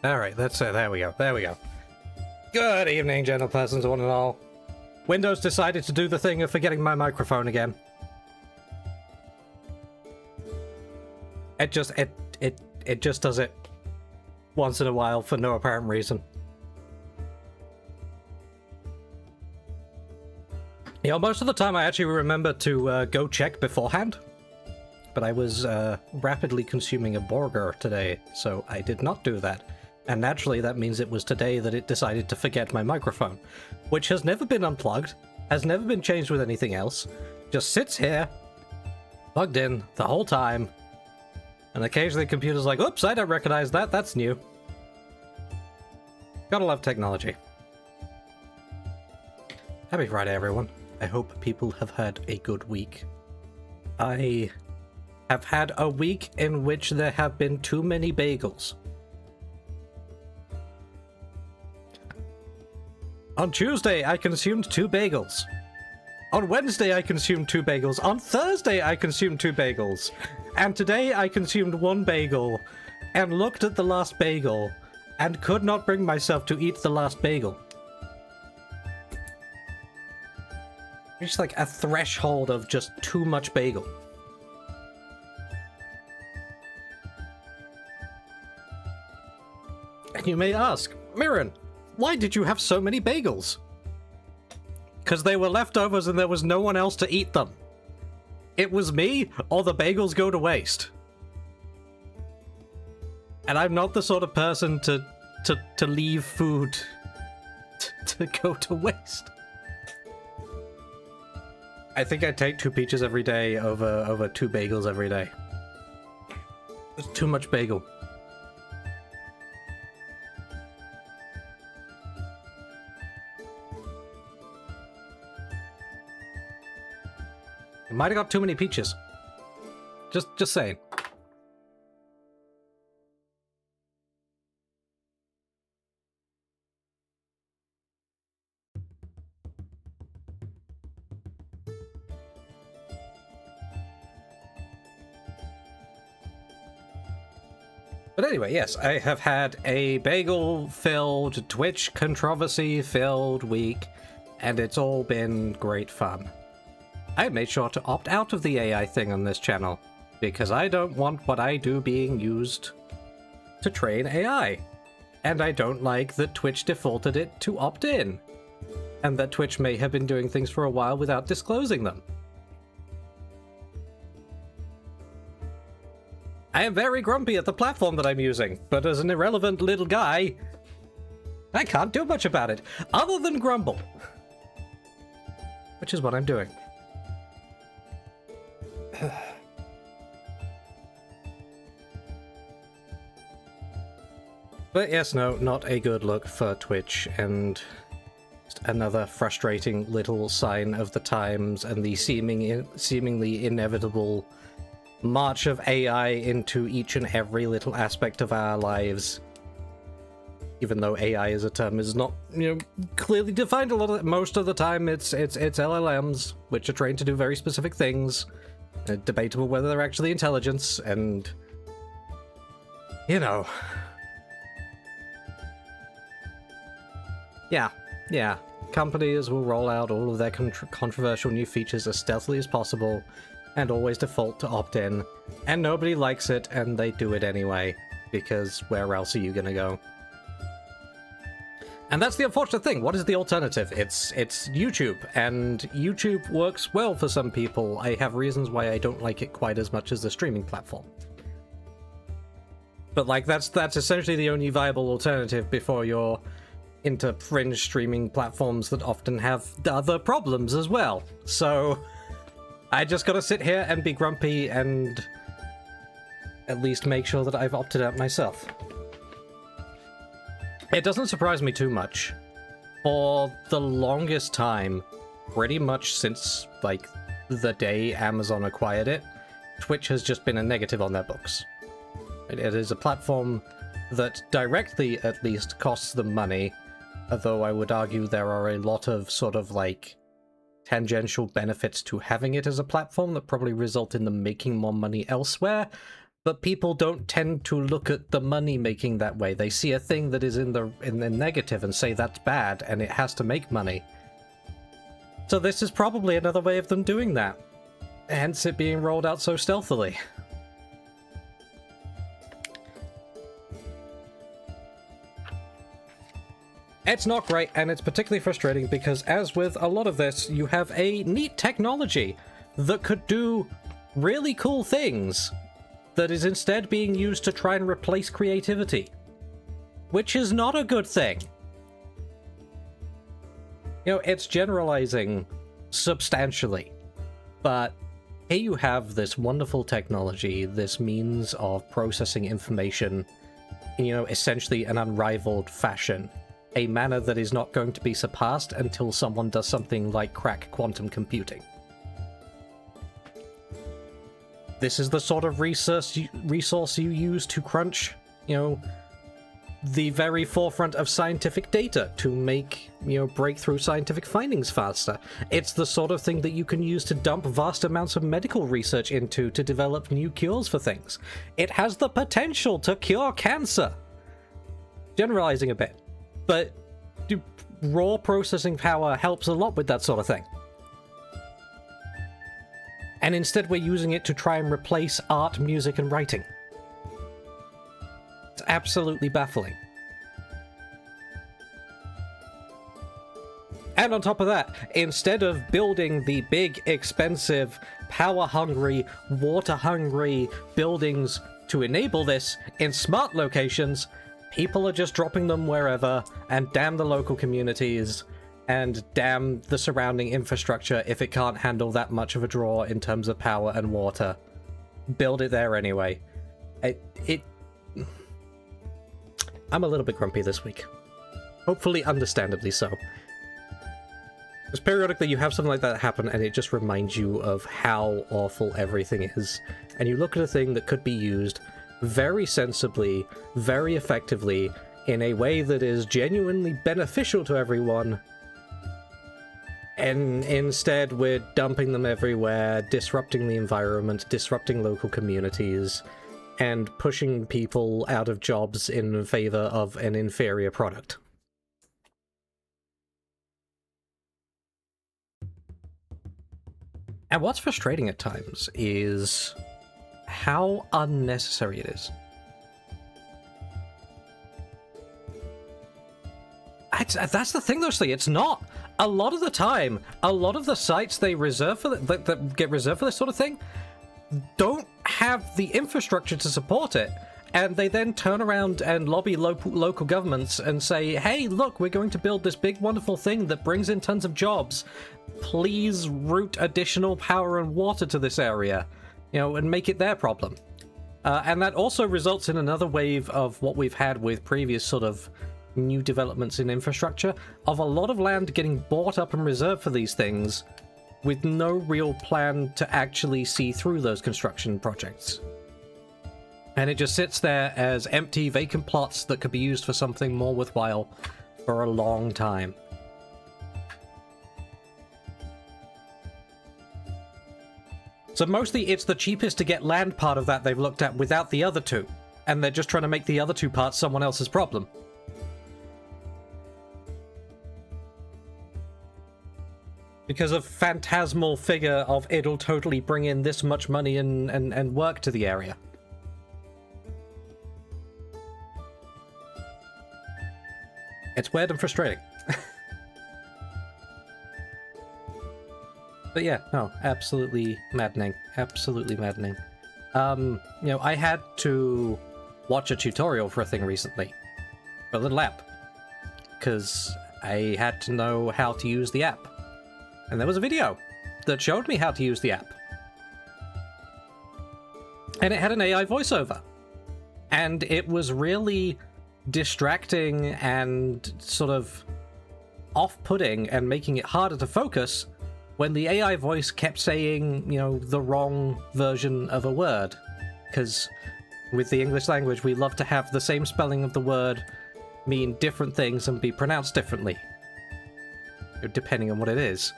Alright, that's it. There we go. There we go. Good evening, gentle persons, one and all. Windows decided to do the thing of forgetting my microphone again. It just does it once in a while for no apparent reason. You know, most of the time I actually remember to go check beforehand. But I was rapidly consuming a burger today, so I did not do that. And naturally that means it was today that it decided to forget my microphone, which has never been unplugged, has never been changed with anything else, just sits here, plugged in the whole time, and occasionally the computer's like, oops, I don't recognize that, that's new. Gotta love technology. Happy Friday, everyone. I hope people have had a good week. I have had a week in which there have been too many bagels. On Tuesday, I consumed 2 bagels. On Wednesday, I consumed 2 bagels. On Thursday, I consumed 2 bagels. And today, I consumed 1 bagel and looked at the last bagel and could not bring myself to eat the last bagel. It's like a threshold of just too much bagel. And you may ask, Mirren, why did you have so many bagels? Because they were leftovers and there was no one else to eat them. It was me, or the bagels go to waste. And I'm not the sort of person to leave food to go to waste. I think I take 2 peaches every day over 2 bagels every day. It's too much bagel. I might have got too many peaches. Just saying. But anyway, yes, I have had a bagel-filled, Twitch controversy-filled week, and it's all been great fun. I made sure to opt out of the AI thing on this channel, because I don't want what I do being used to train AI. And I don't like that Twitch defaulted it to opt in, and that Twitch may have been doing things for a while without disclosing them. I am very grumpy at the platform that I'm using, but as an irrelevant little guy, I can't do much about it, other than grumble. Which is what I'm doing. But yes, no, not a good look for Twitch, and just another frustrating little sign of the times and the seemingly inevitable march of AI into each and every little aspect of our lives. Even though AI as a term is not, clearly defined most of the time, it's LLMs, which are trained to do very specific things. Debatable whether they're actually intelligence, and yeah, companies will roll out all of their controversial new features as stealthily as possible, and always default to opt-in, and nobody likes it, and they do it anyway, because where else are you gonna go? And that's the unfortunate thing. What is the alternative? It's YouTube, and YouTube works well for some people. I have reasons why I don't like it quite as much as the streaming platform. But like that's essentially the only viable alternative before you're into fringe streaming platforms that often have other problems as well. So I just gotta sit here and be grumpy and at least make sure that I've opted out myself. It doesn't surprise me too much. For the longest time, pretty much since, like, the day Amazon acquired it, Twitch has just been a negative on their books. It is a platform that directly, at least, costs them money, although I would argue there are a lot of sort of, like, tangential benefits to having it as a platform that probably result in them making more money elsewhere, but people don't tend to look at the money making that way. They see a thing that is in the negative and say that's bad and it has to make money. So this is probably another way of them doing that, hence it being rolled out so stealthily. It's not great, and it's particularly frustrating because, as with a lot of this, you have a neat technology that could do really cool things that is instead being used to try and replace creativity, which is not a good thing. You know, it's generalizing substantially, but here you have this wonderful technology, this means of processing information in, you know, essentially an unrivaled fashion. A manner that is not going to be surpassed until someone does something like crack quantum computing. This is the sort of resource you use to crunch, you know, the very forefront of scientific data to make, you know, breakthrough scientific findings faster. It's the sort of thing that you can use to dump vast amounts of medical research into to develop new cures for things. It has the potential to cure cancer. Generalizing a bit. But raw processing power helps a lot with that sort of thing. And instead we're using it to try and replace art, music, and writing. It's absolutely baffling. And on top of that, instead of building the big, expensive, power-hungry, water-hungry buildings to enable this in smart locations, people are just dropping them wherever, and damn the local communities, and damn the surrounding infrastructure if it can't handle that much of a draw in terms of power and water. Build it there anyway. I'm a little bit grumpy this week. Hopefully understandably so. Because periodically you have something like that happen and it just reminds you of how awful everything is. And you look at a thing that could be used very sensibly, very effectively, in a way that is genuinely beneficial to everyone, and instead we're dumping them everywhere, disrupting the environment, disrupting local communities, and pushing people out of jobs in favor of an inferior product. And what's frustrating at times is how unnecessary it is. That's the thing, though, Slee. It's not. A lot of the time, a lot of the sites they reserve for that get reserved for this sort of thing don't have the infrastructure to support it, and they then turn around and lobby local governments and say, hey, look, we're going to build this big, wonderful thing that brings in tons of jobs. Please route additional power and water to this area. You know, and make it their problem. And that also results in another wave of what we've had with previous sort of new developments in infrastructure, of a lot of land getting bought up and reserved for these things with no real plan to actually see through those construction projects. And it just sits there as empty, vacant plots that could be used for something more worthwhile for a long time. So mostly it's the cheapest to get land part of that they've looked at without the other two, and they're just trying to make the other two parts someone else's problem. Because of phantasmal figure of it'll totally bring in this much money and work to the area. It's weird and frustrating. But yeah, no, absolutely maddening. Absolutely maddening. You know, I had to watch a tutorial for a thing recently. For a little app. Because I had to know how to use the app. And there was a video that showed me how to use the app. And it had an AI voiceover. And it was really distracting and sort of off-putting and making it harder to focus when the AI voice kept saying, you know, the wrong version of a word. Because with the English language, we love to have the same spelling of the word mean different things and be pronounced differently, depending on what it is.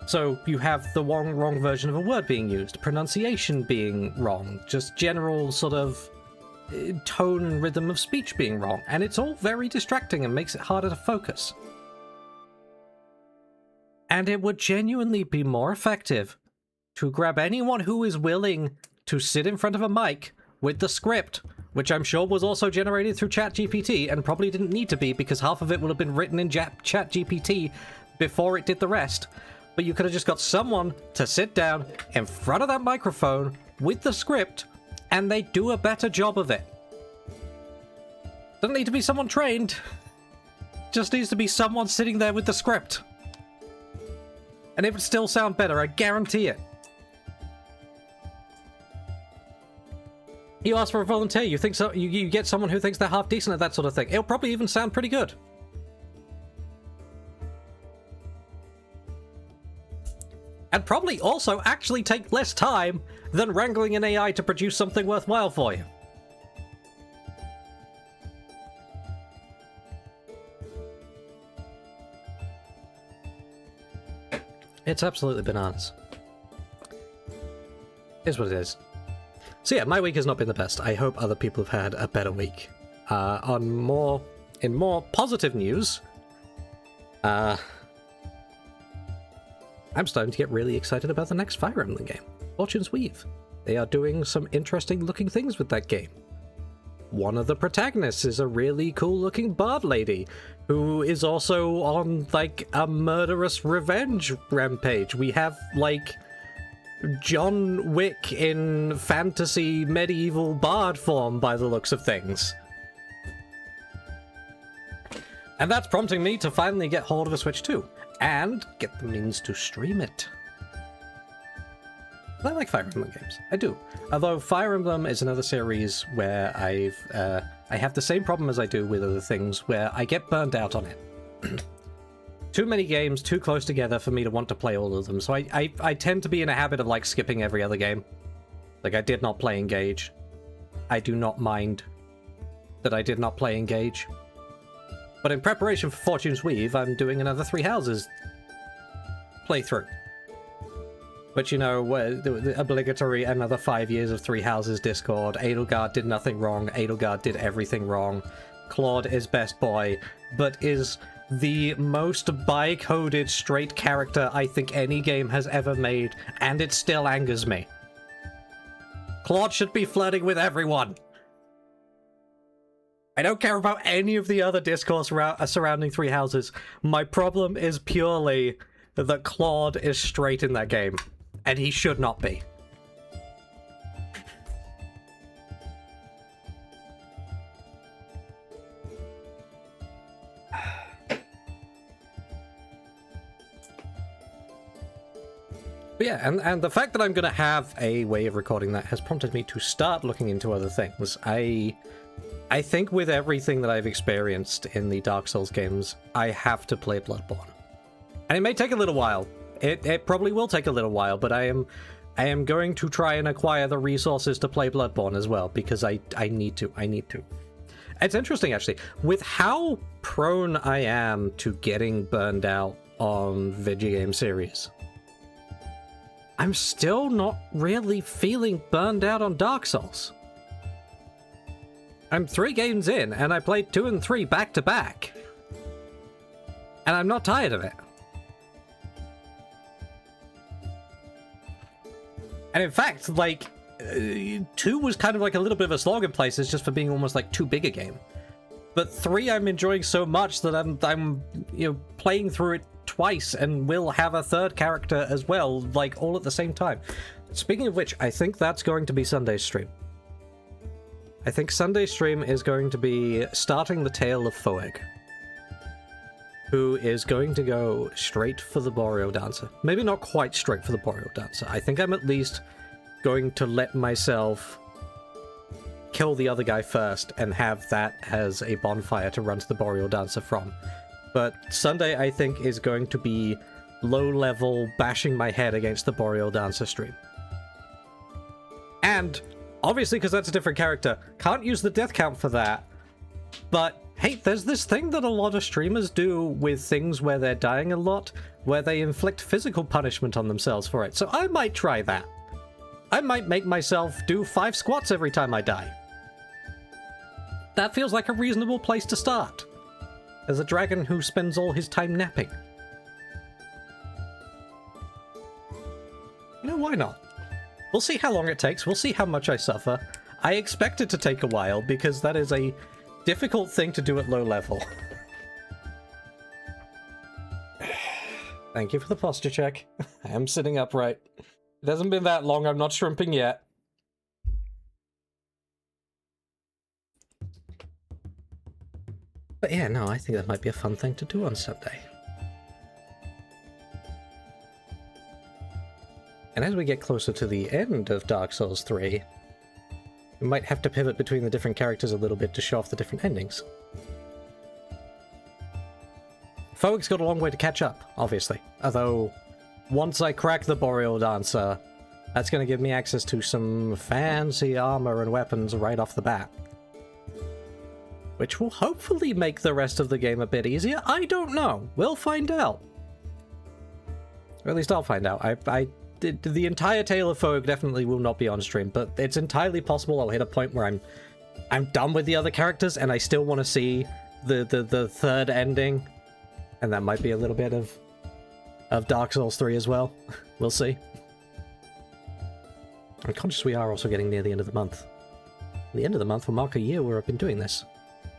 So you have the wrong version of a word being used, pronunciation being wrong, just general sort of tone and rhythm of speech being wrong, and it's all very distracting and makes it harder to focus. And it would genuinely be more effective to grab anyone who is willing to sit in front of a mic with the script, which I'm sure was also generated through ChatGPT and probably didn't need to be because half of it would have been written in ChatGPT before it did the rest. But you could have just got someone to sit down in front of that microphone with the script, and they do a better job of it. Doesn't need to be someone trained. Just needs to be someone sitting there with the script. And it would still sound better, I guarantee it. You ask for a volunteer, you think so, you get someone who thinks they're half decent at that sort of thing. It'll probably even sound pretty good. And probably also actually take less time than wrangling an AI to produce something worthwhile for you. It's absolutely bananas. Is what it is. So yeah, my week has not been the best. I hope other people have had a better week. In more positive news, I'm starting to get really excited about the next Fire Emblem game, Fortune's Weave. They are doing some interesting looking things with that game. One of the protagonists is a really cool looking bard lady who is also on like a murderous revenge rampage. We have like John Wick in fantasy medieval bard form by the looks of things. And that's prompting me to finally get hold of a Switch 2 and get the means to stream it. I like Fire Emblem games. I do. Although Fire Emblem is another series where I have the same problem as I do with other things, where I get burned out on it. Too many games, too close together for me to want to play all of them. So I tend to be in a habit of like skipping every other game. Like I did not play Engage. I do not mind that I did not play Engage. But in preparation for Fortune's Weave, I'm doing another Three Houses playthrough. But you know, the obligatory another 5 years of Three Houses Discord. Edelgard did nothing wrong. Edelgard did everything wrong. Claude is best boy, but is the most bi-coded straight character I think any game has ever made, and it still angers me. Claude should be flirting with everyone. I don't care about any of the other discourse surrounding Three Houses. My problem is purely that Claude is straight in that game, and he should not be. But yeah, and the fact that I'm going to have a way of recording that has prompted me to start looking into other things. I think with everything that I've experienced in the Dark Souls games, I have to play Bloodborne. And it may take a little while. It probably will take a little while, but I am going to try and acquire the resources to play Bloodborne as well, because I need to. It's interesting, actually. With how prone I am to getting burned out on video game series, I'm still not really feeling burned out on Dark Souls. I'm 3 games in, and I played 2 and 3 back to back. And I'm not tired of it. And in fact, like, 2 was kind of like a little bit of a slog in places just for being almost like too big a game. But 3 I'm enjoying so much that I'm you know, playing through it twice and will have a third character as well, like all at the same time. Speaking of which, I think that's going to be Sunday's stream. I think Sunday's stream is going to be starting the tale of Foeg, who is going to go straight for the Boreal Dancer. Maybe not quite straight for the Boreal Dancer. I think I'm at least going to let myself kill the other guy first and have that as a bonfire to run to the Boreal Dancer from. But Sunday, I think, is going to be low-level bashing my head against the Boreal Dancer stream. And obviously, because that's a different character, can't use the death count for that. But hey, there's this thing that a lot of streamers do with things where they're dying a lot, where they inflict physical punishment on themselves for it, so I might try that. I might make myself do 5 squats every time I die. That feels like a reasonable place to start. As a dragon who spends all his time napping. You know, why not? We'll see how long it takes, we'll see how much I suffer. I expect it to take a while, because that is a difficult thing to do at low level. Thank you for the posture check. I am sitting upright. It hasn't been that long, I'm not shrimping yet. But yeah, no, I think that might be a fun thing to do on Sunday. And as we get closer to the end of Dark Souls 3, we might have to pivot between the different characters a little bit to show off the different endings. Foeg's got a long way to catch up, obviously. Although, once I crack the Boreal Dancer, that's going to give me access to some fancy armor and weapons right off the bat. Which will hopefully make the rest of the game a bit easier. I don't know. We'll find out. Or at least I'll find out. The entire tale of Foeg definitely will not be on stream, but it's entirely possible I'll hit a point where I'm done with the other characters and I still want to see the third ending. And that might be a little bit of Dark Souls 3 as well. We'll see. I'm conscious we are also getting near the end of the month. The end of the month will mark a year where I've been doing this.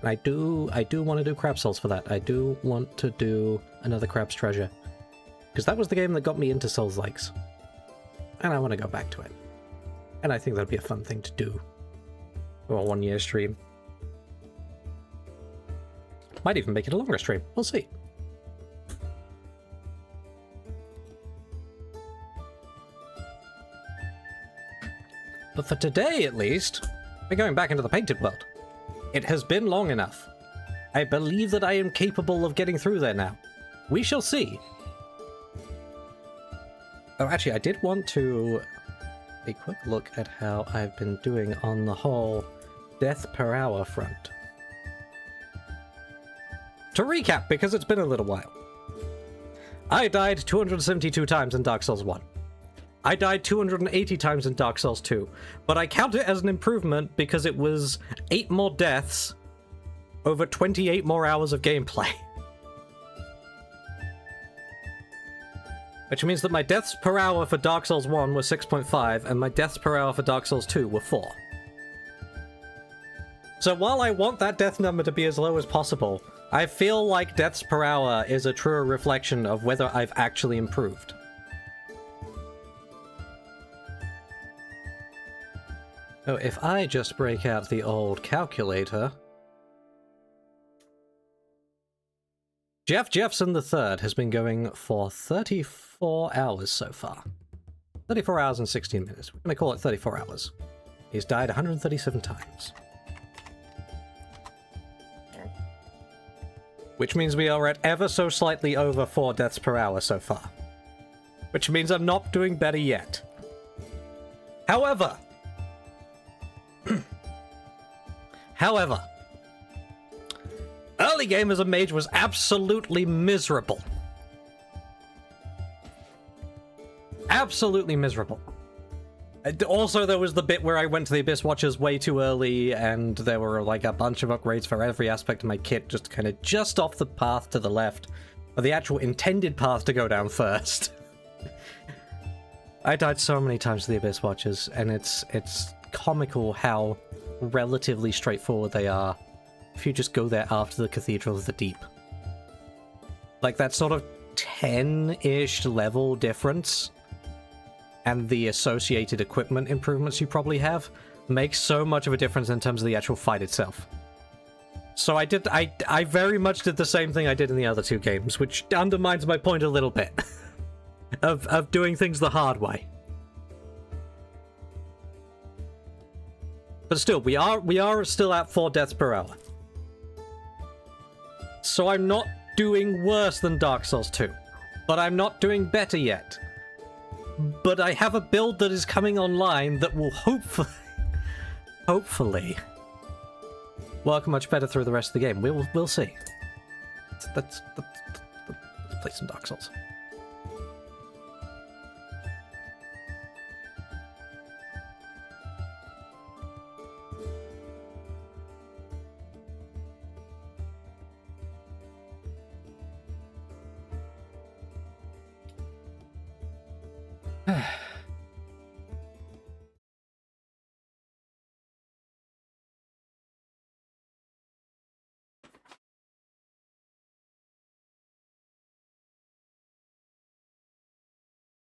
And I do want to do Crab Souls for that. I do want to do another Crab's Treasure. Because that was the game that got me into Souls-likes. And I want to go back to it. And I think that'd be a fun thing to do. For a 1-year stream. Might even make it a longer stream. We'll see. But for today, at least, we're going back into the painted world. It has been long enough. I believe that I am capable of getting through there now. We shall see. Oh, actually, I did want to take a quick look at how I've been doing on the whole death per hour front. To recap, because it's been a little while. I died 272 times in Dark Souls 1. I died 280 times in Dark Souls 2, but I count it as an improvement because it was 8 more deaths over 28 more hours of gameplay. Which means that my deaths per hour for Dark Souls 1 were 6.5, and my deaths per hour for Dark Souls 2 were 4. So while I want that death number to be as low as possible, I feel like deaths per hour is a truer reflection of whether I've actually improved. So if I just break out the old calculator... Jeff Jeffson III has been going for 34 hours so far. 34 hours and 16 minutes. We're going to call it 34 hours. He's died 137 times. Which means we are at ever so slightly over 4 deaths per hour so far. Which means I'm not doing better yet. However... early game as a mage was absolutely miserable. Absolutely miserable. Also, there was the bit where I went to the Abyss Watchers way too early, and there were like a bunch of upgrades for every aspect of my kit, just kind of just off the path to the left, or the actual intended path to go down first. I died so many times to the Abyss Watchers, and it's comical how relatively straightforward they are if you just go there after the Cathedral of the Deep. Like that sort of 10-ish level difference and the associated equipment improvements you probably have makes so much of a difference in terms of the actual fight itself. So I very much did the same thing I did in the other 2 games, which undermines my point a little bit of doing things the hard way. But still, we are still at 4 deaths per hour. So I'm not doing worse than Dark Souls 2. But I'm not doing better yet. But I have a build that is coming online that will hopefully work much better through the rest of the game. We'll see. Let's play some Dark Souls.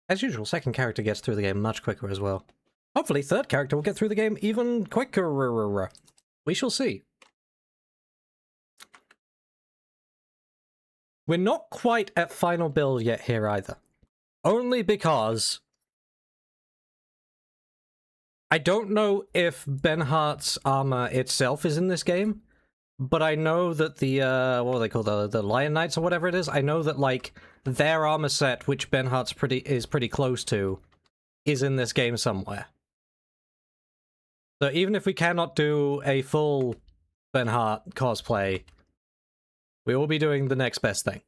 As usual, second character gets through the game much quicker as well. Hopefully, third character will get through the game even quicker. We shall see. We're not quite at final build yet here either. Only because I don't know if Benhart's armor itself is in this game, but I know that the, what are they called, the Lion Knights or whatever it is? I know that, like, their armor set, which Benhart's is pretty close to, is in this game somewhere. So even if we cannot do a full Benhart cosplay, we will be doing the next best thing.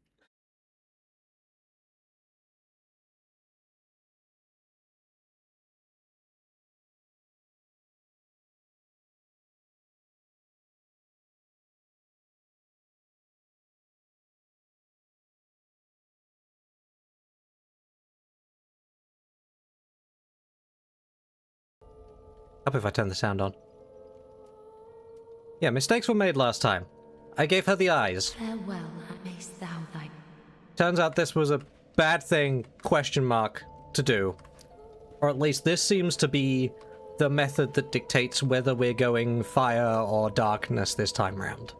Up if I turn the sound on. Yeah, mistakes were made last time. I gave her the eyes. Farewell, mayst thou thy... Turns out this was a bad thing, question mark, to do. Or at least this seems to be the method that dictates whether we're going fire or darkness this time round.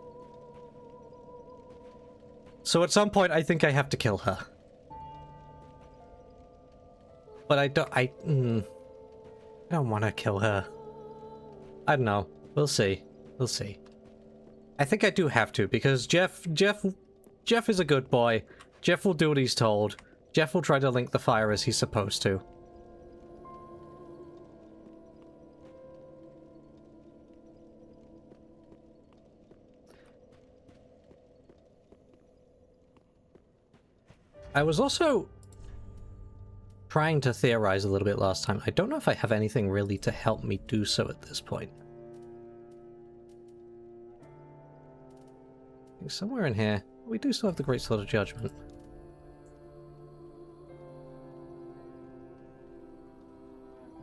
So at some point I think I have to kill her. But I don't want to kill her. I don't know. We'll see. We'll see. I think I do have to, because Jeff is a good boy. Jeff will do what he's told. Jeff will try to link the fire as he's supposed to. I was also trying to theorize a little bit last time. I don't know if I have anything really to help me do so at this point. Somewhere in here, we do still have the greatsword of judgment.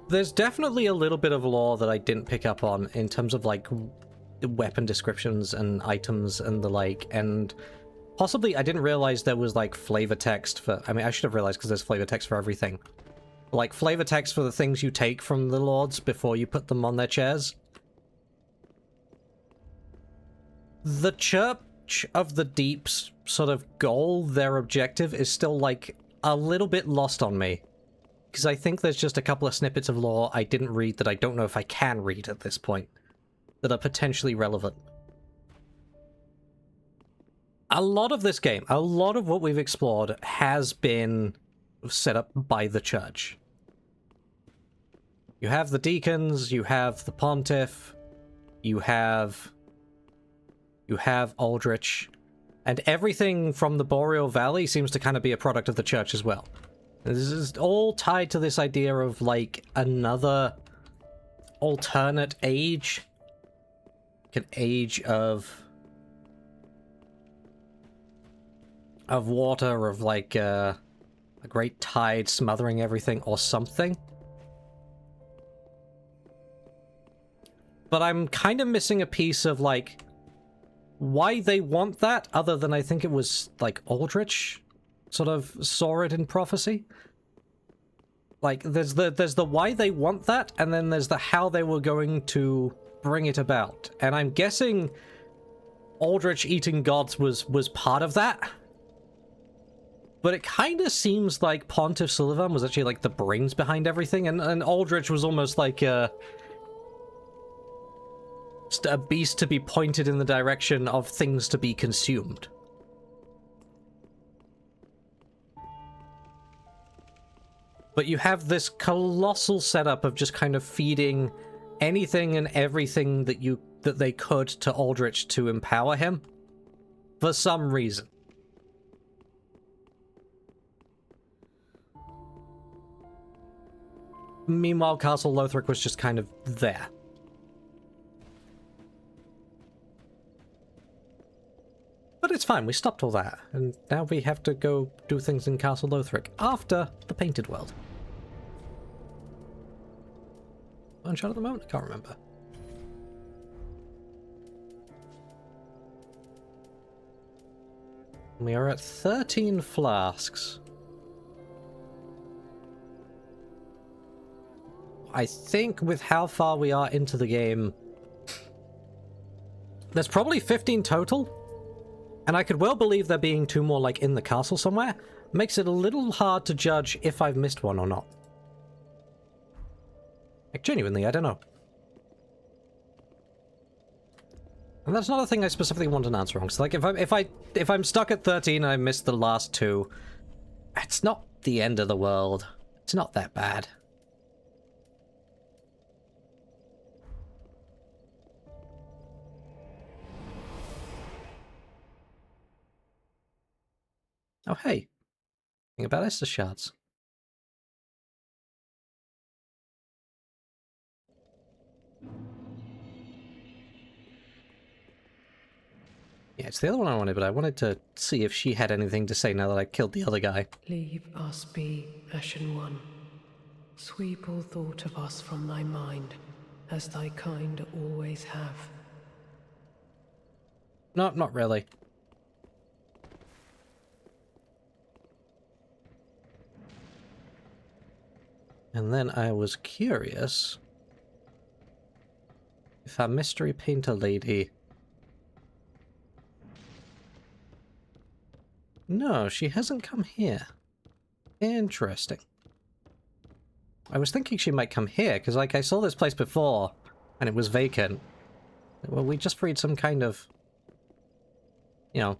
There's definitely a little bit of lore that I didn't pick up on in terms of, like, weapon descriptions and items and the like, and possibly I didn't realize there was, like, flavor text for... I mean, I should have realized because there's flavor text for everything. Like, flavor text for the things you take from the lords before you put them on their chairs. The Church of the Deep's sort of goal, their objective, is still, like, a little bit lost on me. Because I think there's just a couple of snippets of lore I didn't read that I don't know if I can read at this point, that are potentially relevant. A lot of this game, a lot of what we've explored has been set up by the Church. You have the deacons, you have the pontiff, you have Aldrich, and everything from the Boreal Valley seems to kind of be a product of the Church as well. This is all tied to this idea of, like, another alternate age. Like an age of water, of, like, a great tide smothering everything or something. But I'm kind of missing a piece of, like, why they want that, other than I think it was, like, Aldrich sort of saw it in prophecy. Like, there's the why they want that, and then there's the how they were going to bring it about. And I'm guessing Aldrich eating gods was part of that. But it kind of seems like Pontiff Sullivan was actually, like, the brains behind everything, and Aldrich was almost like just a beast to be pointed in the direction of things to be consumed. But you have this colossal setup of just kind of feeding anything and everything that they could to Aldrich to empower him, for some reason. Meanwhile, Castle Lothric was just kind of there. But it's fine, we stopped all that, and now we have to go do things in Castle Lothric after the Painted World. One shot at the moment? I can't remember. We are at 13 flasks. I think with how far we are into the game, there's probably 15 total. And I could well believe there being 2 more, like, in the castle somewhere. Makes it a little hard to judge if I've missed one or not. Like, genuinely, I don't know. And that's not a thing I specifically want an answer on. So, like, if I'm stuck at 13 and I missed the last 2, it's not the end of the world. It's not that bad. Oh, hey. Think about Estus shards. Yeah, it's the other one I wanted, but I wanted to see if she had anything to say now that I killed the other guy. Leave us be, Ashen One. Sweep all thought of us from thy mind, as thy kind always have. No, not really. And then I was curious if our mystery painter lady... No, she hasn't come here. Interesting. I was thinking she might come here, because, like, I saw this place before, and it was vacant. Well, we just freed some kind of, you know,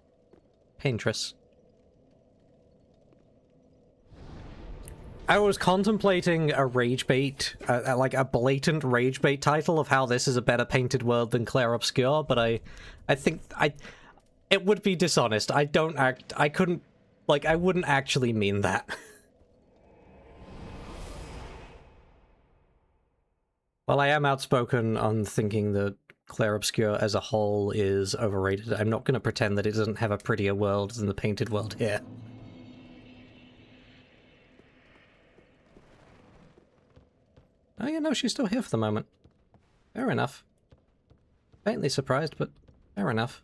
paintress. I was contemplating a rage bait, like a blatant rage bait title of how this is a better painted world than Clair Obscur, but I think it would be dishonest. I wouldn't actually mean that. While I am outspoken on thinking that Clair Obscur as a whole is overrated, I'm not going to pretend that it doesn't have a prettier world than the painted world here. Oh, yeah, no, she's still here for the moment. Fair enough. Faintly surprised, but fair enough.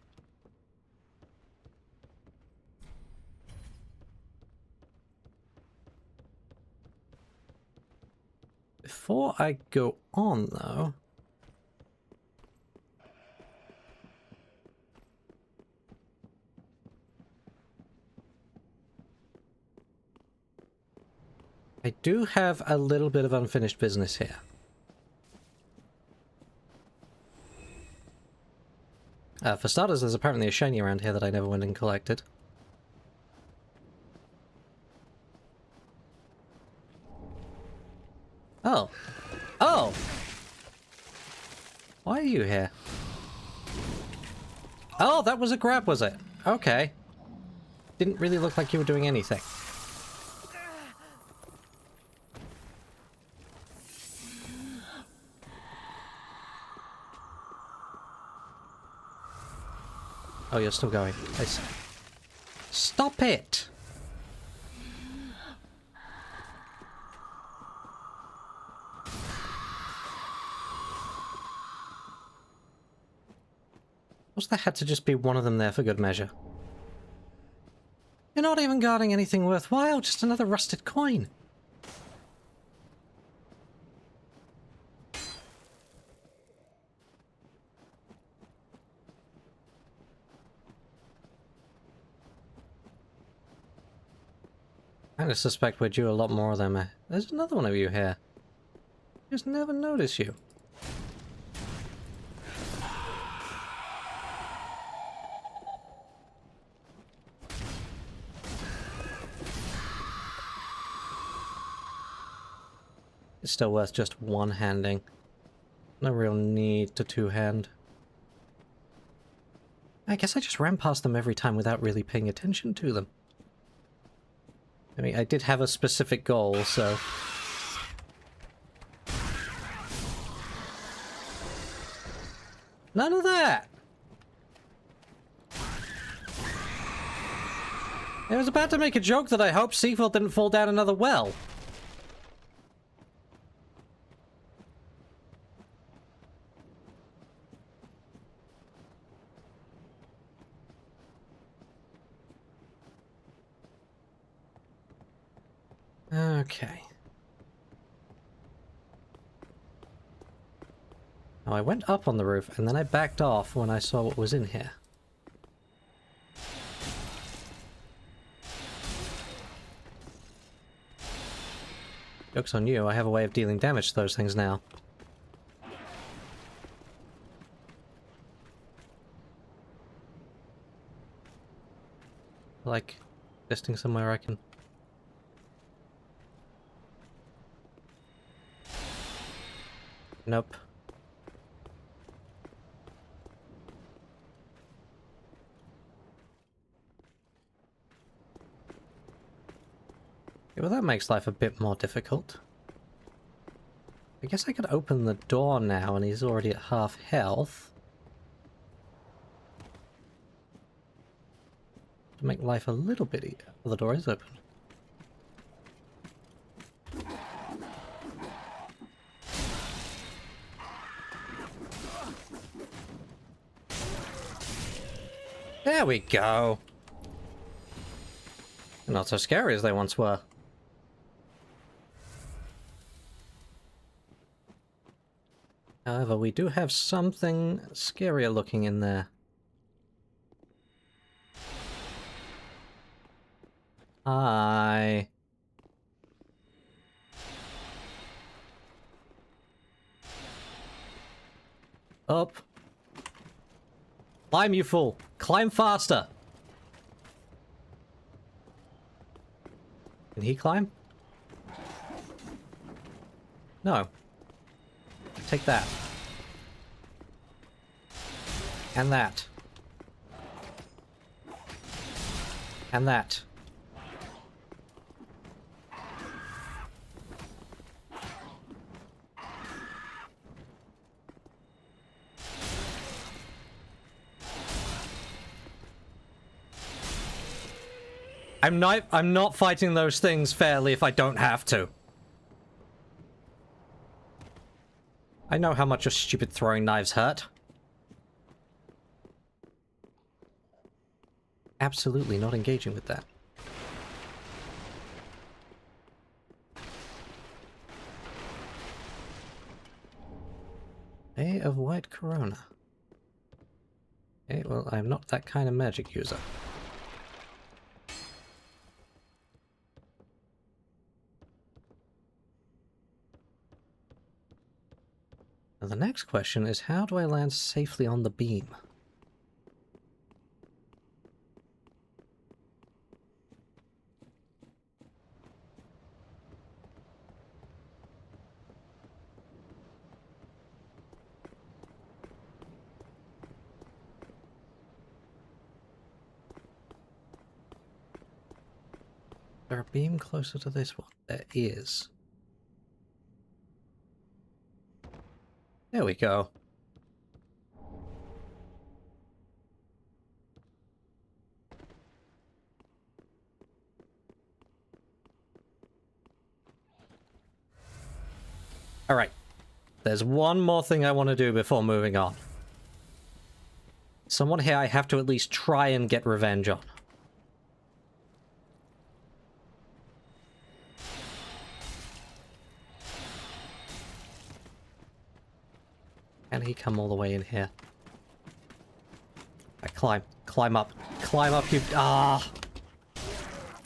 Before I go on, though... I do have a little bit of unfinished business here. For starters, there's apparently a shiny around here that I never went and collected. Oh. Oh! Why are you here? Oh, that was a grab, was it? Okay. Didn't really look like you were doing anything. Oh, you're still going. I see. Stop it! Must there had to just be one of them there for good measure? You're not even guarding anything worthwhile, just another rusted coin. I kind of suspect we're due a lot more of them. There's another one of you here. Just never notice you. It's still worth just one-handing. No real need to two-hand. I guess I just ran past them every time without really paying attention to them. I mean, I did have a specific goal, so... None of that! I was about to make a joke that I hope Seafield didn't fall down another well. Okay. Now I went up on the roof and then I backed off when I saw what was in here. Joke's on you, I have a way of dealing damage to those things now. Like, testing somewhere I can... Nope. Yeah, well, that makes life a bit more difficult. I guess I could open the door now and he's already at half health. To make life a little bit easier. Well, the door is open. There we go. Not so scary as they once were. However, we do have something scarier looking in there. Hi. Up. Climb, you fool. Climb faster. Can he climb? No. Take that. And that. And that. I'm not fighting those things fairly if I don't have to. I know how much your stupid throwing knives hurt. Absolutely not engaging with that. Bay of White Corona. Okay, well, I'm not that kind of magic user. Now the next question is, how do I land safely on the beam? Is there a beam closer to this one? There is. There we go. Alright. There's one more thing I want to do before moving on. Someone here I have to at least try and get revenge on. Can he come all the way in here? I climb up, you... Ah!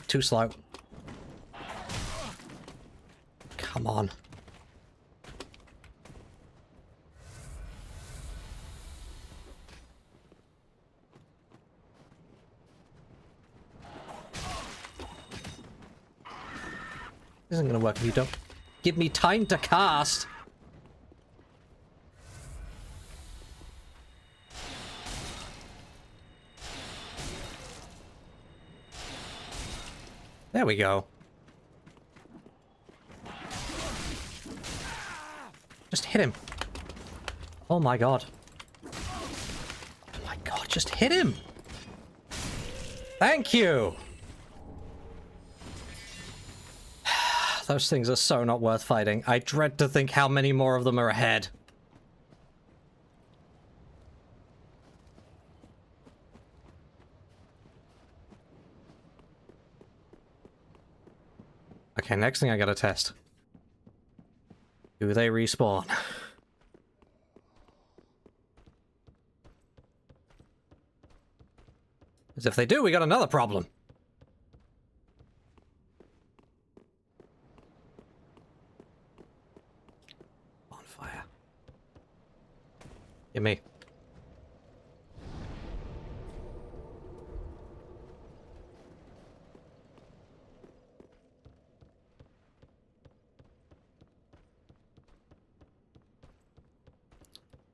Too slow. Come on. This isn't gonna work if you don't give me time to cast. There we go. Just hit him. Oh my god. Oh my god, just hit him. Thank you. Those things are so not worth fighting. I dread to think how many more of them are ahead. Okay, next thing I gotta test. Do they respawn? As if they do, we got another problem. Bonfire. Give me.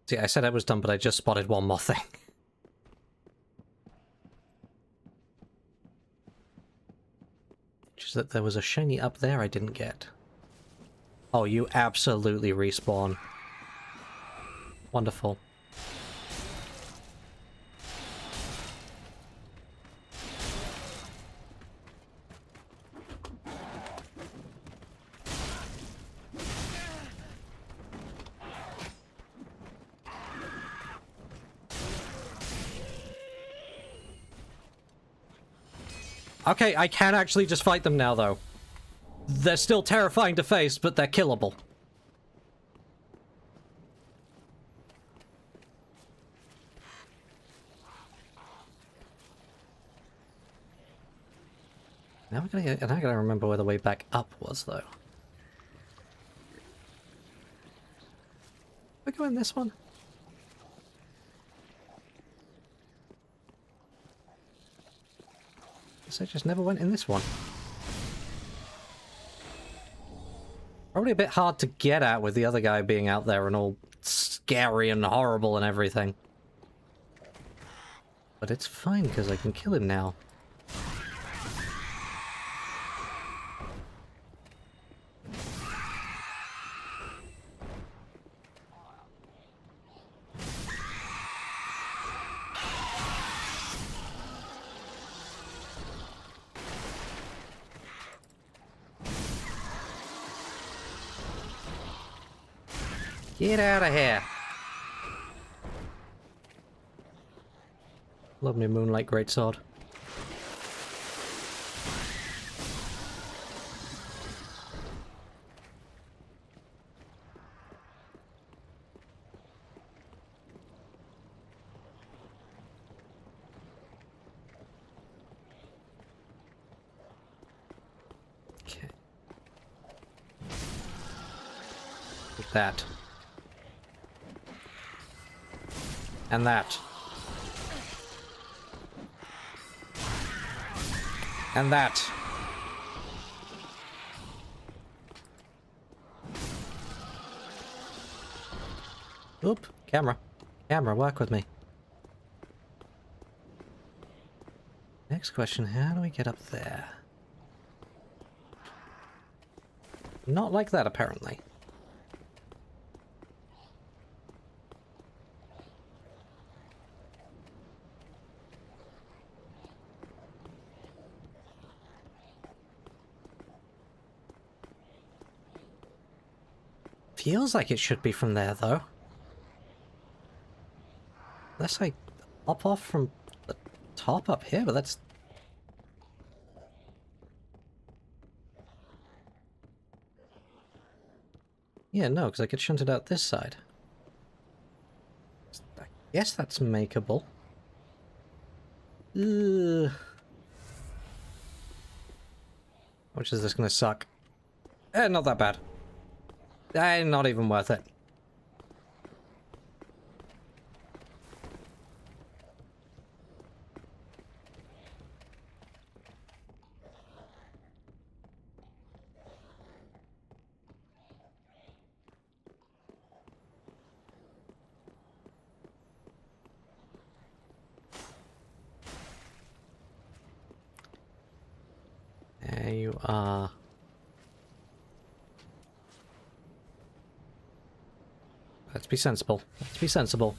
See, I said I was done, but I just spotted one more thing. Which is that there was a shiny up there I didn't get. Oh, you absolutely respawn. Wonderful. Okay, I can actually just fight them now, though. They're still terrifying to face, but they're killable. Now I gotta remember where the way back up was, though. We go in this one? Guess I just never went in this one. Probably a bit hard to get at with the other guy being out there and all scary and horrible and everything. But it's fine because I can kill him now. Get out of here! Love me moonlight greatsword. Okay. Like that. And that. And that. Oop, camera. Camera, work with me. Next question, how do we get up there? Not like that, apparently. Feels like it should be from there, though. Unless I hop off from the top up here, but that's... Yeah, no, because I get shunted out this side. I guess that's makeable. Ugh. Which is this gonna suck? Not that bad. Not even worth it. There you are. Let's be sensible. Let's be sensible.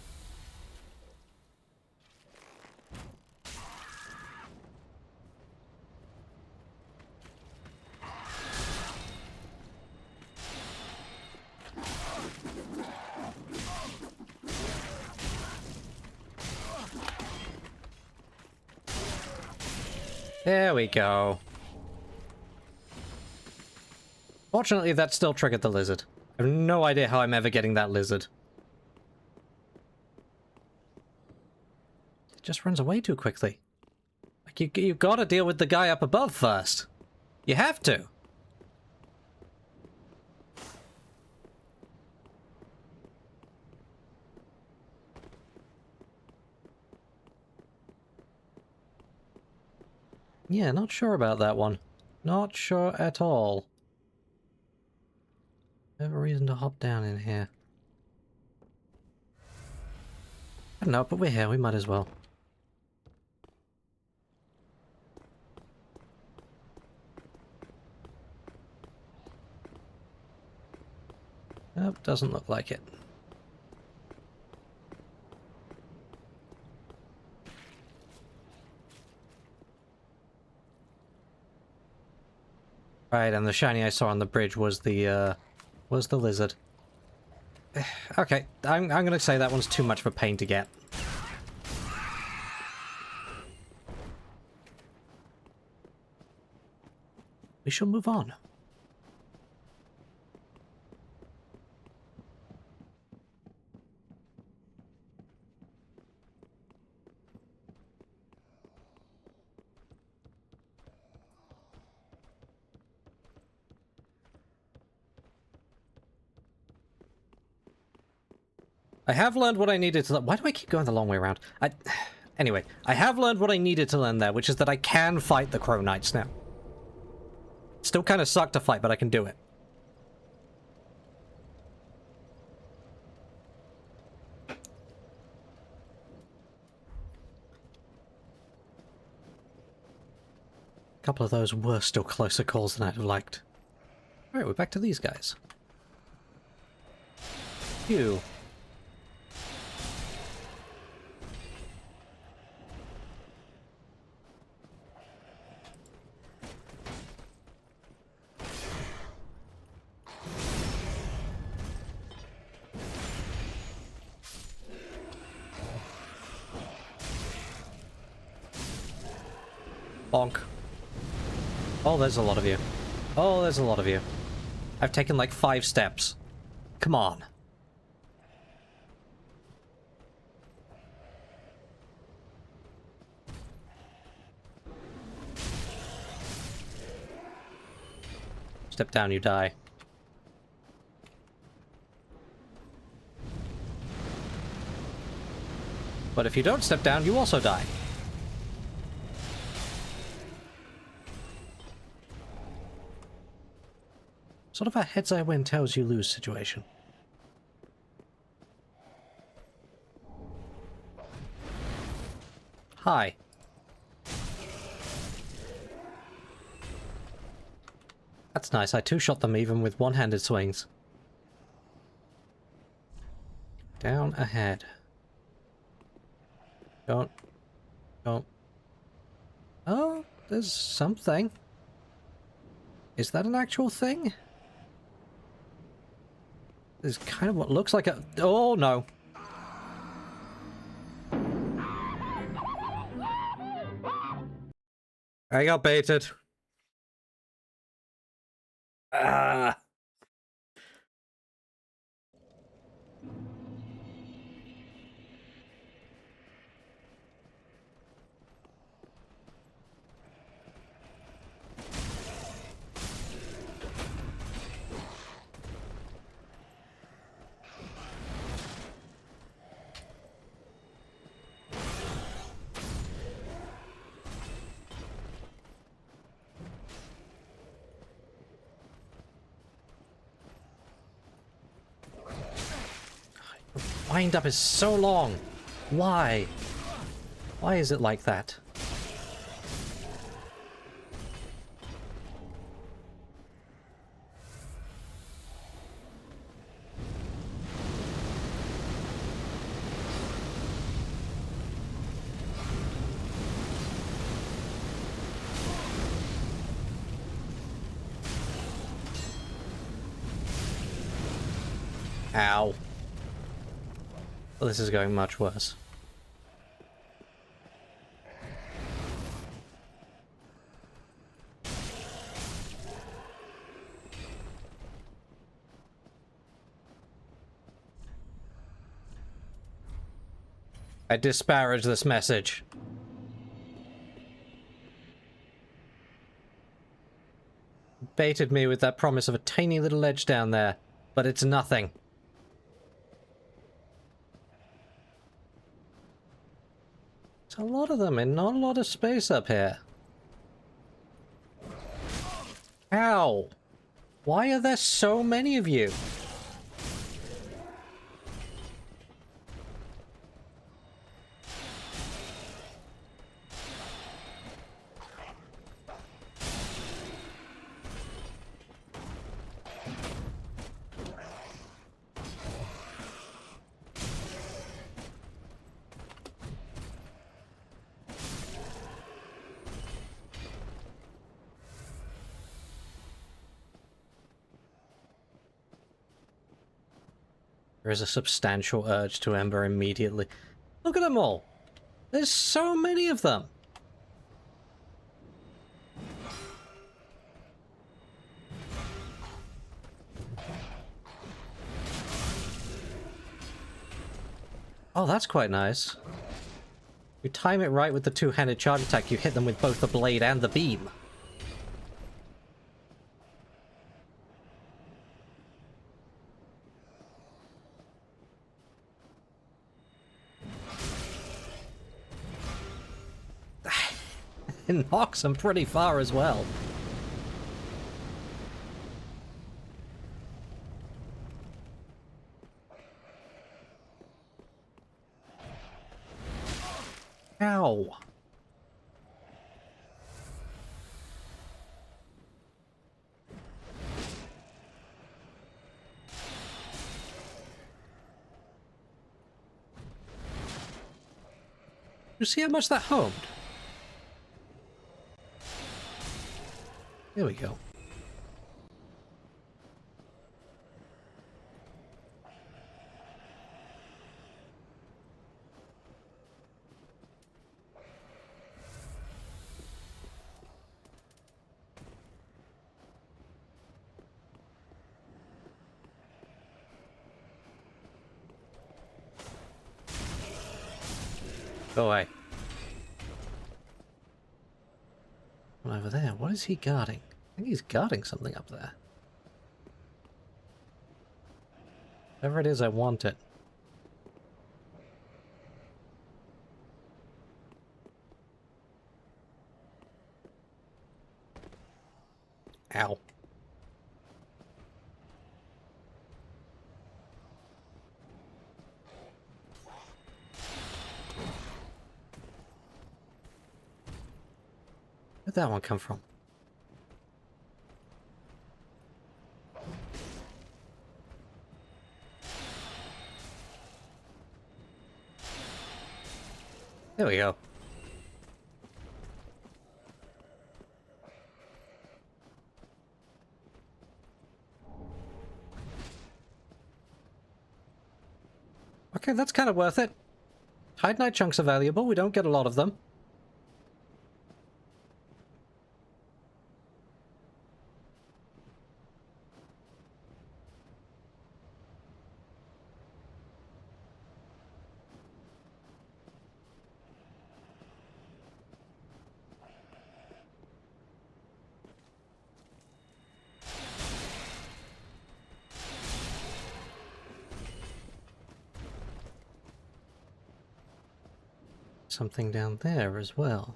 There we go. Fortunately, that still triggered the lizard. I have no idea how I'm ever getting that lizard. It just runs away too quickly. Like, you gotta deal with the guy up above first. You have to. Yeah, not sure about that one. Not sure at all. I have a reason to hop down in here. I don't know, but we're here, we might as well. Nope, doesn't look like it. Right, and the shiny I saw on the bridge was the lizard. Okay, I'm gonna say that one's too much of a pain to get. We shall move on. I have learned what I needed to... Why do I keep going the long way around? Anyway, I have learned what I needed to learn there, which is that I can fight the Crow Knights now. Still kind of suck to fight, but I can do it. A couple of those were still closer calls than I'd have liked. Alright, we're back to these guys. Phew. Bonk. Oh, there's a lot of you. Oh, there's a lot of you. I've taken like 5 steps. Come on. Step down, you die. But if you don't step down, you also die. Sort of a heads I win, tails you lose situation. Hi. That's nice, I two-shot them even with one-handed swings. Down ahead. Don't. Oh, there's something. Is that an actual thing? There's kind of what looks like a... Oh, no. I got baited. Ah. Wind up is so long. Why? Why is it like that? Ow. Well, this is going much worse. I disparage this message. Baited me with that promise of a tiny little ledge down there, but it's nothing. There's a lot of them and not a lot of space up here. Ow! Why are there so many of you? There is a substantial urge to ember immediately. Look at them all! There's so many of them! Oh, that's quite nice. You time it right with the two-handed charge attack, you hit them with both the blade and the beam. It knocks them pretty far as well. Ow. You see how much that homed? There we go. Go away. One over there. What is he guarding? I think he's guarding something up there. Whatever it is, I want it. Ow. Where'd that one come from? There we go. Okay, that's kind of worth it. Titanite chunks are valuable. We don't get a lot of them. Something down there as well.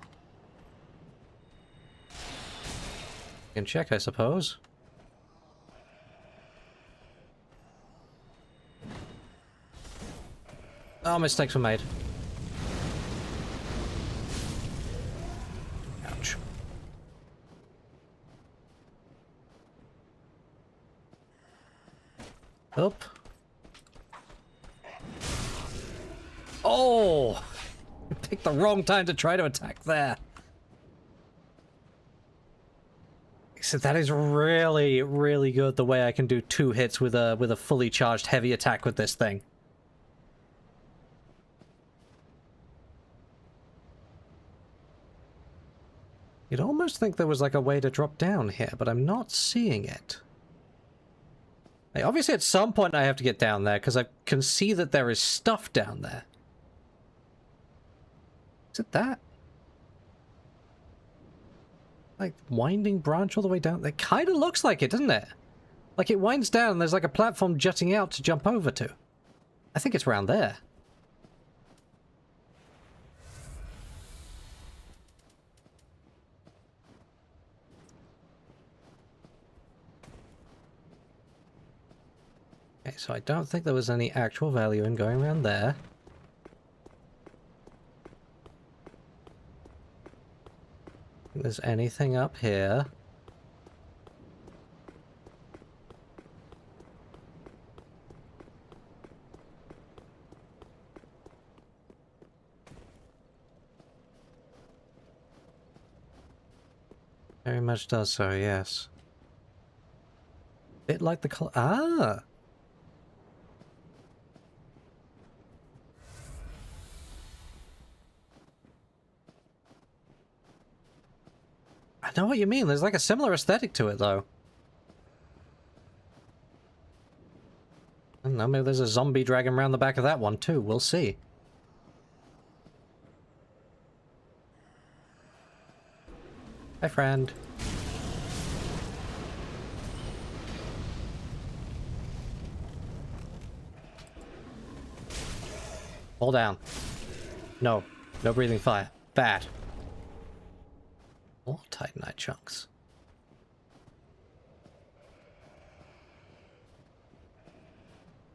You can check, I suppose. Oh, mistakes were made. Ouch. Up. Oh! Picked the wrong time to try to attack there. So that is really, really good the way I can do 2 hits with a fully charged heavy attack with this thing. You'd almost think there was like a way to drop down here, but I'm not seeing it. Like, obviously at some point I have to get down there because I can see that there is stuff down there. Is it that? Like, winding branch all the way down? It kind of looks like it, doesn't it? Like, it winds down and there's like a platform jutting out to jump over to. I think it's around there. Okay, so I don't think there was any actual value in going around there. Think there's anything up here. Very much does so, yes. Bit like the color. Ah! I know what you mean. There's like a similar aesthetic to it, though. I don't know, maybe there's a zombie dragon around the back of that one, too. We'll see. Hi, friend. Hold down. No. No breathing fire. Bad. More titanite chunks.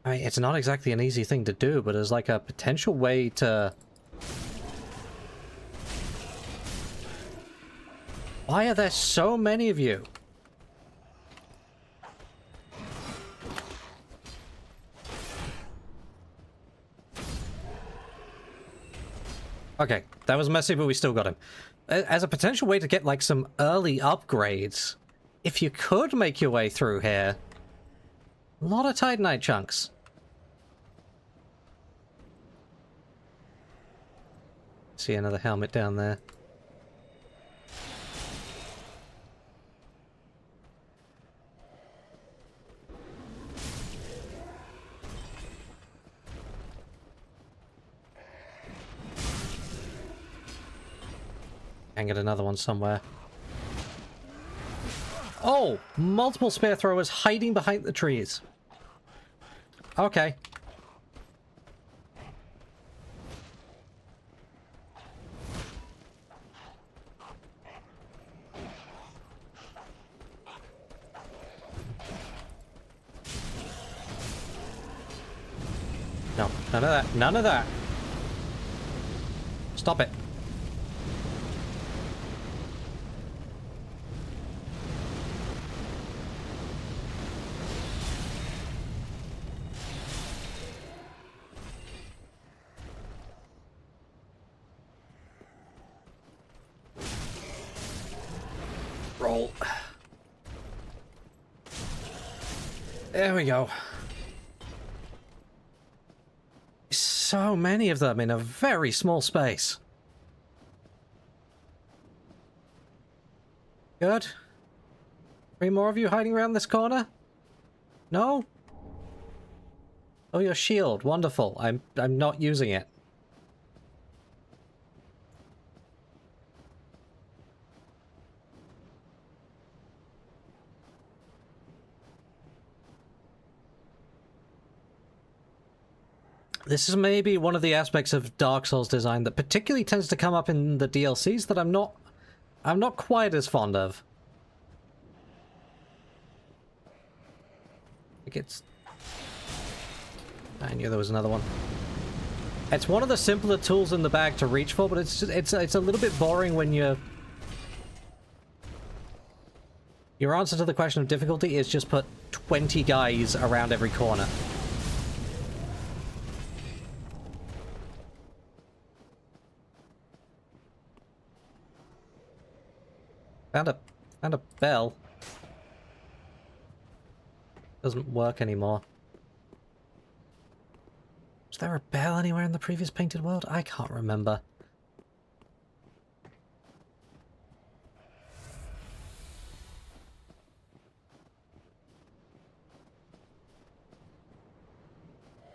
I mean, it's not exactly an easy thing to do, but as like a potential way to... Why are there so many of you? Okay, that was messy, but we still got him. As a potential way to get like some early upgrades, if you could make your way through here, a lot of titanite chunks. See another helmet down there. Can get another one somewhere. Oh! Multiple spear throwers hiding behind the trees. Okay. No, none of that. None of that. Stop it. Roll. There we go. So many of them in a very small space. Good. 3 more of you hiding around this corner? No? Oh, your shield. Wonderful. I'm not using it. This is maybe one of the aspects of Dark Souls design that particularly tends to come up in the DLCs that I'm not quite as fond of. Like it's... I knew there was another one. It's one of the simpler tools in the bag to reach for, but it's a little bit boring when you're... Your answer to the question of difficulty is just put 20 guys around every corner. Found a bell. Doesn't work anymore. Was there a bell anywhere in the previous painted world? I can't remember.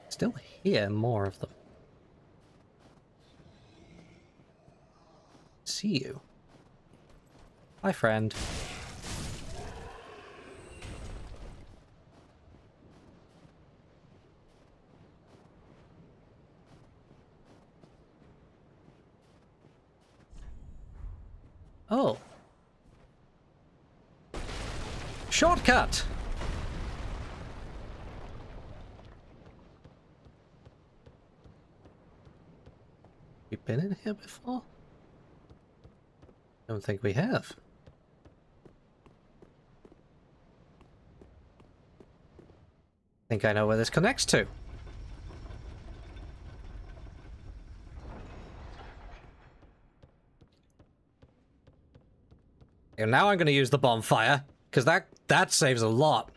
Still hear more of them. see you. Hi, friend. Oh. Shortcut! We've been in here before? Don't think we have. Think I know where this connects to. And now I'm going to use the bonfire, because that saves a lot.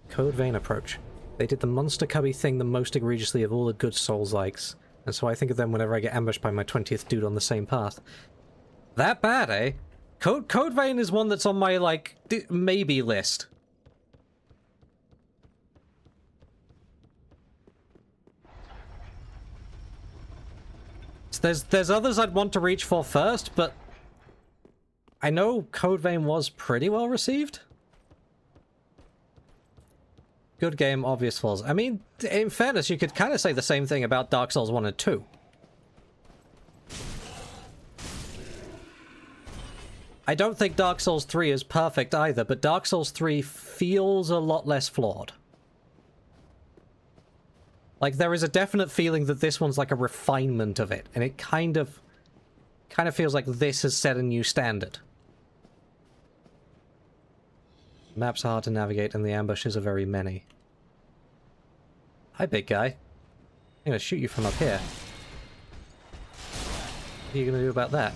Code Vein approach. They did the monster cubby thing the most egregiously of all the good Souls-likes, and so I think of them whenever I get ambushed by my 20th dude on the same path. That bad, eh? Code Vein is one that's on my, like, maybe list. So there's others I'd want to reach for first, but I know Code Vein was pretty well received. Good game, obvious flaws. I mean, in fairness, you could kind of say the same thing about Dark Souls 1 and 2. I don't think Dark Souls 3 is perfect either, but Dark Souls 3 feels a lot less flawed. Like, there is a definite feeling that this one's like a refinement of it, and it kind of feels like this has set a new standard. Maps are hard to navigate, and the ambushes are very many. Hi, big guy. I'm gonna shoot you from up here. What are you gonna do about that?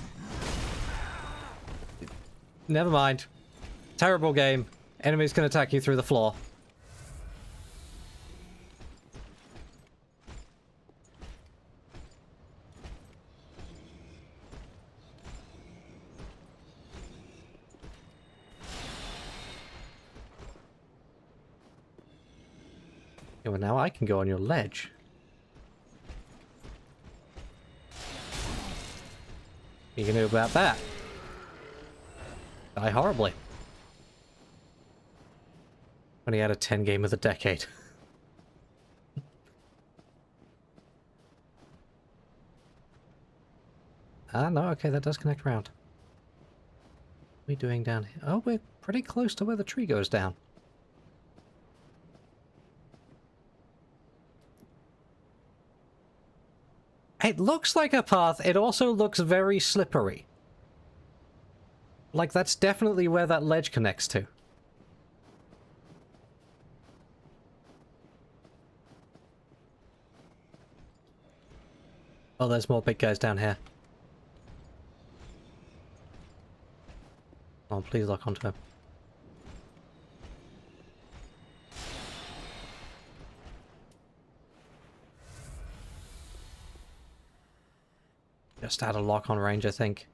Never mind. Terrible game. Enemies can attack you through the floor. Yeah, well, now I can go on your ledge. What are you gonna do about that? Die horribly. 20 out of 10 game of the decade. Ah, no, okay, that does connect around. What are we doing down here? Oh, we're pretty close to where the tree goes down. It looks like a path, it also looks very slippery. Like, that's definitely where that ledge connects to. Oh, there's more big guys down here. Oh, please lock onto him. Just add a lock on range, I think.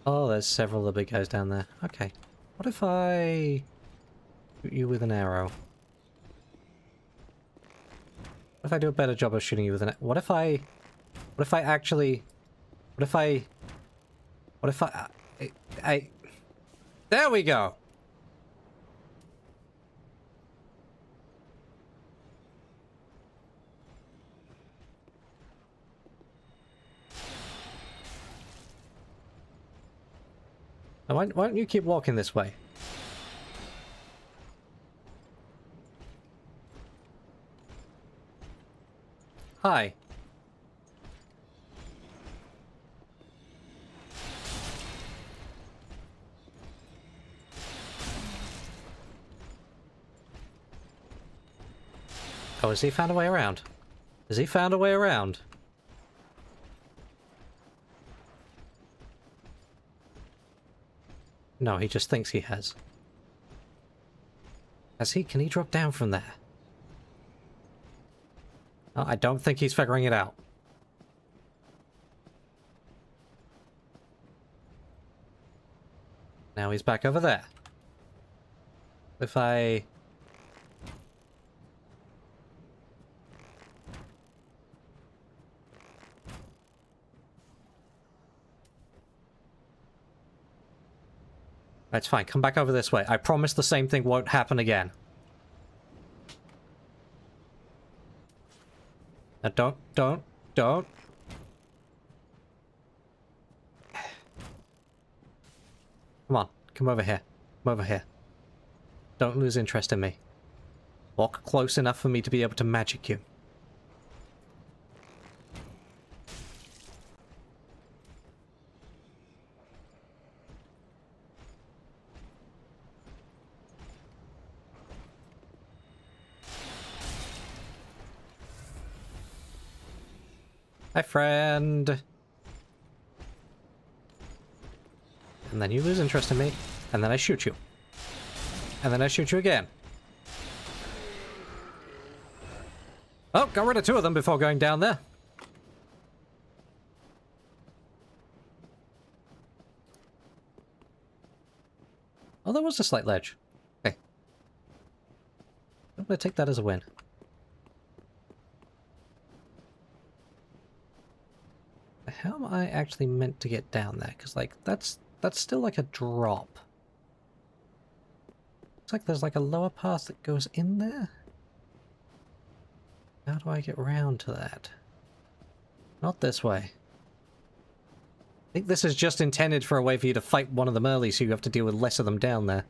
Oh, there's several of the big guys down there. Okay. What if I shoot you with an arrow? What if I do a better job of shooting you with an... What if I actually... What if I... There we go! Now, why don't you keep walking this way? Hi. Oh, has he found a way around? Has he found a way around? No, he just thinks he has. Has he? Can he drop down from there? Oh, I don't think he's figuring it out. Now he's back over there. If I... That's fine. Come back over this way. I promise the same thing won't happen again. Now don't. Come on. Come over here. Come over here. Don't lose interest in me. Walk close enough for me to be able to magic you. Hi, friend. And then you lose interest in me, and then I shoot you. And then I shoot you again. Oh, got rid of 2 of them before going down there. Oh, there was a slight ledge. Okay. I'm gonna take that as a win. How am I actually meant to get down there? Because, like, that's still like a drop. Looks like there's like a lower path that goes in there. How do I get round to that? Not this way. I think this is just intended for a way for you to fight one of them early, so you have to deal with less of them down there.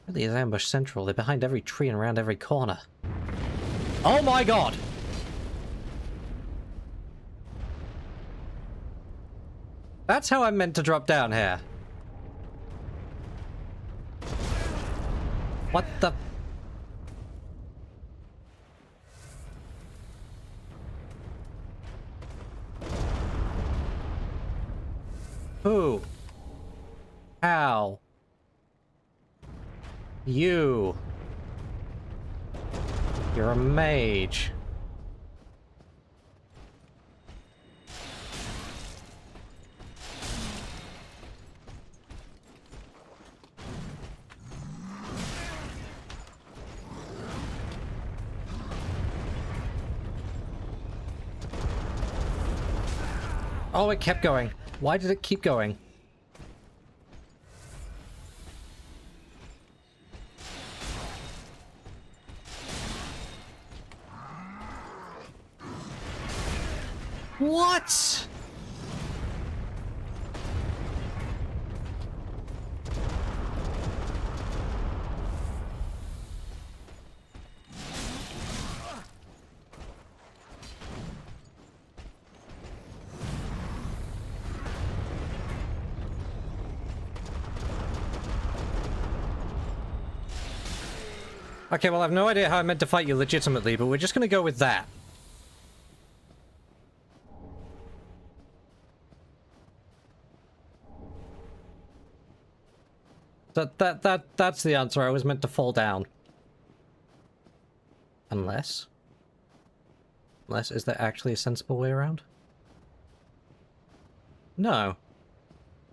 Really is ambush central. They're behind every tree and around every corner. Oh my god! That's how I'm meant to drop down here. What the... Who? How? You. You're a mage. Oh, it kept going. Why did it keep going? What? Okay, well, I have no idea how I meant to fight you legitimately, but we're just gonna go with that. That's the answer. I was meant to fall down. Unless, is there actually a sensible way around? No.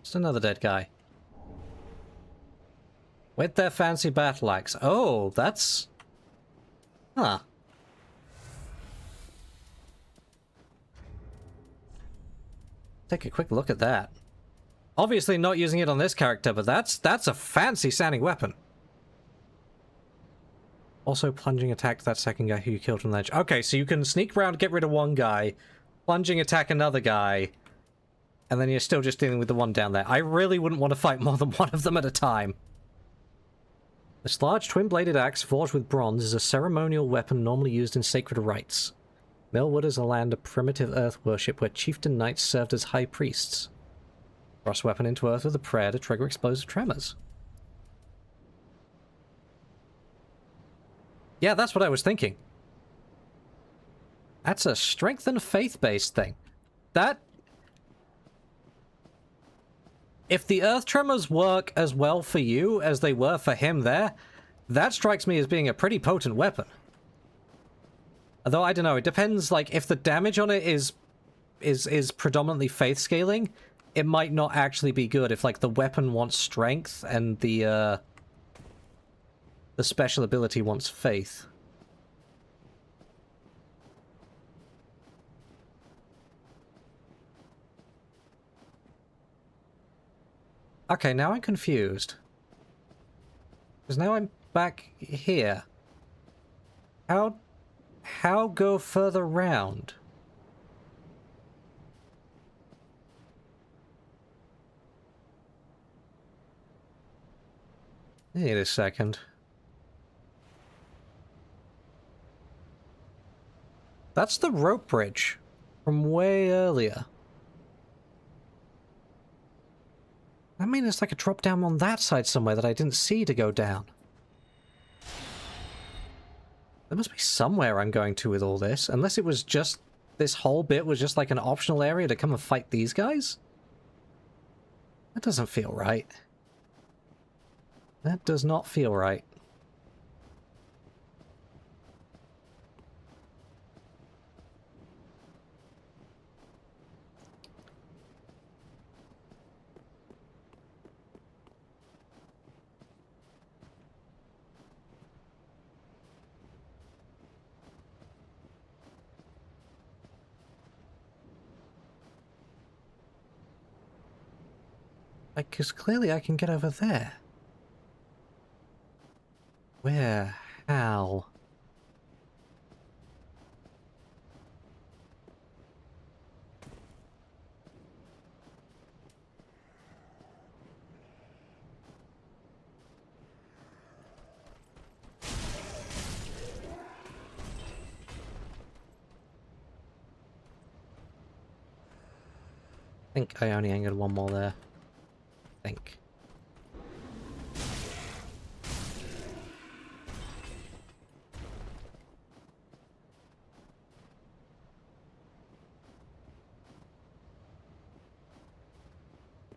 Just another dead guy. With their fancy battle axe. Oh, that's... Huh. Take a quick look at that. Obviously not using it on this character, but that's a fancy sounding weapon. Also plunging attack that second guy who you killed from the edge. Okay, so you can sneak around, get rid of one guy, plunging attack another guy, and then you're still just dealing with the one down there. I really wouldn't want to fight more than one of them at a time. This large twin-bladed axe forged with bronze is a ceremonial weapon normally used in sacred rites. Millwood is a land of primitive earth worship where chieftain knights served as high priests. Thrust weapon into earth with a prayer to trigger explosive tremors. Yeah, that's what I was thinking. That's a strength and faith-based thing. That... If the earth tremors work as well for you as they were for him there, that strikes me as being a pretty potent weapon. Although, I don't know, it depends, like, if the damage on it is is predominantly faith scaling, it might not actually be good if like the weapon wants strength and the special ability wants faith. Okay, now I'm confused. Because now I'm back here. How go further round? Wait a second. That's the rope bridge from way earlier. I mean, it's like a drop down on that side somewhere that I didn't see to go down. There must be somewhere I'm going to with all this, unless it was just... this whole bit was just like an optional area to come and fight these guys? That doesn't feel right. That does not feel right. Like, because clearly I can get over there. Where? How? I think I only angered one more there. I think.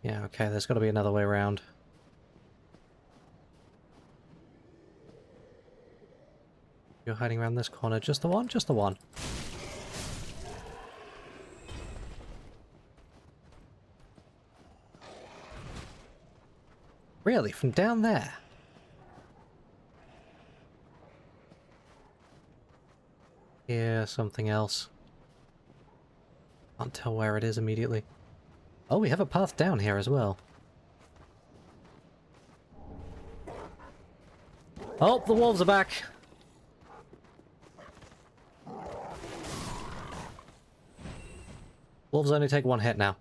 Yeah, okay, there's got to be another way around. You're hiding around this corner. Just the one? Just the one. Really? From down there? Yeah, something else. Can't tell where it is immediately. Oh, we have a path down here as well. Oh, the wolves are back! Wolves only take one hit now.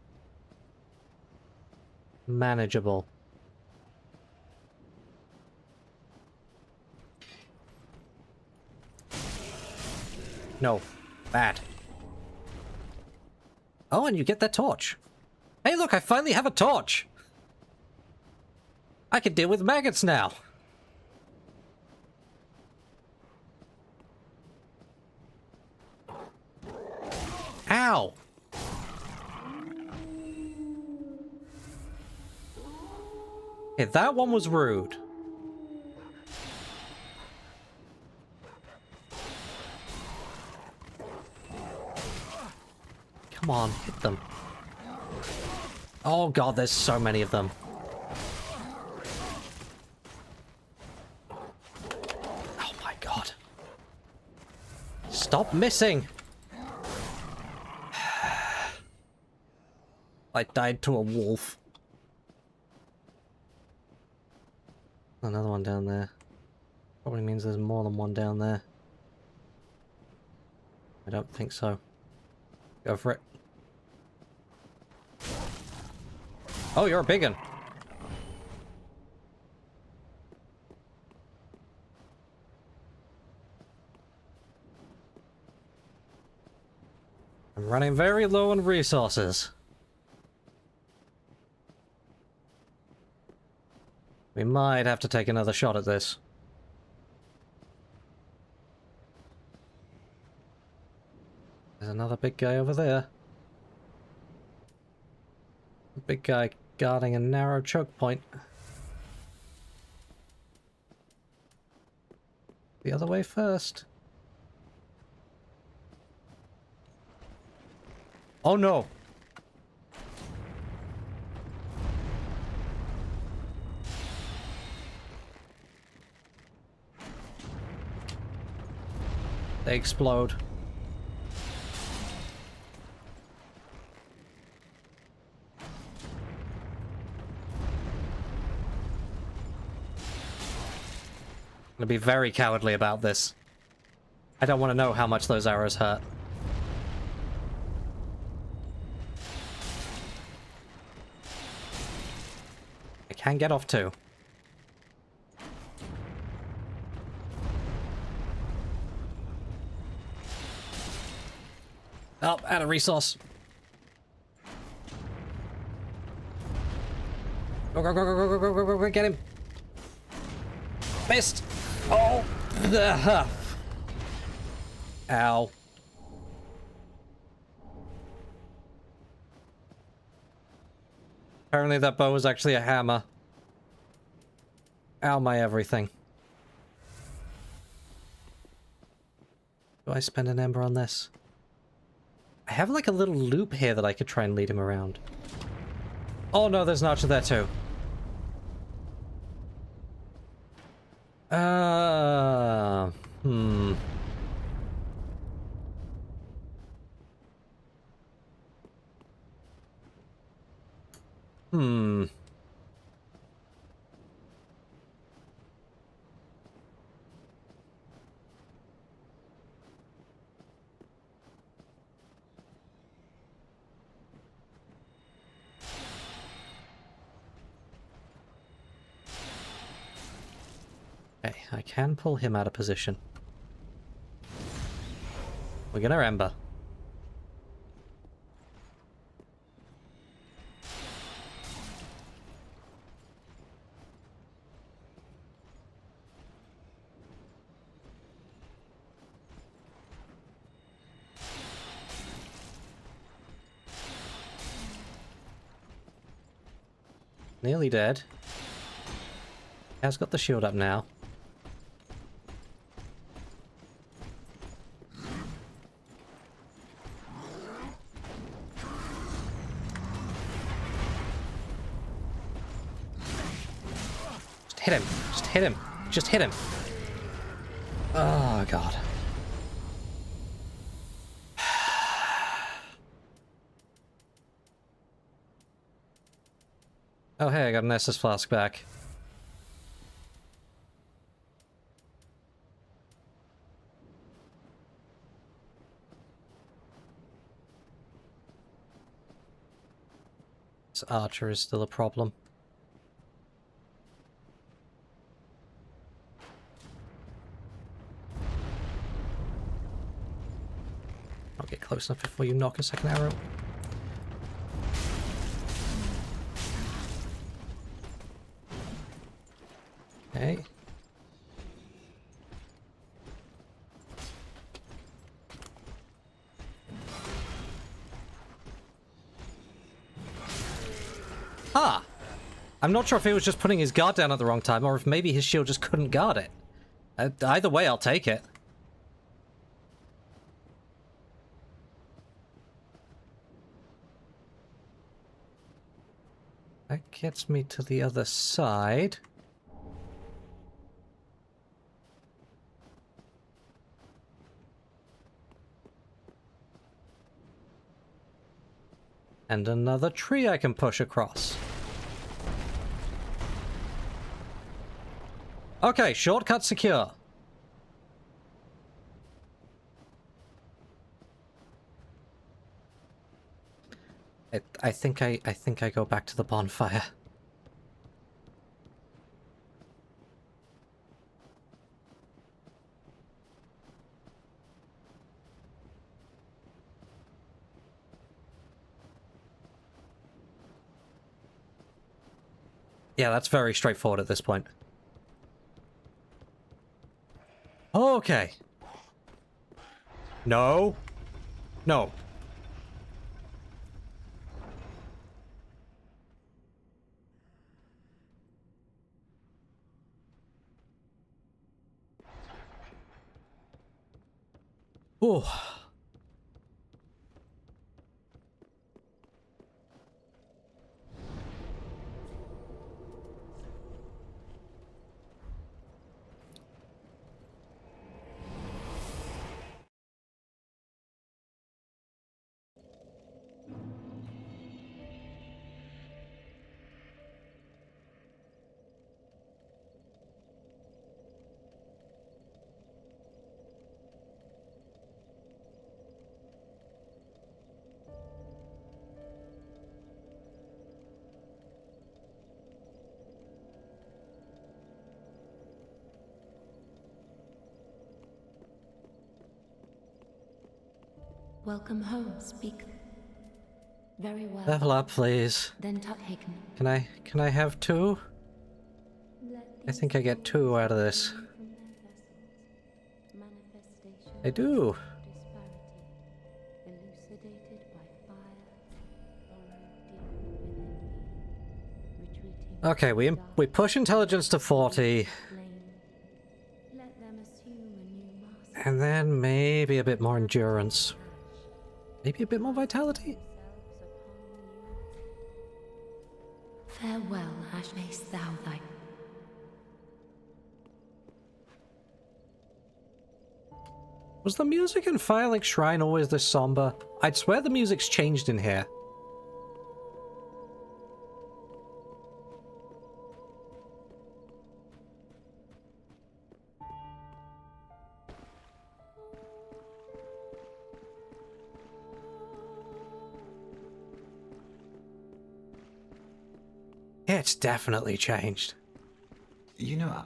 Manageable. No. Bad. Oh, and you get that torch. Hey, look, I finally have a torch! I can deal with maggots now! Ow! Okay, that one was rude. Come on, hit them. Oh god, there's so many of them. Oh my god. Stop missing! I died to a wolf. Another one down there. Probably means there's more than one down there. I don't think so. Go for it. Oh, you're a big one. I'm running very low on resources. We might have to take another shot at this. There's another big guy over there. A big guy guarding a narrow choke point. The other way first. Oh no! They explode. I'm gonna be very cowardly about this. I don't want to know how much those arrows hurt. I can get off too. Oh, out of resource. Go, go, go, go, go, go, go, go, go, get him. Missed. Oh. Ow. Apparently that bow was actually a hammer. Ow, my everything. Do I spend an ember on this? I have like a little loop here that I could try and lead him around. Oh no, there's an archer there too. Hmm. Hmm. Okay, I can pull him out of position. We're gonna ember. Nearly dead. Has got the shield up now. Just hit him. Just hit him. Just hit him. Oh, God. Oh, hey, I got an Estus flask back. This archer is still a problem. I'll get close enough before you knock a second arrow. Okay. Ah! I'm not sure if he was just putting his guard down at the wrong time, or if maybe his shield just couldn't guard it. Either way, I'll take it. That gets me to the other side. And another tree I can push across. Okay, shortcut secure. I think I go back to the bonfire. Yeah, that's very straightforward at this point. Okay. No. No. Ooh. Welcome home, speak. Very well. Level up, please. Then Tuthaken. Can I have 2? I think I get 2 out of this. I do. Okay, we push intelligence to 40. And then maybe a bit more endurance. Maybe a bit more vitality? Farewell, Ash, mayst thou thy... Was the music in Firelink Shrine always this somber? I'd swear the music's changed in here. It's definitely changed. You know,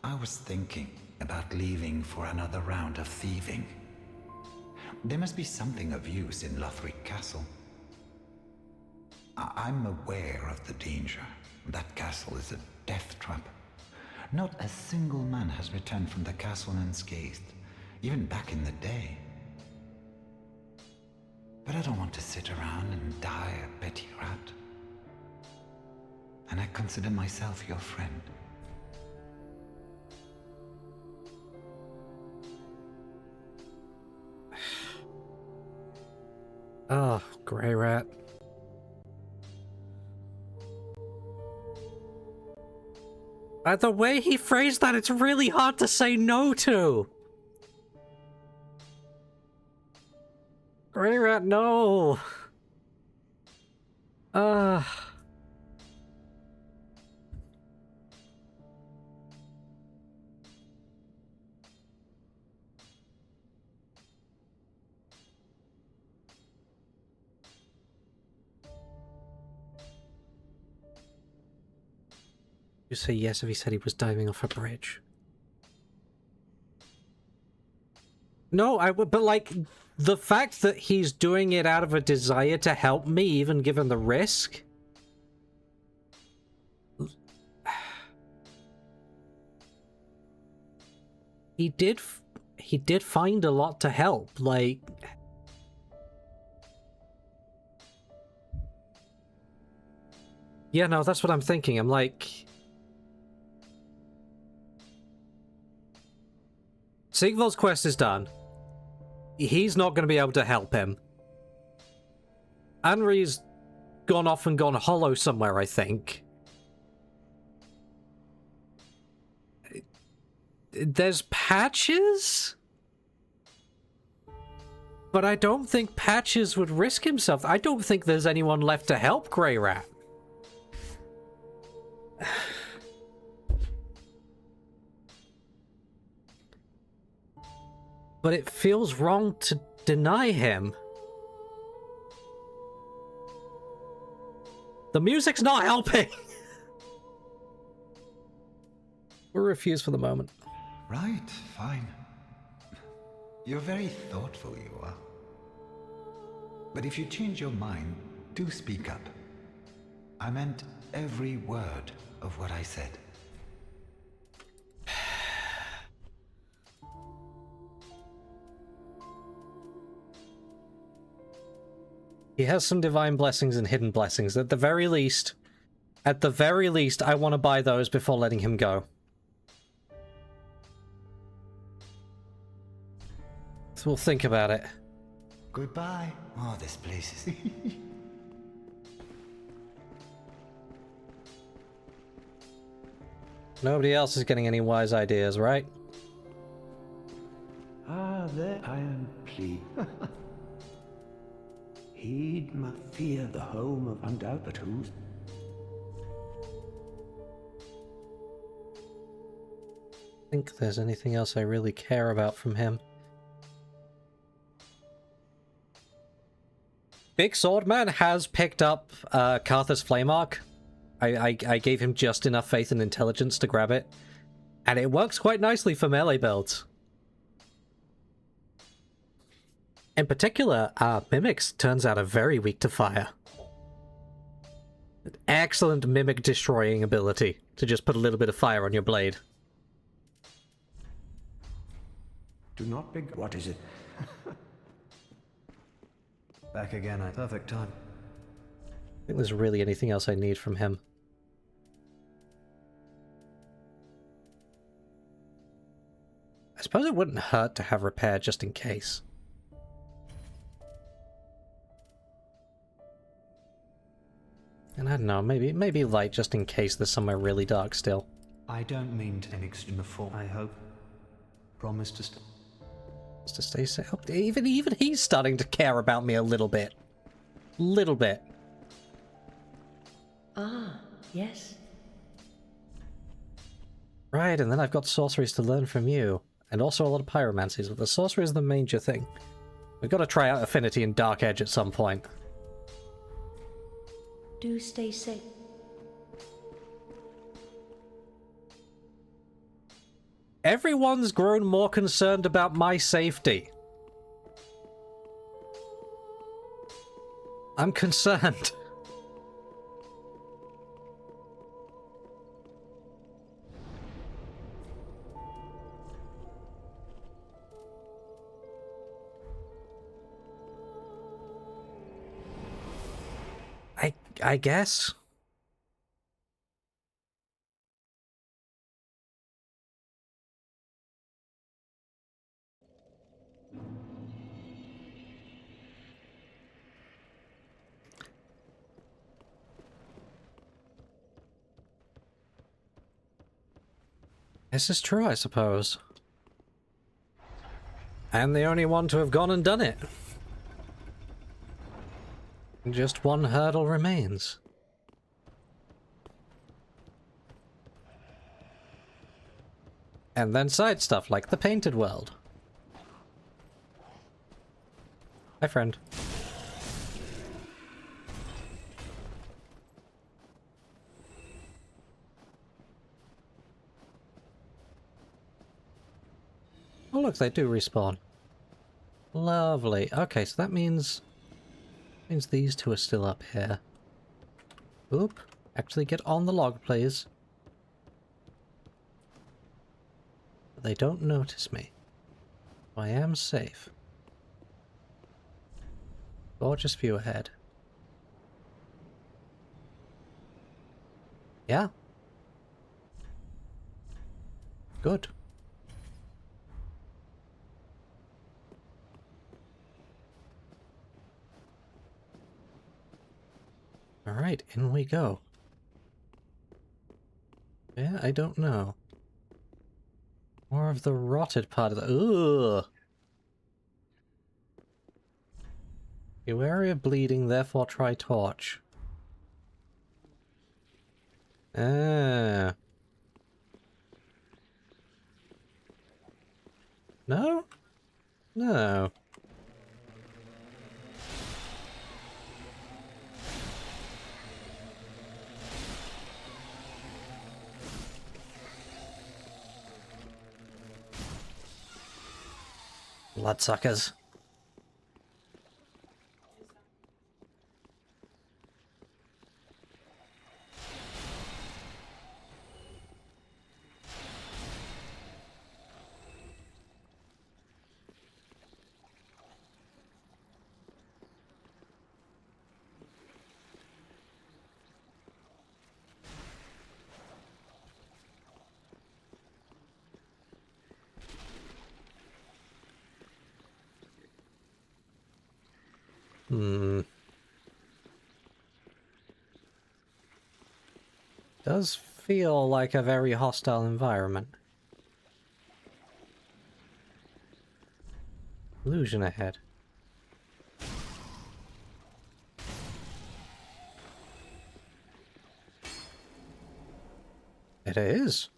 I was thinking about leaving for another round of thieving. There must be something of use in Lothric Castle. I'm aware of the danger. That castle is a death trap. Not a single man has returned from the castle unscathed, even back in the day. But I don't want to sit around and die a petty rat. And I consider myself your friend. Oh, Grey Rat. The way he phrased that, it's really hard to say no to. Grey Rat, no. You say yes if he said he was diving off a bridge. No, I would, but like, the fact that he's doing it out of a desire to help me, even given the risk. He did find a lot to help, like... Yeah, no, that's what I'm thinking. I'm like... Sigvald's quest is done. He's not going to be able to help him. Anri's gone off and gone hollow somewhere, I think. There's Patches? But I don't think Patches would risk himself. I don't think there's anyone left to help Grey Rat. But it feels wrong to deny him. The music's not helping! We're refused for the moment. Right, fine. You're very thoughtful, you are. But if you change your mind, do speak up. I meant every word of what I said. He has some divine blessings and hidden blessings. At the very least, I want to buy those before letting him go. So we'll think about it. Goodbye. Oh, this place is... Nobody else is getting any wise ideas, right? Ah, there iron plea. Heed my fear, the home of undoubted who's. I think there's anything else I really care about from him. Big Swordman has picked up Carthus Flame Arc. I gave him just enough faith and intelligence to grab it. And it works quite nicely for melee builds. In particular, Mimics turns out are very weak to fire. Excellent mimic destroying ability to just put a little bit of fire on your blade. Do not beg. What is it? Back again at perfect time. I think there's really anything else I need from him. I suppose it wouldn't hurt to have repair just in case. And I don't know, maybe light just in case there's somewhere really dark still. I don't mean to an extreme fall. I hope. Promise to Just to stay safe. Even he's starting to care about me a little bit. Little bit. Ah, yes. Right, and then I've got sorceries to learn from you. And also a lot of pyromancies, but the sorcery is the major thing. We've got to try out Affinity and Dark Edge at some point. Do stay safe. Everyone's grown more concerned about my safety. I'm concerned. I guess. This is true, I suppose. And the only one to have gone and done it. Just one hurdle remains. And then side stuff like the painted world. Hi, friend. Oh look, they do respawn. Lovely. Okay, so that means these two are still up here. Oop. Actually get on the log, please. They don't notice me. I am safe. Gorgeous view ahead. Yeah. Good. Alright, in we go. Yeah, I don't know. More of the rotted part of the... Ugh! Be wary of bleeding, therefore try torch. Ah. No? No. Bloodsuckers. Does feel like a very hostile environment. Illusion ahead. It is.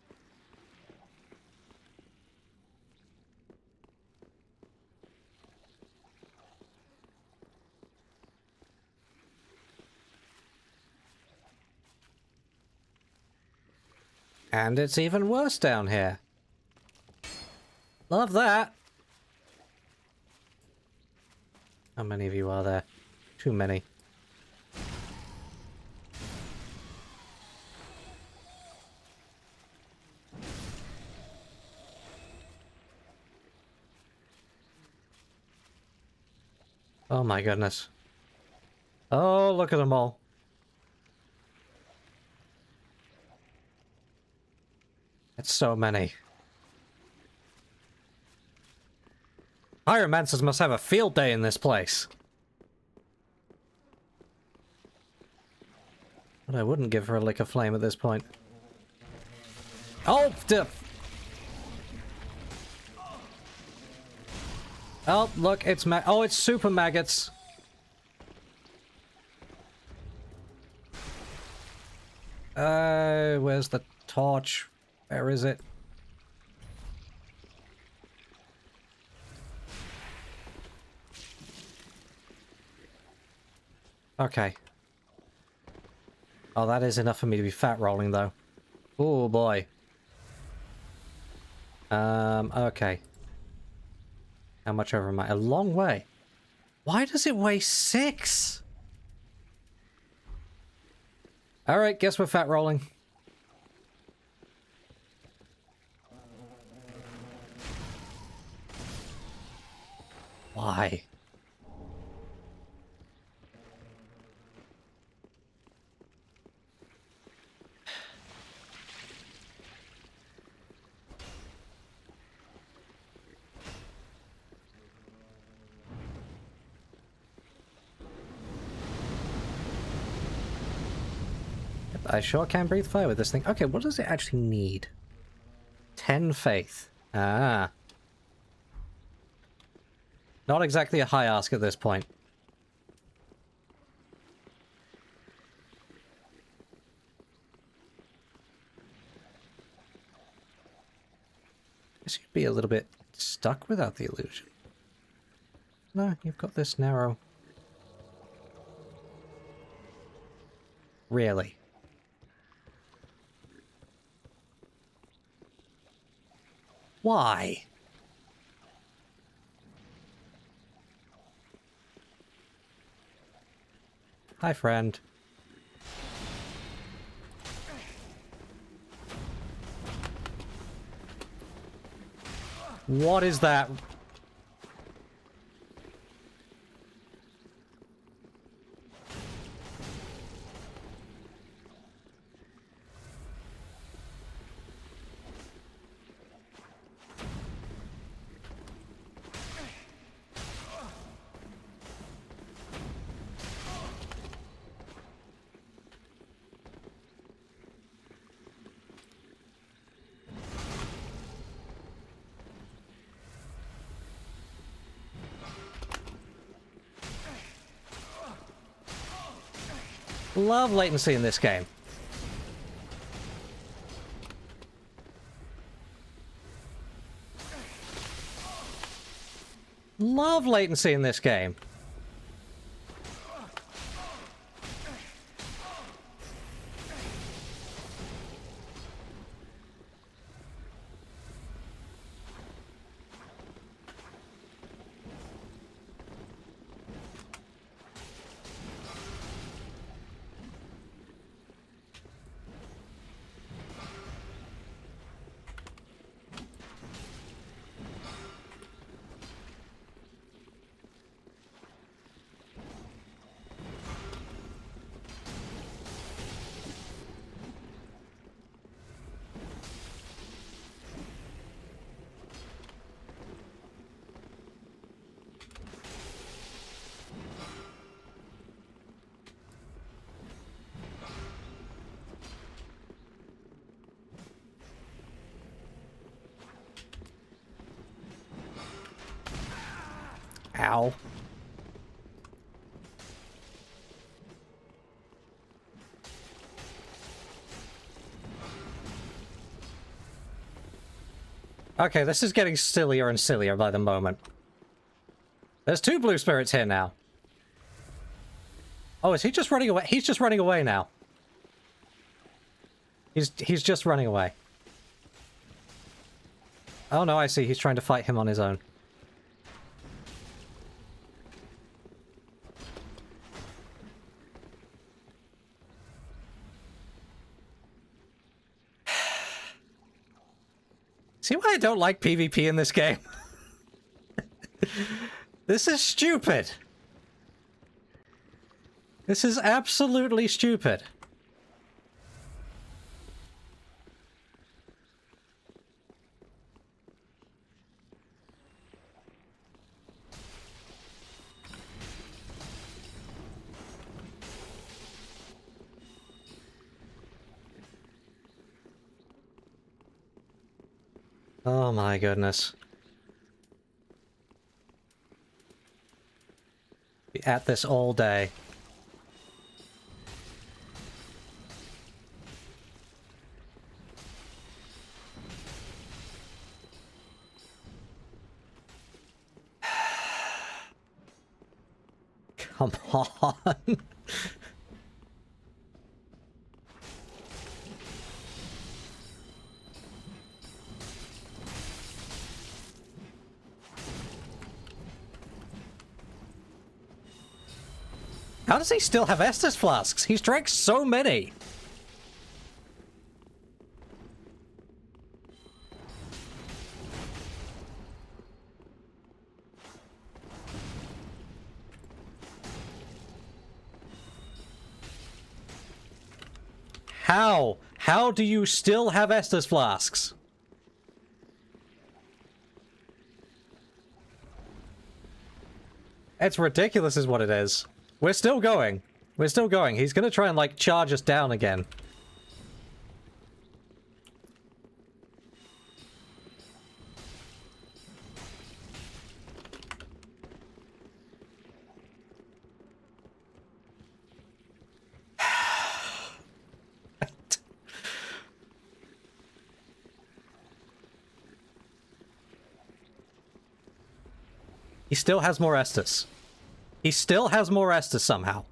And it's even worse down here. Love that. How many of you are there? Too many. Oh my goodness. Oh, look at them all. It's so many. Pyromancers must have a field day in this place. But I wouldn't give her a lick of flame at this point. Oh! Oh, look, it's oh, it's super maggots. Where's the torch? Where is it? Okay. Oh, that is enough for me to be fat rolling, though. Oh, boy. Okay. How much over am I? A long way. Why does it weigh 6? Alright, guess we're fat rolling. Why? I sure can breathe fire with this thing. Okay, what does it actually need? 10 faith. Ah. Not exactly a high ask at this point. Guess you'd be a little bit stuck without the illusion. No, you've got this narrow. Really? Why? Hi, friend. What is that? Love latency in this game. Love latency in this game. Ow. Okay, this is getting sillier and sillier by the moment. There's 2 blue spirits here now. Oh, is he just running away? He's just running away now. He's just running away. Oh no, I see. He's trying to fight him on his own. See why I don't like PvP in this game? This is stupid. This is absolutely stupid. Oh my goodness. Be at this all day. Come on. How does he still have Estus flasks? He's drank so many. How? How do you still have Estus flasks? It's ridiculous is what it is. We're still going. We're still going. He's gonna try and, like, charge us down again. He still has more Estus. He still has more Estus somehow.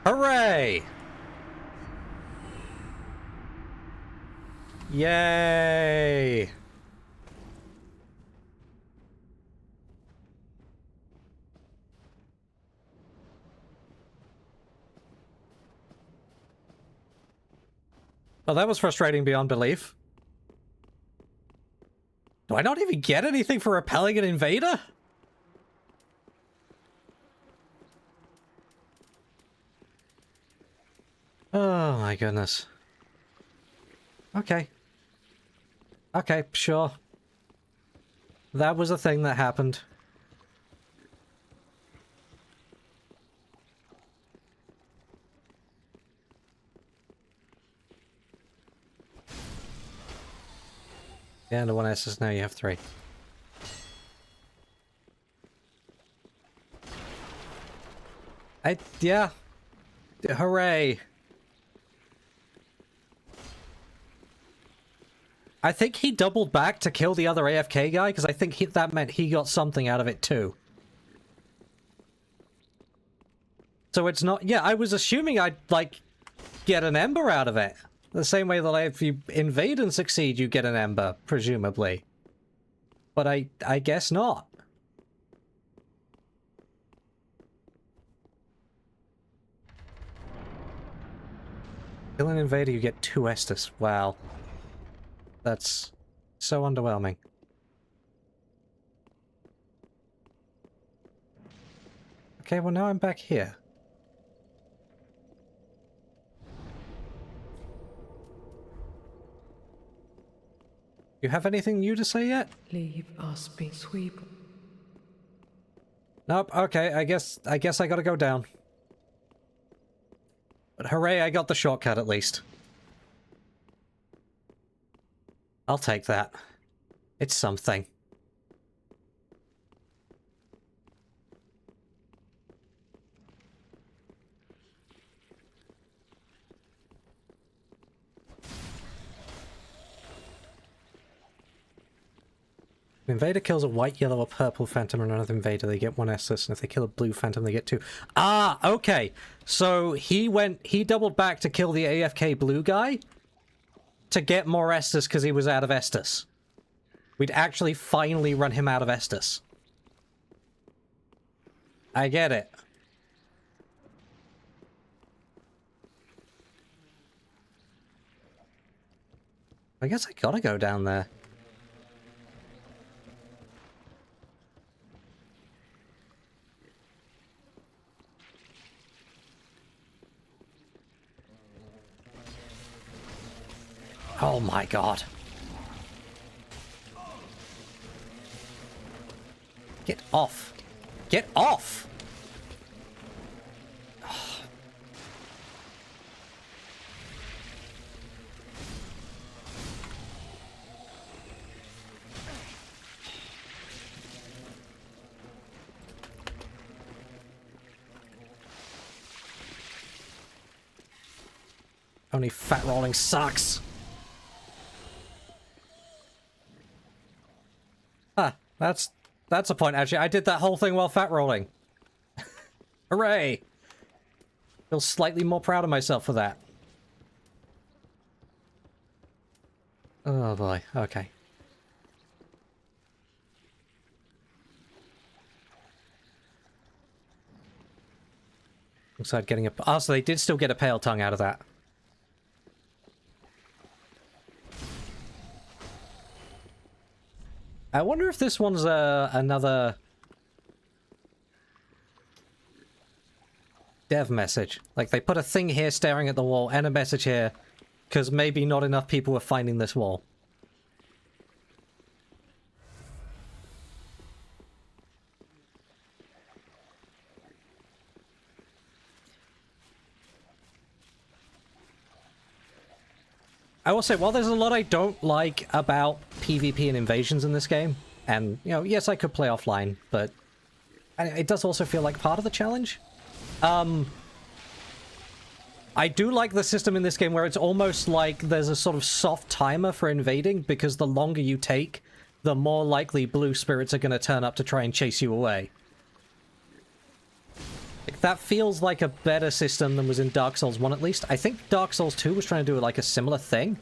Hooray! Yay! Well, that was frustrating beyond belief. Do I not even get anything for repelling an invader? Oh my goodness. Okay. Okay, sure. That was a thing that happened. Yeah, and the one Estus, now you have 3. Yeah. Hooray. I think he doubled back to kill the other AFK guy, because I think that meant he got something out of it too. So it's not... Yeah, I was assuming I'd, like, get an ember out of it. The same way that if you invade and succeed, you get an ember, presumably. But I guess not. Kill an invader, you get 2 Estus. Wow. That's so underwhelming. Okay, well now I'm back here. You have anything new to say yet? Leave us be, sweep. Nope, okay, I guess I gotta go down. But hooray, I got the shortcut at least. I'll take that. It's something. An invader kills a white, yellow, or purple phantom and another invader, they get 1 Estus, and if they kill a blue phantom, they get 2. Ah, okay. So he doubled back to kill the AFK blue guy to get more Estus because he was out of Estus. We'd actually finally run him out of Estus. I get it. I guess I gotta go down there. Oh my god. Get off. Get off! Only fat rolling sucks. Huh, that's a point actually. I did that whole thing while fat rolling. Hooray! Feel slightly more proud of myself for that. Oh boy, okay. Looks like getting a... Oh, so they did still get a pale tongue out of that. I wonder if this one's another dev message. Like, they put a thing here staring at the wall and a message here, because maybe not enough people were finding this wall. I will say, while there's a lot I don't like about PvP and invasions in this game, and, you know, yes, I could play offline, but it does also feel like part of the challenge. I do like the system in this game where it's almost like there's a sort of soft timer for invading, because the longer you take, the more likely blue spirits are going to turn up to try and chase you away. Like, that feels like a better system than was in Dark Souls 1 at least. I think Dark Souls 2 was trying to do like a similar thing,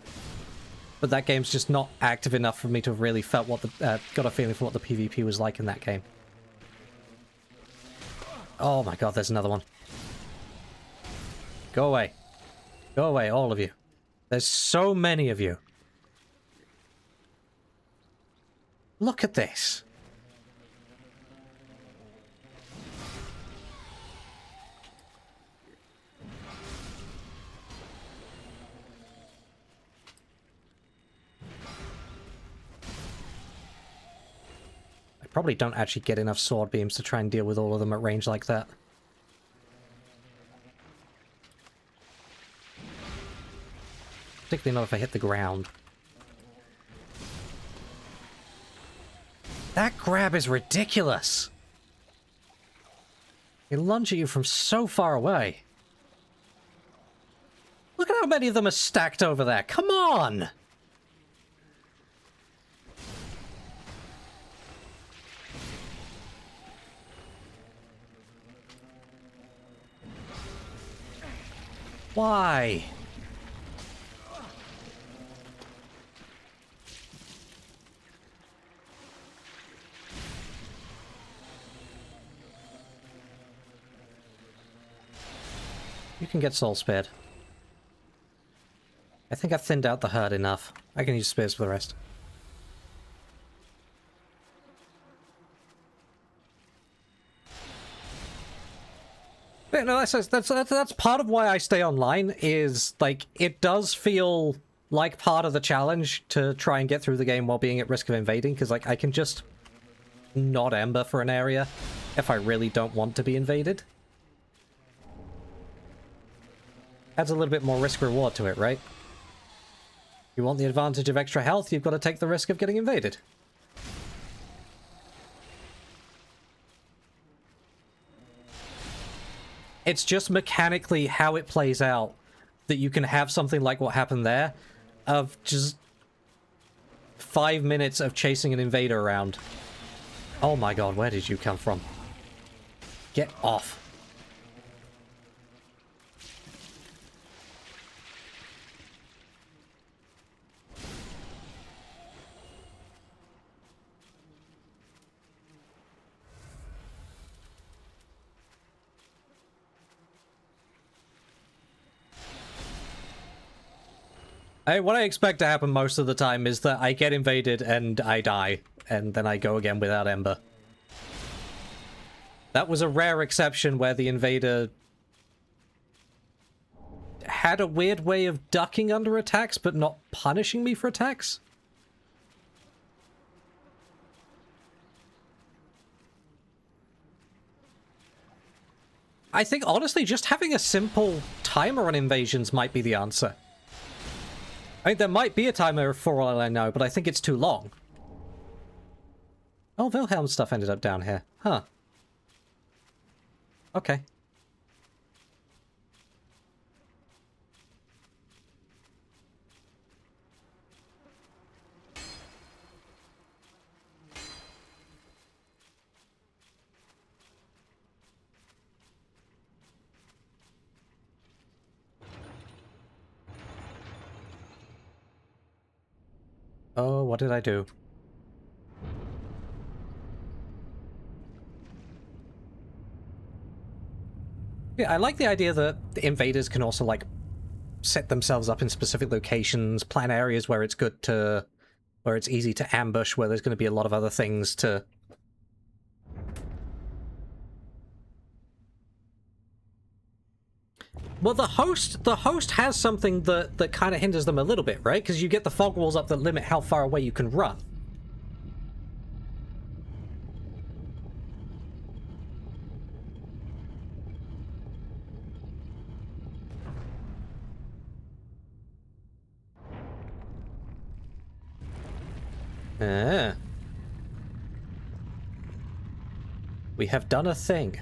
but that game's just not active enough for me to have really felt what the got a feeling for what the PvP was like in that game. Oh my god, there's another one. Go away. Go away, all of you. There's so many of you. Look at this. I probably don't actually get enough sword beams to try and deal with all of them at range like that. Particularly not if I hit the ground. That grab is ridiculous! They lunge at you from so far away. Look at how many of them are stacked over there. Come on! Why? You can get soul spared. I think I've thinned out the herd enough. I can use spears for the rest. But no, that's part of why I stay online, is, like, it does feel like part of the challenge to try and get through the game while being at risk of invading, because, like, I can just not ember for an area if I really don't want to be invaded. Adds a little bit more risk-reward to it, right? You want the advantage of extra health, you've got to take the risk of getting invaded. It's just mechanically how it plays out that you can have something like what happened there, of just 5 minutes of chasing an invader around. Oh my god, where did you come from? Get off. What I expect to happen most of the time is that I get invaded and I die, and then I go again without Ember. That was a rare exception where the invader had a weird way of ducking under attacks, but not punishing me for attacks. I think, honestly, just having a simple timer on invasions might be the answer. I mean, there might be a timer for all I know, but I think it's too long. Oh, Wilhelm's stuff ended up down here. Huh. Okay. Oh, what did I do? Yeah, I like the idea that the invaders can also, like, set themselves up in specific locations, plan areas where it's good to... where it's easy to ambush, where there's going to be a lot of other things to... Well, the host has something that kind of hinders them a little bit, right? Because you get the fog walls up that limit how far away you can run. Ah. We have done a thing.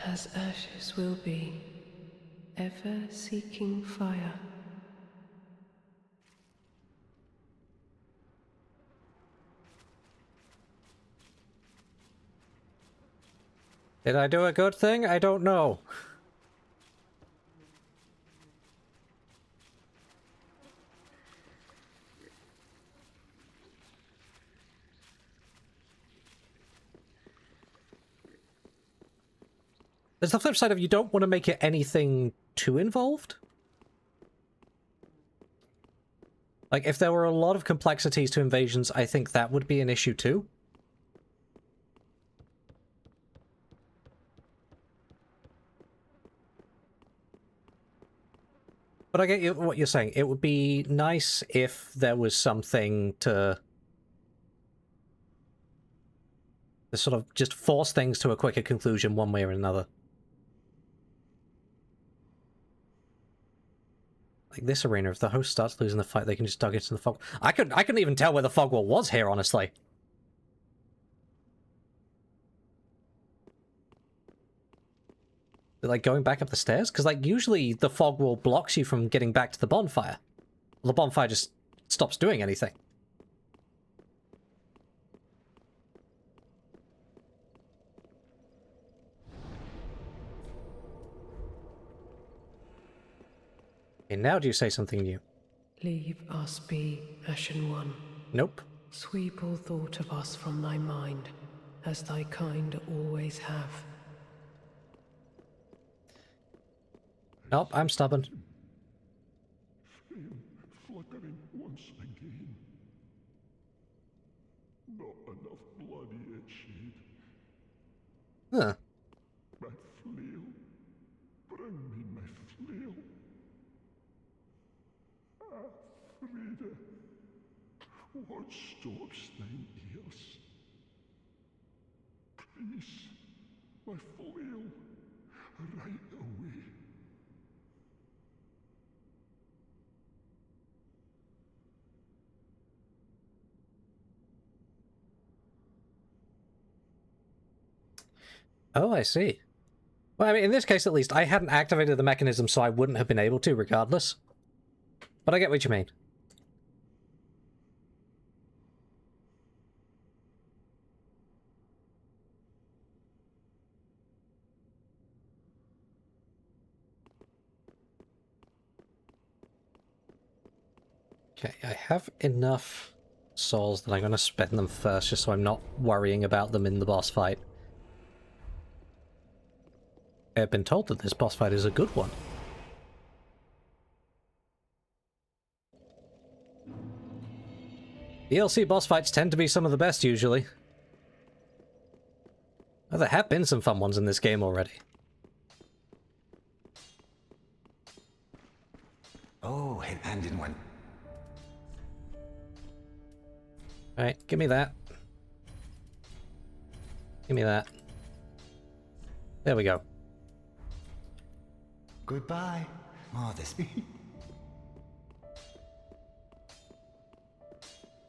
As ashes will be, ever seeking fire. Did I do a good thing? I don't know. There's the flip side of you don't want to make it anything too involved. Like, if there were a lot of complexities to invasions, I think that would be an issue too. But I get what you're saying. It would be nice if there was something to sort of just force things to a quicker conclusion one way or another. Like this arena, if the host starts losing the fight, they can just dug into the fog. I couldn't even tell where the fog wall was here, honestly. Like going back up the stairs? Because like usually the fog wall blocks you from getting back to the bonfire. Well, the bonfire just stops doing anything. And now do you say something new? Leave us be, Ashen One. Nope. Sweep all thought of us from thy mind, as thy kind always have. Nope, I'm stubborn. Flickering once again. Not enough blood yet shed. Huh. My flail. Bring me my flail. Ah, Frida. What stops thine ears? Please, my flail. Right away. Oh, I see. Well, I mean, in this case, at least, I hadn't activated the mechanism, so I wouldn't have been able to, regardless. But I get what you mean. Okay, I have enough souls that I'm going to spend them first, just so I'm not worrying about them in the boss fight. I've been told that this boss fight is a good one. DLC boss fights tend to be some of the best, usually. Well, there have been some fun ones in this game already. Oh, it landed one. Alright, give me that. Give me that. There we go. Goodbye. Oh, this me.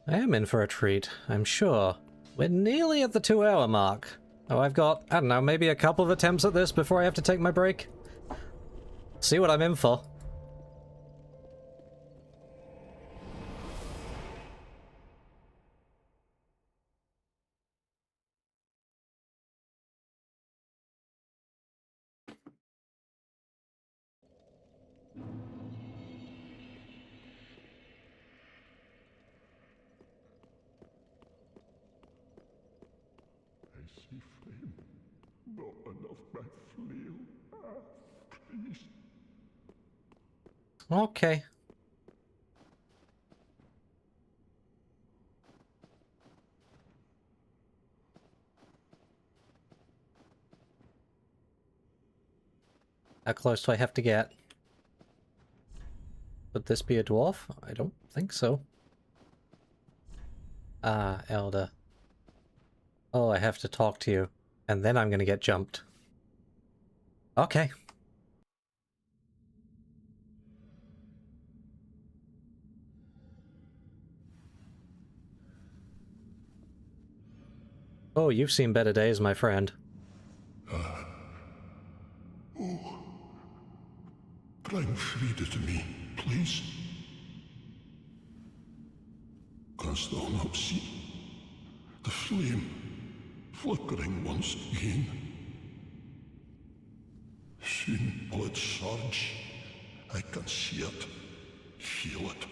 I am in for a treat, I'm sure. We're nearly at the 2-hour mark. Oh, I've got, I don't know, maybe a couple of attempts at this before I have to take my break. See what I'm in for. I see flame. Not enough my flail. Please. Okay. How close do I have to get? Would this be a dwarf? I don't think so. Ah, Elder. Oh, I have to talk to you. And then I'm gonna get jumped. Okay. Oh, you've seen better days, my friend. Bring Frida to me, please. Canst thou not see the flame flickering once again? Soon will it surge. I can see it, feel it.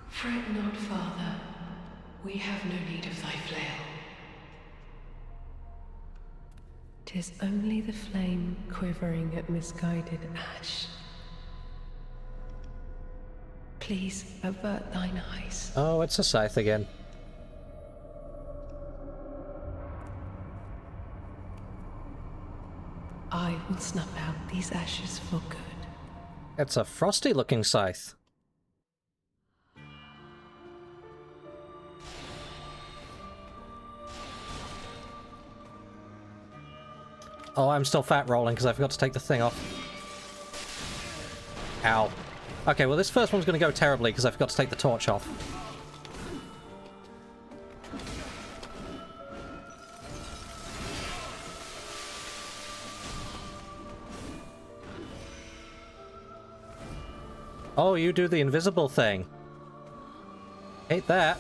Fret not, Father. We have no need of thy flail. 'Tis only the flame quivering at misguided ash. Please avert thine eyes. Oh, it's a scythe again. I will snuff out these ashes for good. It's a frosty-looking scythe. Oh, I'm still fat rolling because I forgot to take the thing off. Ow. Okay, well this first one's going to go terribly because I forgot to take the torch off. Oh, you do the invisible thing. Hate that.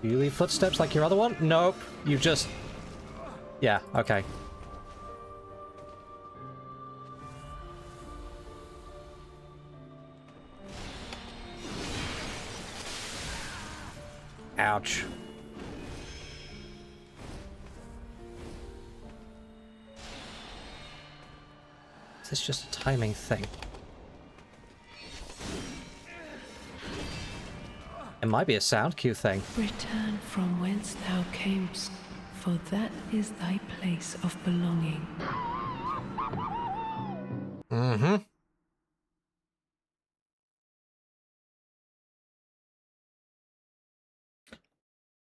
Do you leave footsteps like your other one? Nope. You just... Yeah, okay. Ouch. Is this just a timing thing? It might be a sound cue thing. Return from whence thou camest, for that is thy place of belonging. Mm-hmm.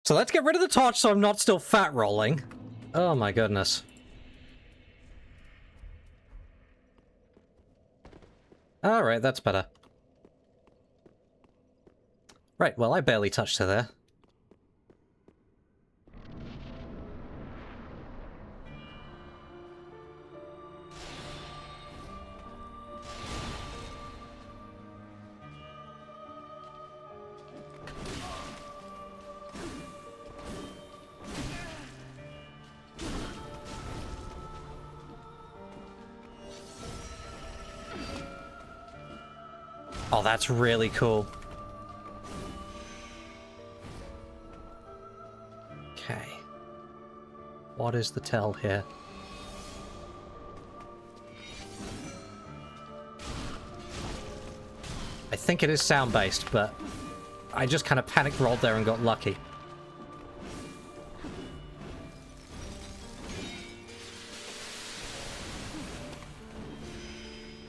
So let's get rid of the torch so I'm not still fat rolling. Oh my goodness. Alright, that's better. Right, well, I barely touched her there. Oh, that's really cool. Okay. What is the tell here? I think it is sound-based, but I just kind of panic rolled there and got lucky.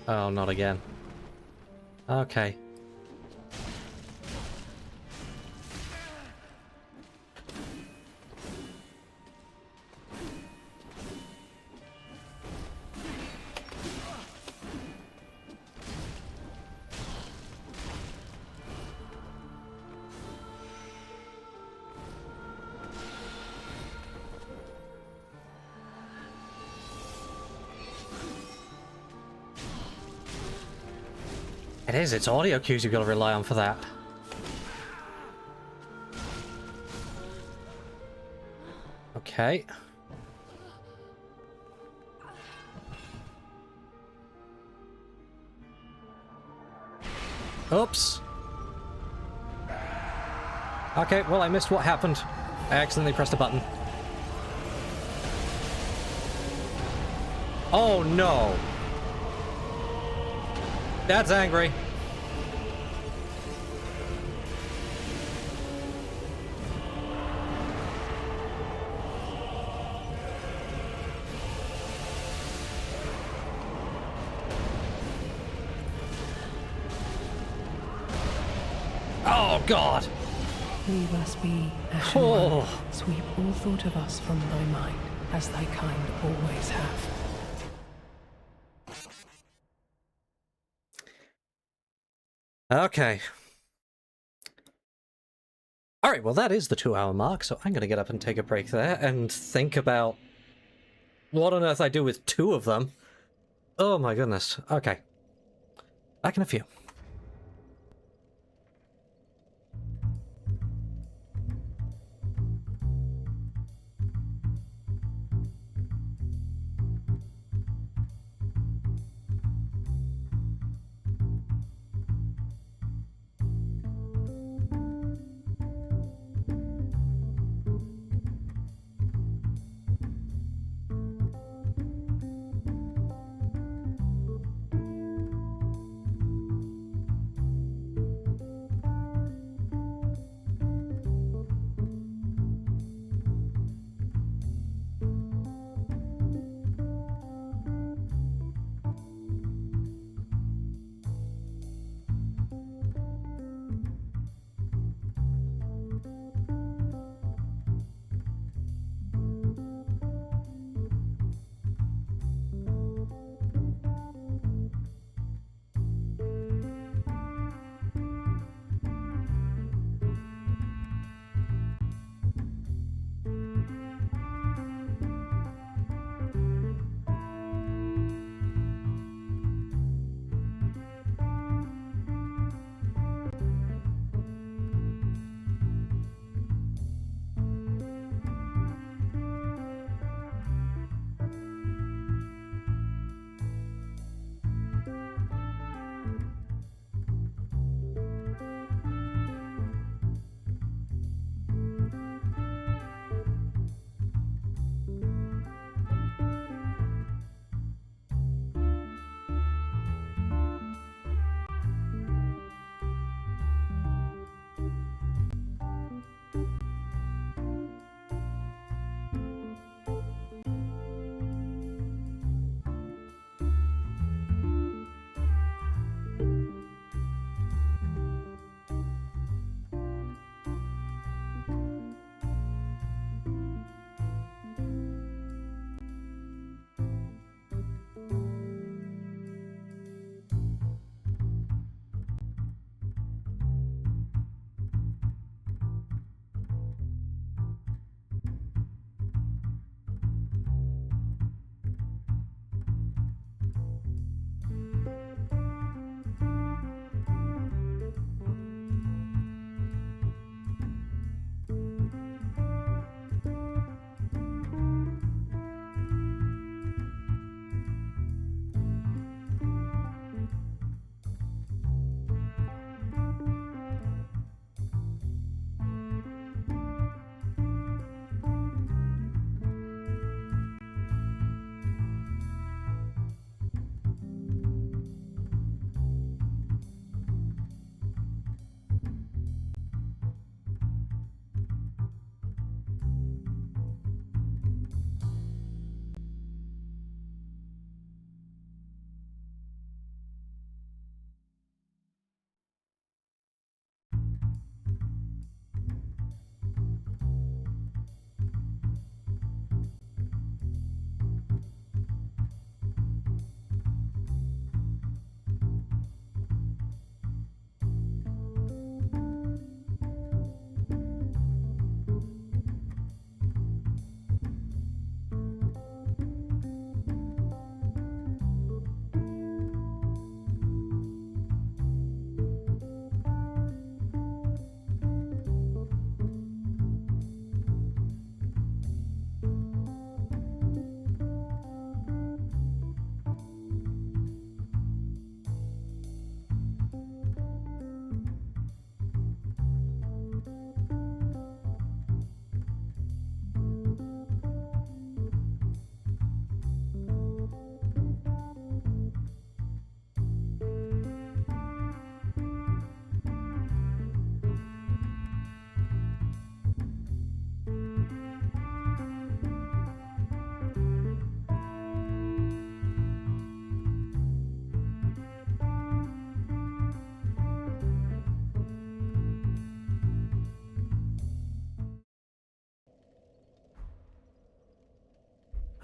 Oh, not again. Okay. It is, it's audio cues you've got to rely on for that. Okay. Oops. Okay, well, I missed what happened. I accidentally pressed a button. Oh, no. Dad's angry. Oh, God. Leave us be, Ashen One. Sweep all thought of us from thy mind, as thy kind always have. Okay. Alright, well that is the 2-hour mark, so I'm gonna get up and take a break there and think about what on earth I do with 2 of them. Oh my goodness. Okay. Back in a few.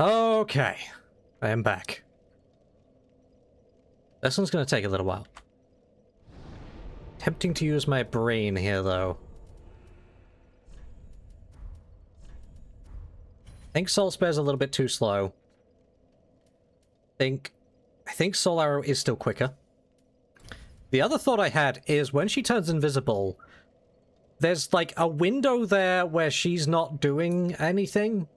Okay, I am back. This one's gonna take a little while. Tempting to use my brain here, though. I think Soul Spare's a little bit too slow. I think Soul Arrow is still quicker. The other thought I had is when she turns invisible, there's like a window there where she's not doing anything,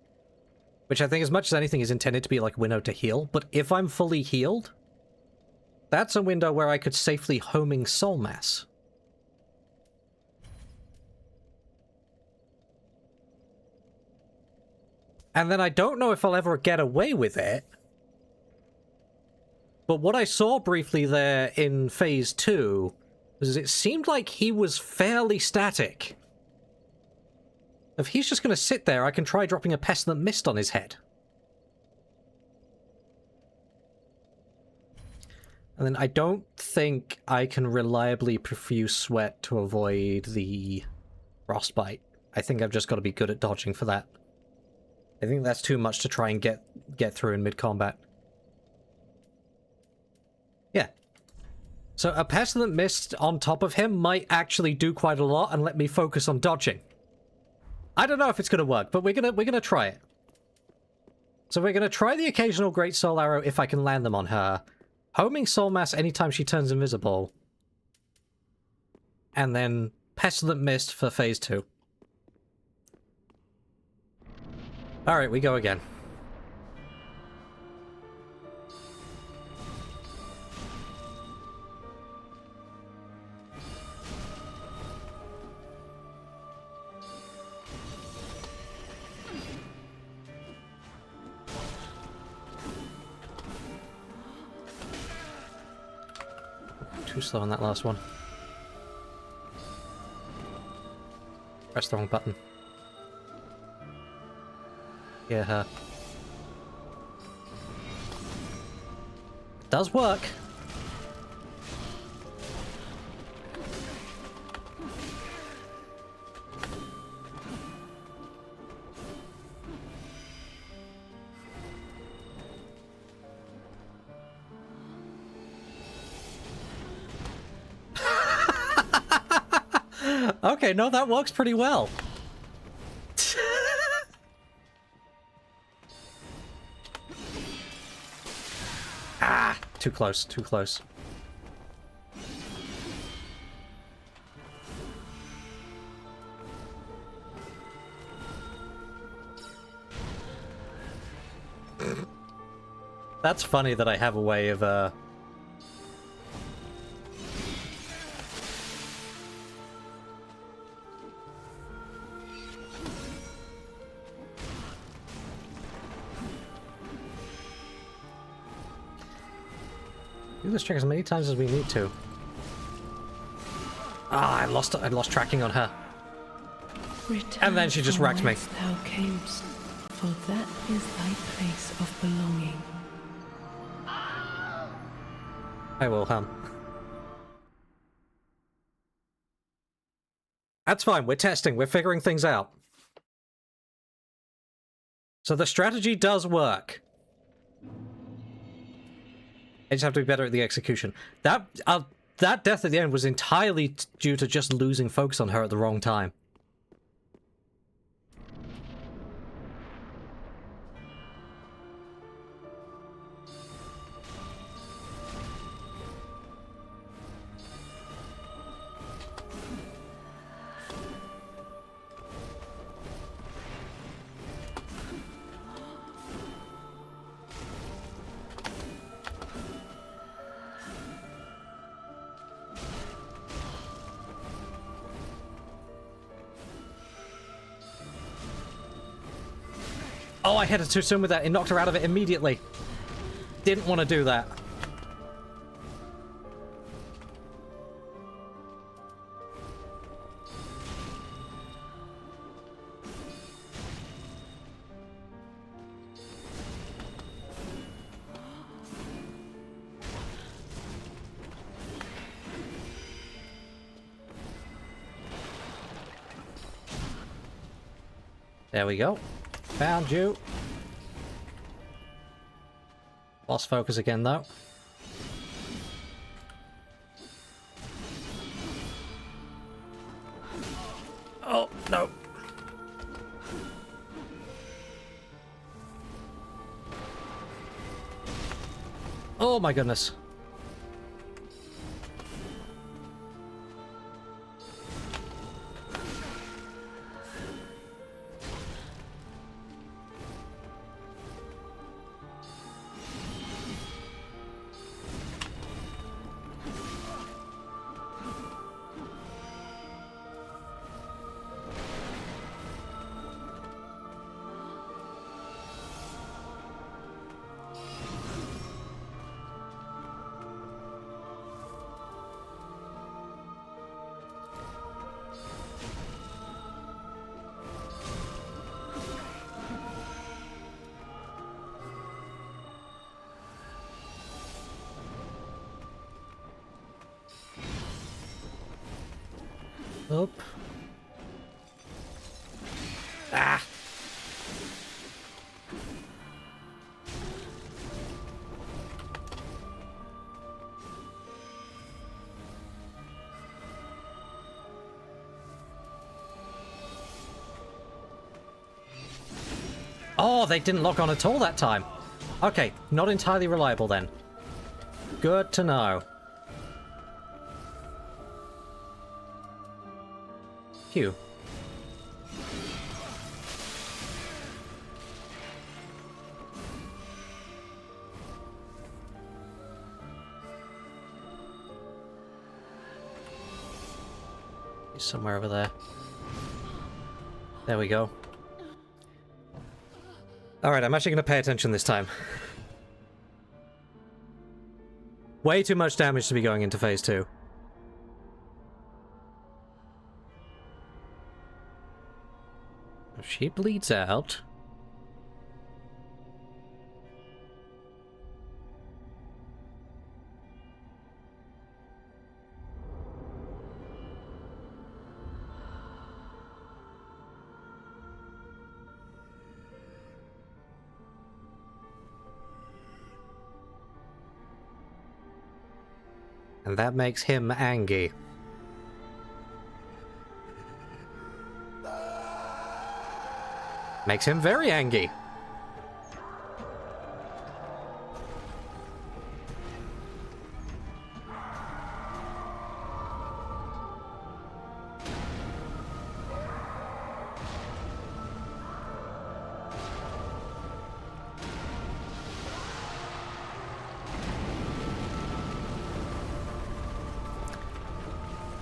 which I think as much as anything is intended to be like a window to heal, but if I'm fully healed, that's a window where I could safely homing Soul Mass. And then I don't know if I'll ever get away with it. But what I saw briefly there in Phase 2 was it seemed like he was fairly static. If he's just going to sit there, I can try dropping a Pestilent Mist on his head. And then I don't think I can reliably profuse sweat to avoid the frostbite. I think I've just got to be good at dodging for that. I think that's too much to try and get through in mid-combat. Yeah. So a Pestilent Mist on top of him might actually do quite a lot and let me focus on dodging. I don't know if it's going to work, but we're gonna try it. So we're going to try the occasional Great Soul Arrow if I can land them on her. Homing Soul Mass anytime she turns invisible. And then Pestilent Mist for Phase 2. Alright, we go again. Too slow on that last one. Press the wrong button. Yeah, her. It does work. Okay, no, that works pretty well. Ah, too close, too close. That's funny that I have a way of, do this trick as many times as we need to. Ah, I lost tracking on her. Return And then she just from wrecked me. whence thou camest, for that is thy place of belonging. I will, That's fine, we're testing, we're figuring things out. So the strategy does work. I just have to be better at the execution. That death at the end was entirely due to just losing focus on her at the wrong time. Oh, I hit her too soon with that. It knocked her out of it immediately. Didn't want to do that. There we go. Found you. Boss focus again, though. Oh, no. Oh my goodness. Up. Ah. Oh, they didn't lock on at all that time. Okay, not entirely reliable then. Good to know. Phew. He's somewhere over there. There we go. Alright, I'm actually going to pay attention this time. Way too much damage to be going into phase 2. If she bleeds out... and that makes him angry. Makes him very angry.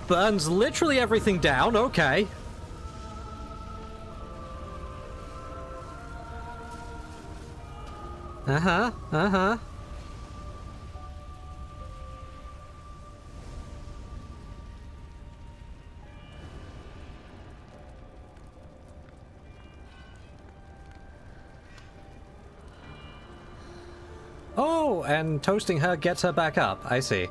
Burns literally everything down, okay. Uh-huh, uh-huh. Oh, and toasting her gets her back up, I see.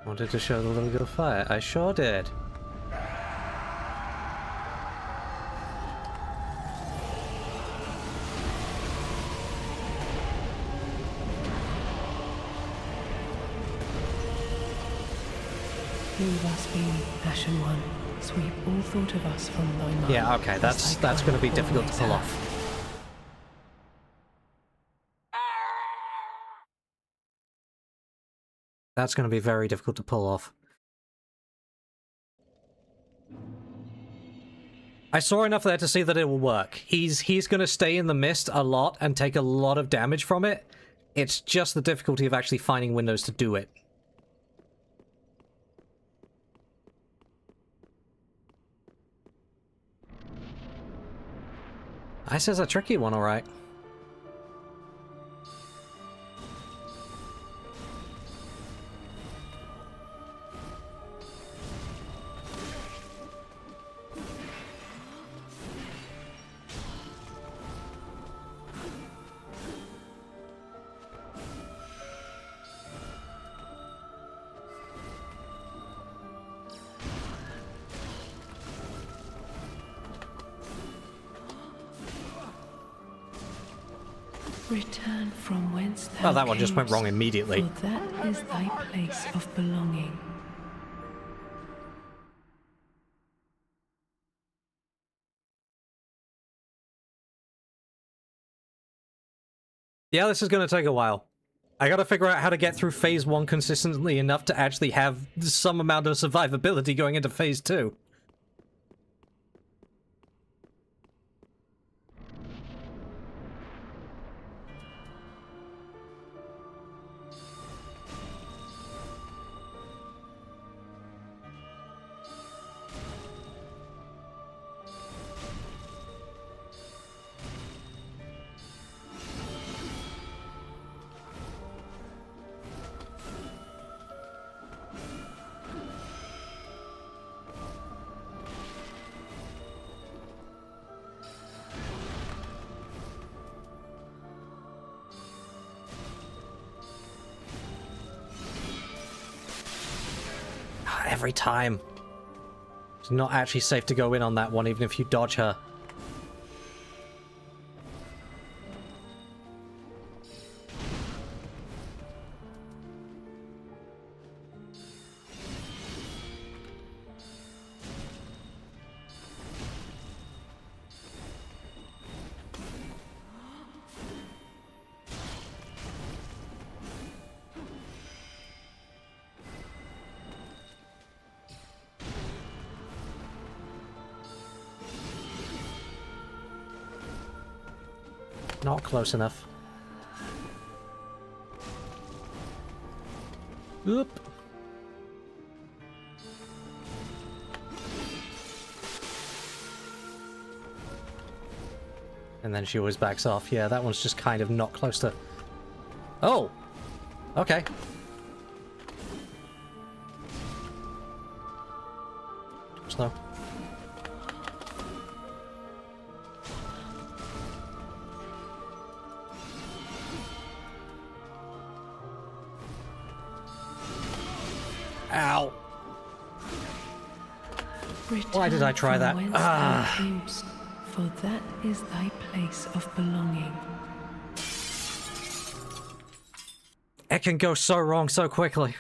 Wanted to show the little girl fire. I sure did. Leave us be, Ashen One. Sweep all thought of us from thy mind. Yeah, okay, that's going to be difficult to pull off. That's going to be very difficult to pull off. I saw enough there to see that it will work. He's going to stay in the mist a lot and take a lot of damage from it. It's just the difficulty of actually finding windows to do it. This is a tricky one, alright. Return from whence thou Oh, that one just went camest, wrong immediately. For that is thy place of belonging. Yeah, this is going to take a while. I gotta figure out how to get through Phase 1 consistently enough to actually have some amount of survivability going into Phase 2. Every time. It's not actually safe to go in on that one, even if you dodge her. Not close enough. Oop. And then she always backs off. Yeah, that one's just kind of not close to... Oh! Okay. Slow. Ow. Why did I try that? For that is thy place of belonging. It can go so wrong so quickly.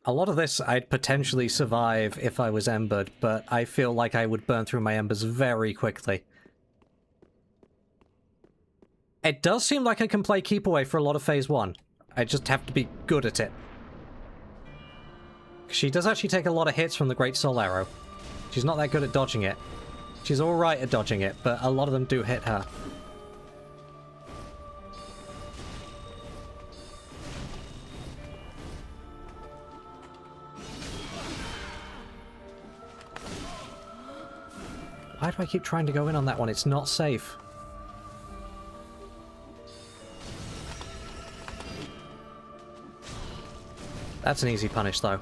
A lot of this I'd potentially survive if I was embered, but I feel like I would burn through my embers very quickly. It does seem like I can play keep away for a lot of Phase 1. I just have to be good at it. She does actually take a lot of hits from the Great Soul Arrow. She's not that good at dodging it. She's alright at dodging it, but a lot of them do hit her. Why do I keep trying to go in on that one? It's not safe. That's an easy punish, though.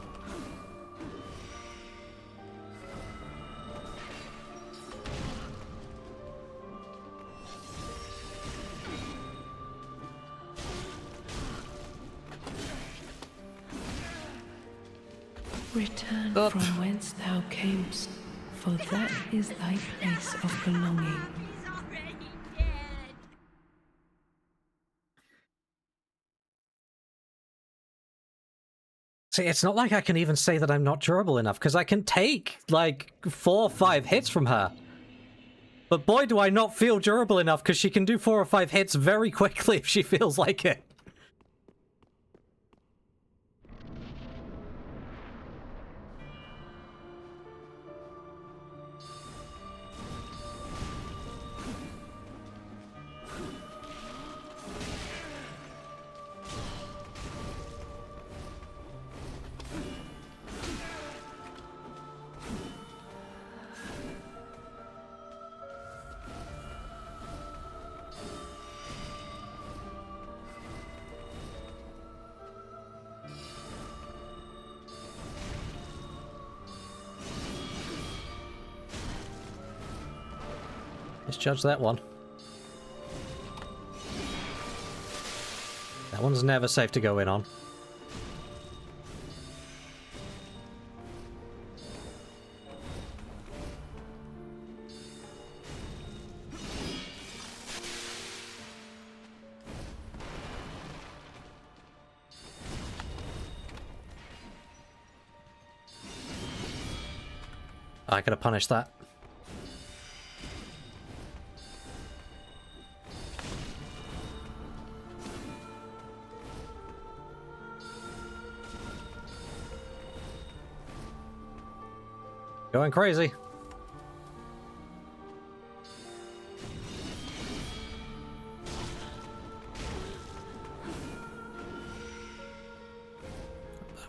Return from whence thou camest, for that is thy place of belonging. See, it's not like I can even say that I'm not durable enough, because I can take, like, 4 or 5 hits from her. But boy, do I not feel durable enough, because she can do 4 or 5 hits very quickly if she feels like it. Misjudge that one. That one's never safe to go in on. I could have punished that. Going crazy.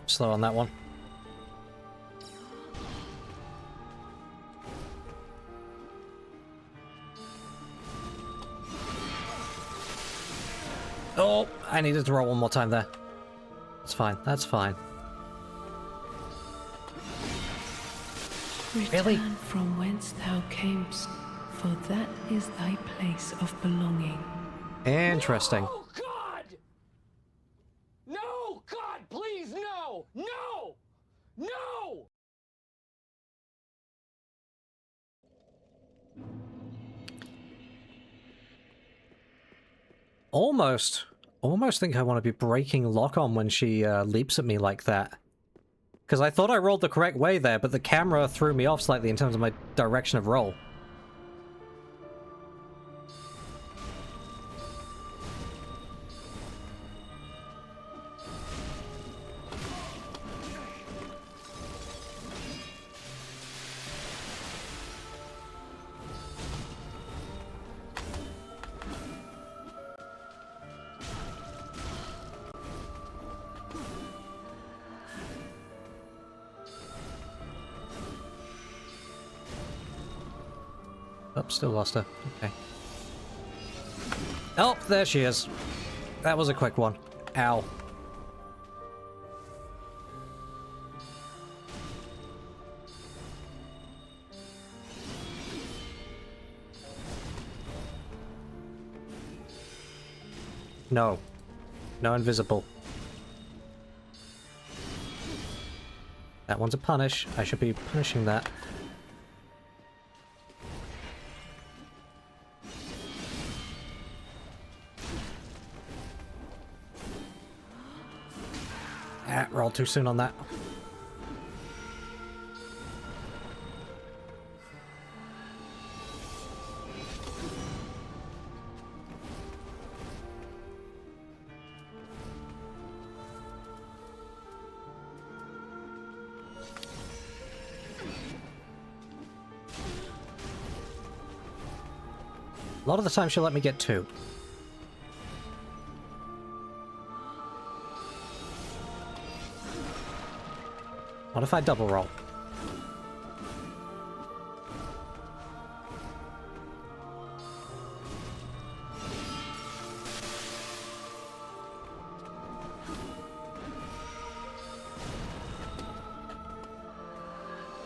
Slow on that one. Oh, I needed to roll one more time there. That's fine, that's fine. Really? Return from whence thou camest, for that is thy place of belonging. Interesting. Oh, God! No! God, please, no! No! No! Almost think I want to be breaking lock on when she leaps at me like that. Because I thought I rolled the correct way there, but the camera threw me off slightly in terms of my direction of roll. Oh, still lost her. Okay. Oh, there she is. That was a quick one. Ow. No. No invisible. That one's a punish. I should be punishing that. Ah, rolled too soon on that. A lot of the time she'll let me get two. What if I double roll?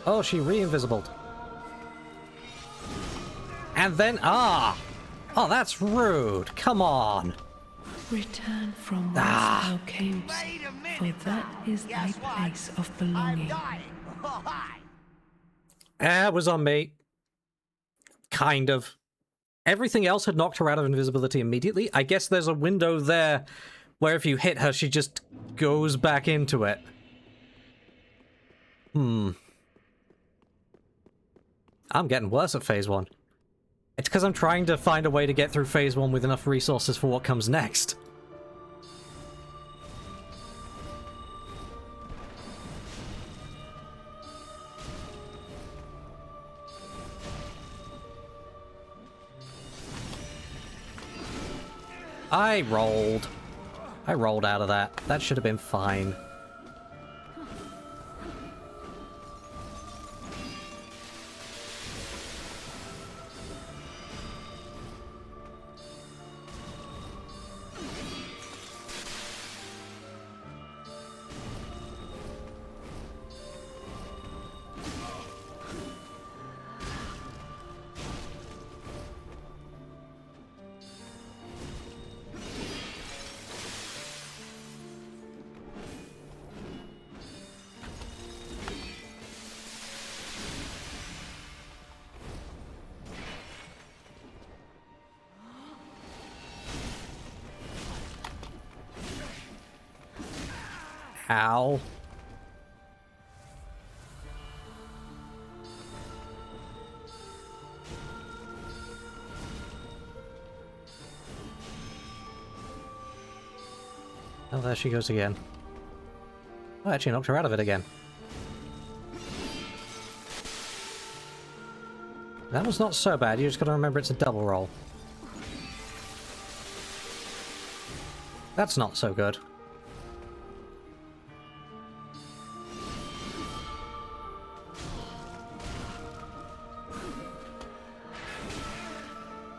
Oh, she re-invisibled. And then, ah! Oh, that's rude. Come on. Return from whence thou camest, for that is thy place of belonging. It was on me. Kind of. Everything else had knocked her out of invisibility immediately. I guess there's a window there where if you hit her, she just goes back into it. I'm getting worse at phase 1. It's because I'm trying to find a way to get through phase 1 with enough resources for what comes next. I rolled out of that. That should have been fine. Ow. Oh, there she goes again. I actually knocked her out of it again. That was not so bad, you just gotta remember it's a double roll. That's not so good.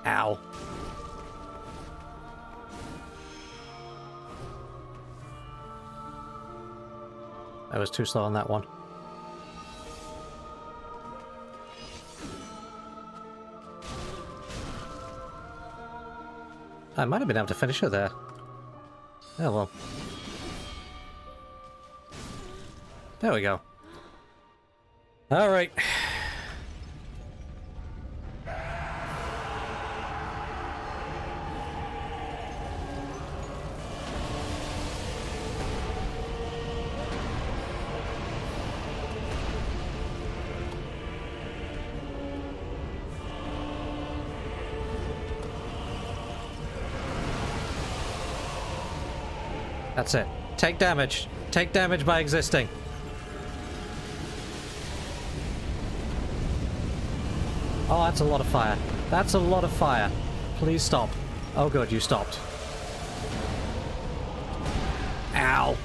Ow. I was too slow on that one. I might have been able to finish her there. Oh well. There we go. Alright. That's it. Take damage. Take damage by existing. Oh, that's a lot of fire. That's a lot of fire. Please stop. Oh good, you stopped. Ow.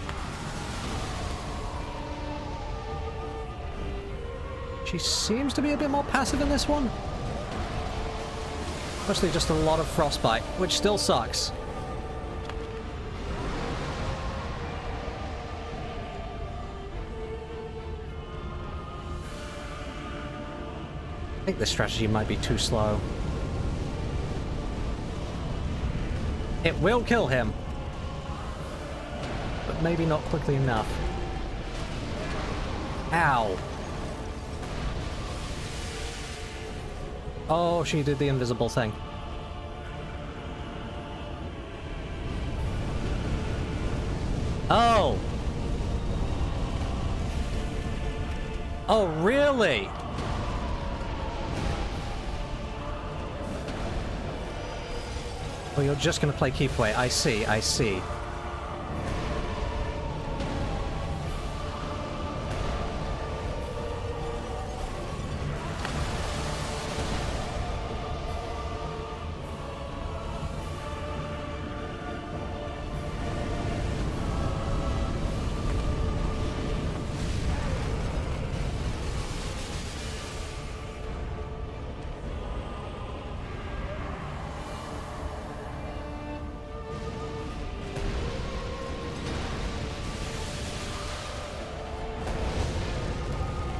She seems to be a bit more passive in this one. Mostly just a lot of frostbite, which still sucks. I think this strategy might be too slow. It will kill him, but maybe not quickly enough. Ow. Oh, she did the invisible thing. Oh! Oh, really? Oh, you're just gonna play keep away. I see, I see.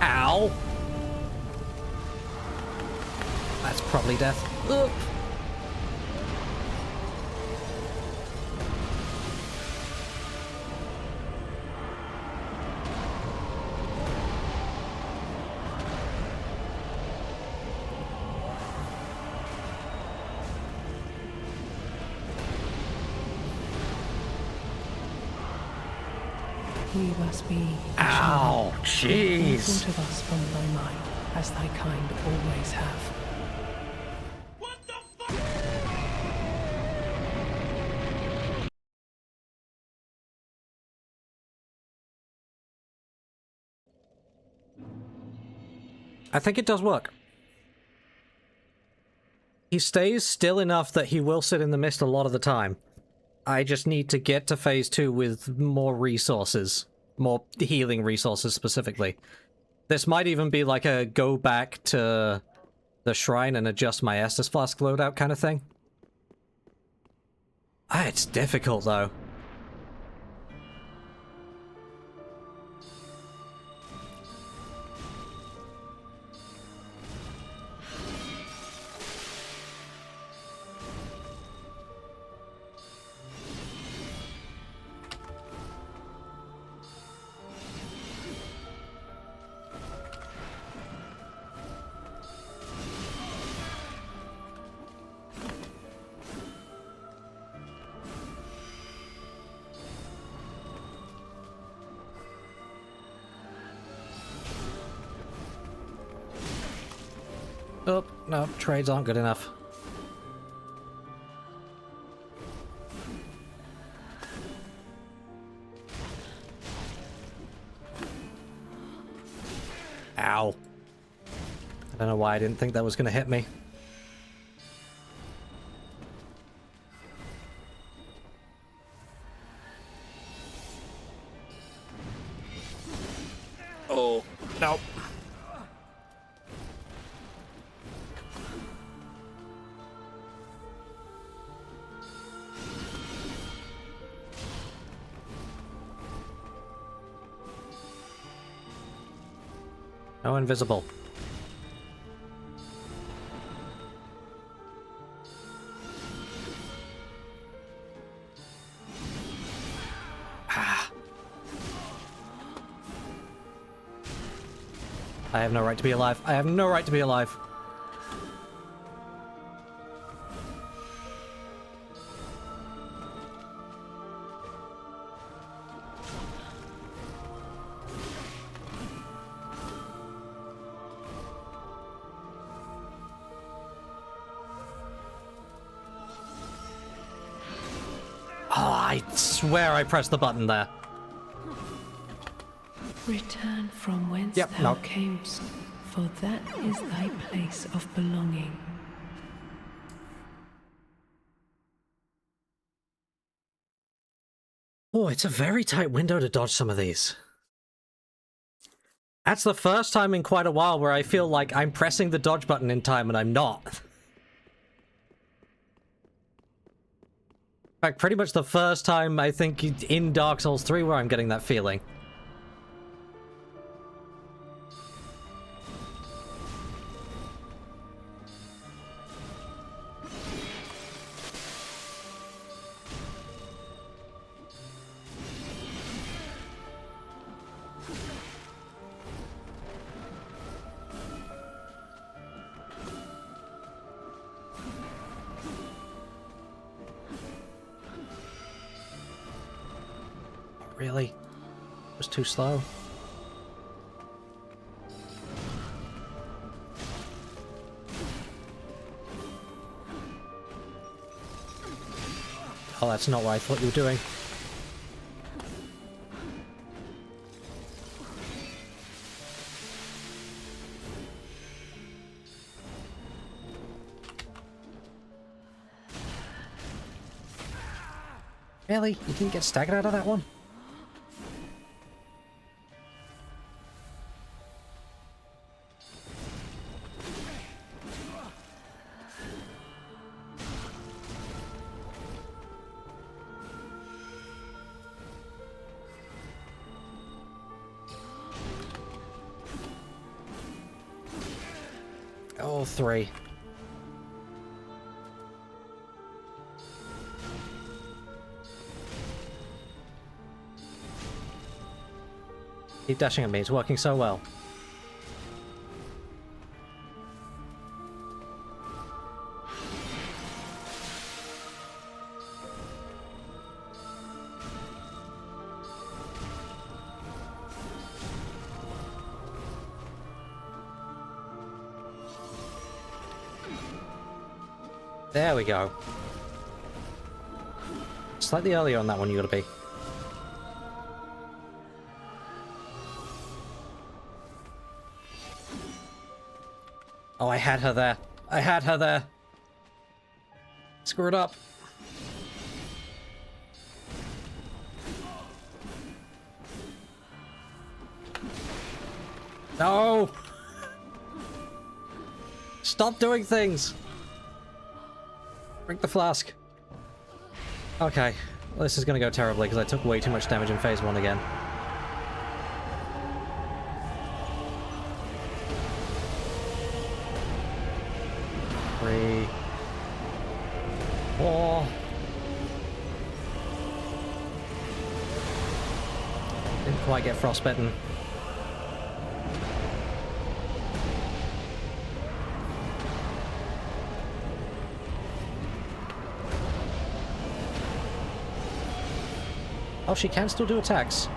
Ow! That's probably death. Ugh. Leave us be. Ow! Jeez! Thought of us from thy mind, as thy kind always have. What the fuck? I think it does work. He stays still enough that he will sit in the mist a lot of the time. I just need to get to phase 2 with more resources. More healing resources, specifically. This might even be like a go back to the shrine and adjust my Estus Flask loadout kind of thing. Ah, it's difficult, though. Oh, no, trades aren't good enough. Ow. I don't know why I didn't think that was going to hit me. Oh, no. No invisible. Ah. I have no right to be alive. I have no right to be alive. Oh, I swear I pressed the button there. Return from whence Yep, thou no. camest, for that is thy place of belonging. Oh, it's a very tight window to dodge some of these. That's the first time in quite a while where I feel like I'm pressing the dodge button in time and I'm not. In fact, pretty much the first time I think in Dark Souls 3 where I'm getting that feeling. Really? It was too slow. Oh, that's not what I thought you were doing. Really? You didn't get staggered out of that one? Oh, 3. Keep dashing at me, it's working so well. There we go. Slightly earlier on that one you gotta be. Oh, I had her there. I had her there. Screw it up. No! Stop doing things! Drink the flask. Okay. Well, this is gonna go terribly because I took way too much damage in phase 1 again. Three. 4. Didn't quite get frostbitten. Oh, she can still do attacks.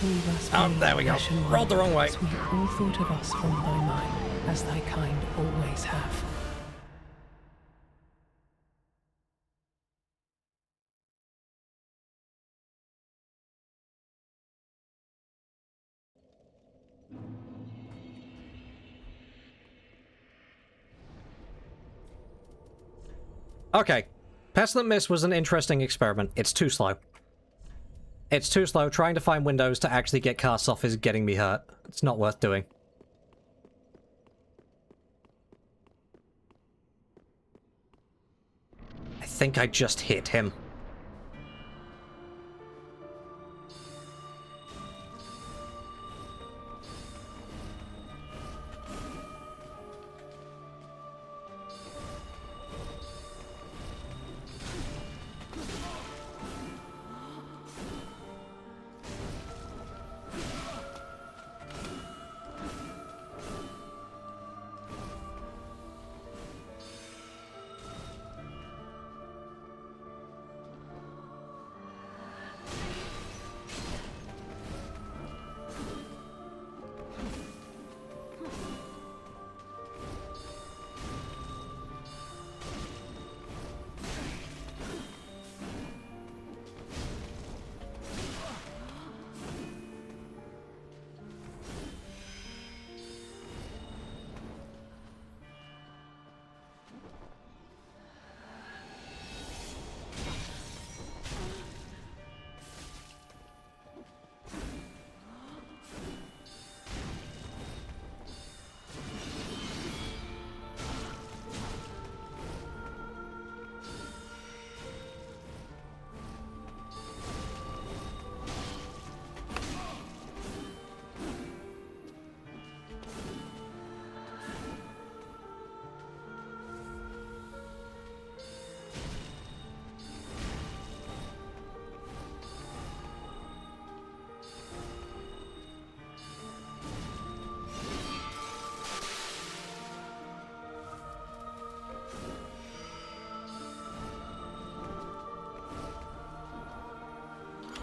Leave us Oh, be, there we go. Ashen One. Rolled the wrong way. Sweep all thought of us from thy mind, as thy kind always have. Okay. Pestilent Mist was an interesting experiment. It's too slow. It's too slow. Trying to find windows to actually get casts off is getting me hurt. It's not worth doing. I think I just hit him.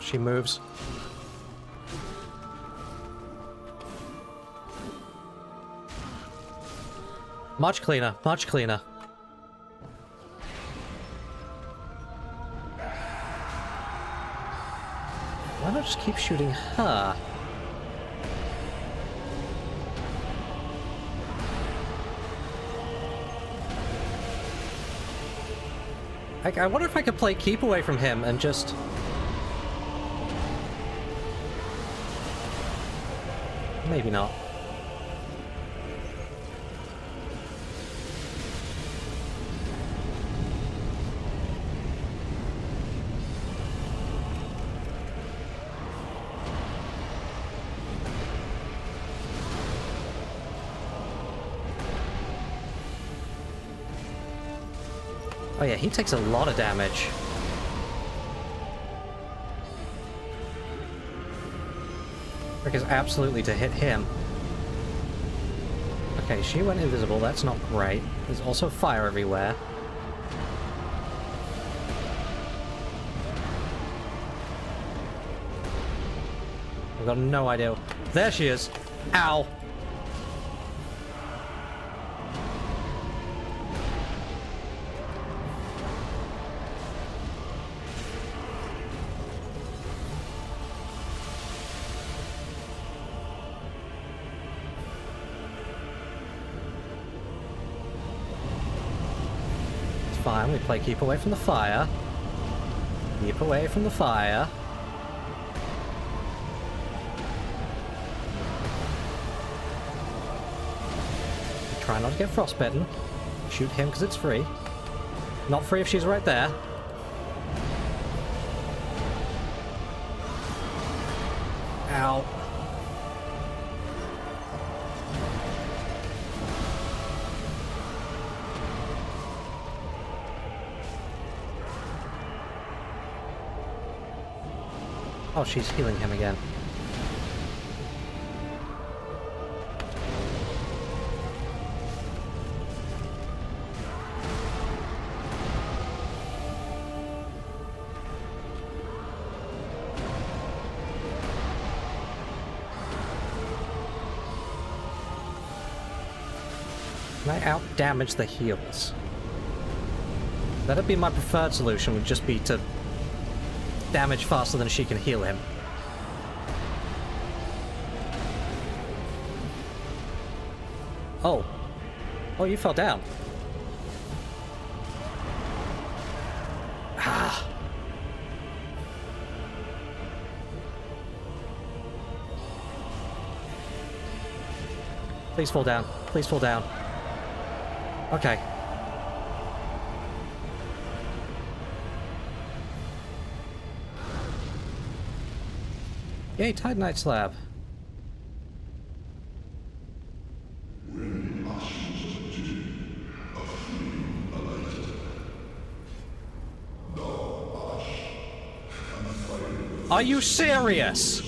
She moves. Much cleaner, much cleaner. Why not just keep shooting her? I wonder if I could play keep away from him and just... Maybe not. Oh yeah, he takes a lot of damage. Trick is absolutely to hit him. Okay, she went invisible. That's not great. There's also fire everywhere. I've got no idea. There she is. Ow. Fine, we play keep away from the fire. Keep away from the fire. Try not to get frostbitten. Shoot him because it's free. Not free if she's right there. Ow. Oh, she's healing him again. Can I out-damage the heals? That'd be my preferred solution, would just be to damage faster than she can heal him. Oh. Oh, you fell down. Ah. Please fall down. Please fall down. Okay. Yay, Titanite slab. Are you serious?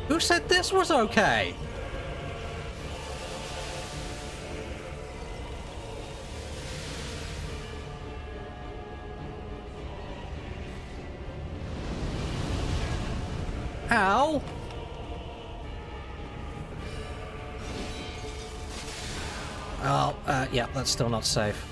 Who said this was okay? Ow! Oh, yeah, that's still not safe.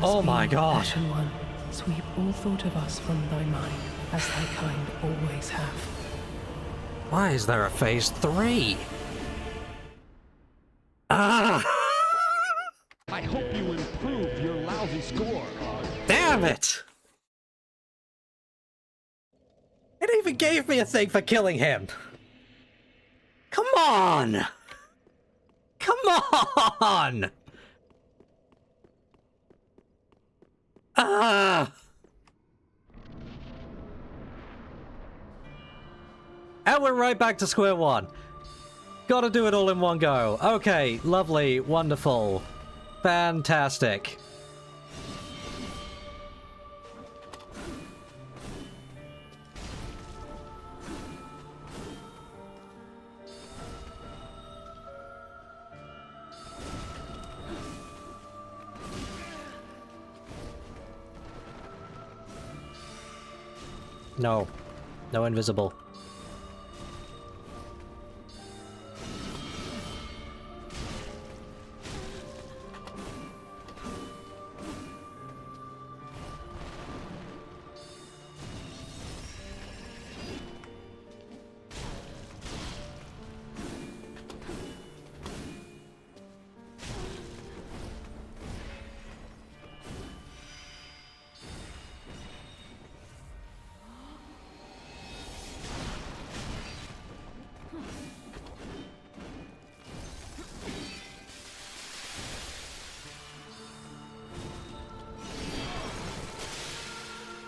Oh my God. Ashen One, sweep all thought of us from thy mind, as thy kind always have. Why is there a phase 3? Ah! I hope you improved your lousy score. Damn it! It even gave me a thing for killing him. Come on! Come on! Ah! And we're right back to square one. Gotta do it all in one go. Okay, lovely, wonderful, fantastic. No. No invisible.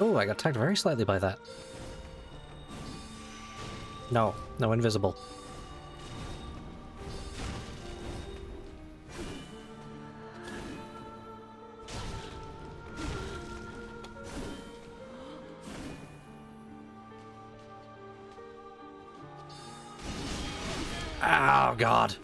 Oh, I got tagged very slightly by that. No, no invisible. Oh, God.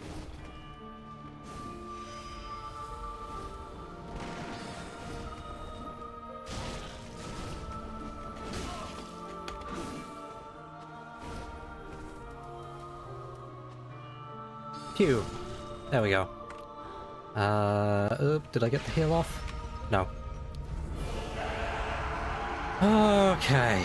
Pew. There we go. Did I get the heal off? No. Okay.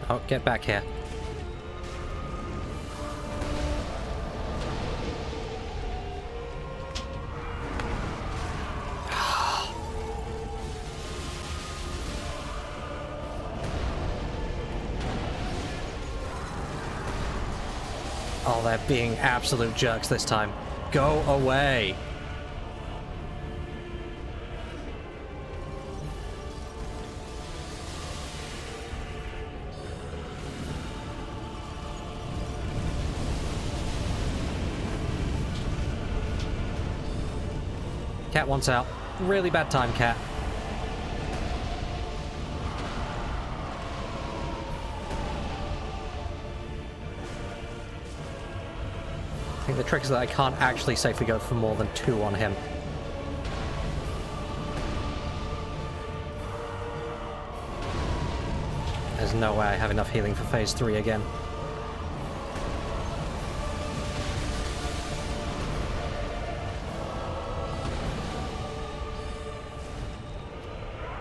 Oh, get back here. Oh, they're being absolute jerks this time. Go away. Cat wants out. Really bad time, Cat. I think the trick is that I can't actually safely go for more than 2 on him. There's no way I have enough healing for phase 3 again.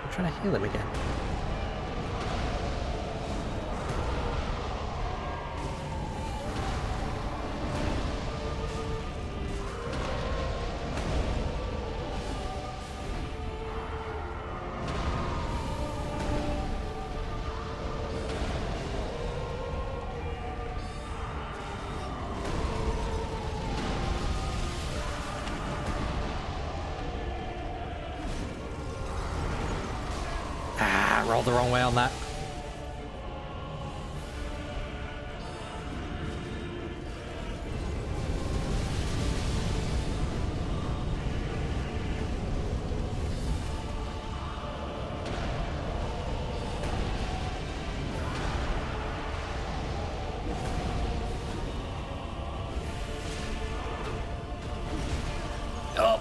I'm trying to heal him again. Rolled the wrong way on that. Oh.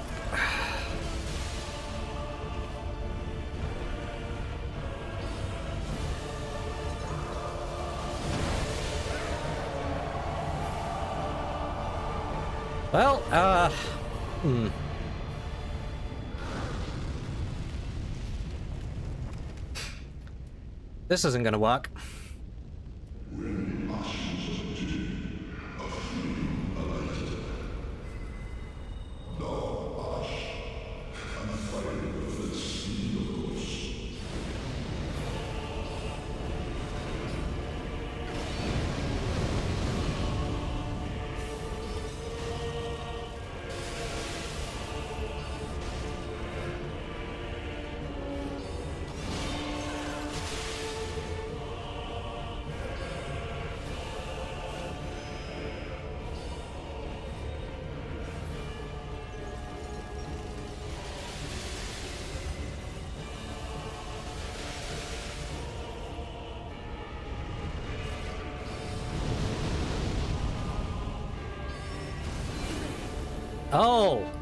Well, this isn't gonna work.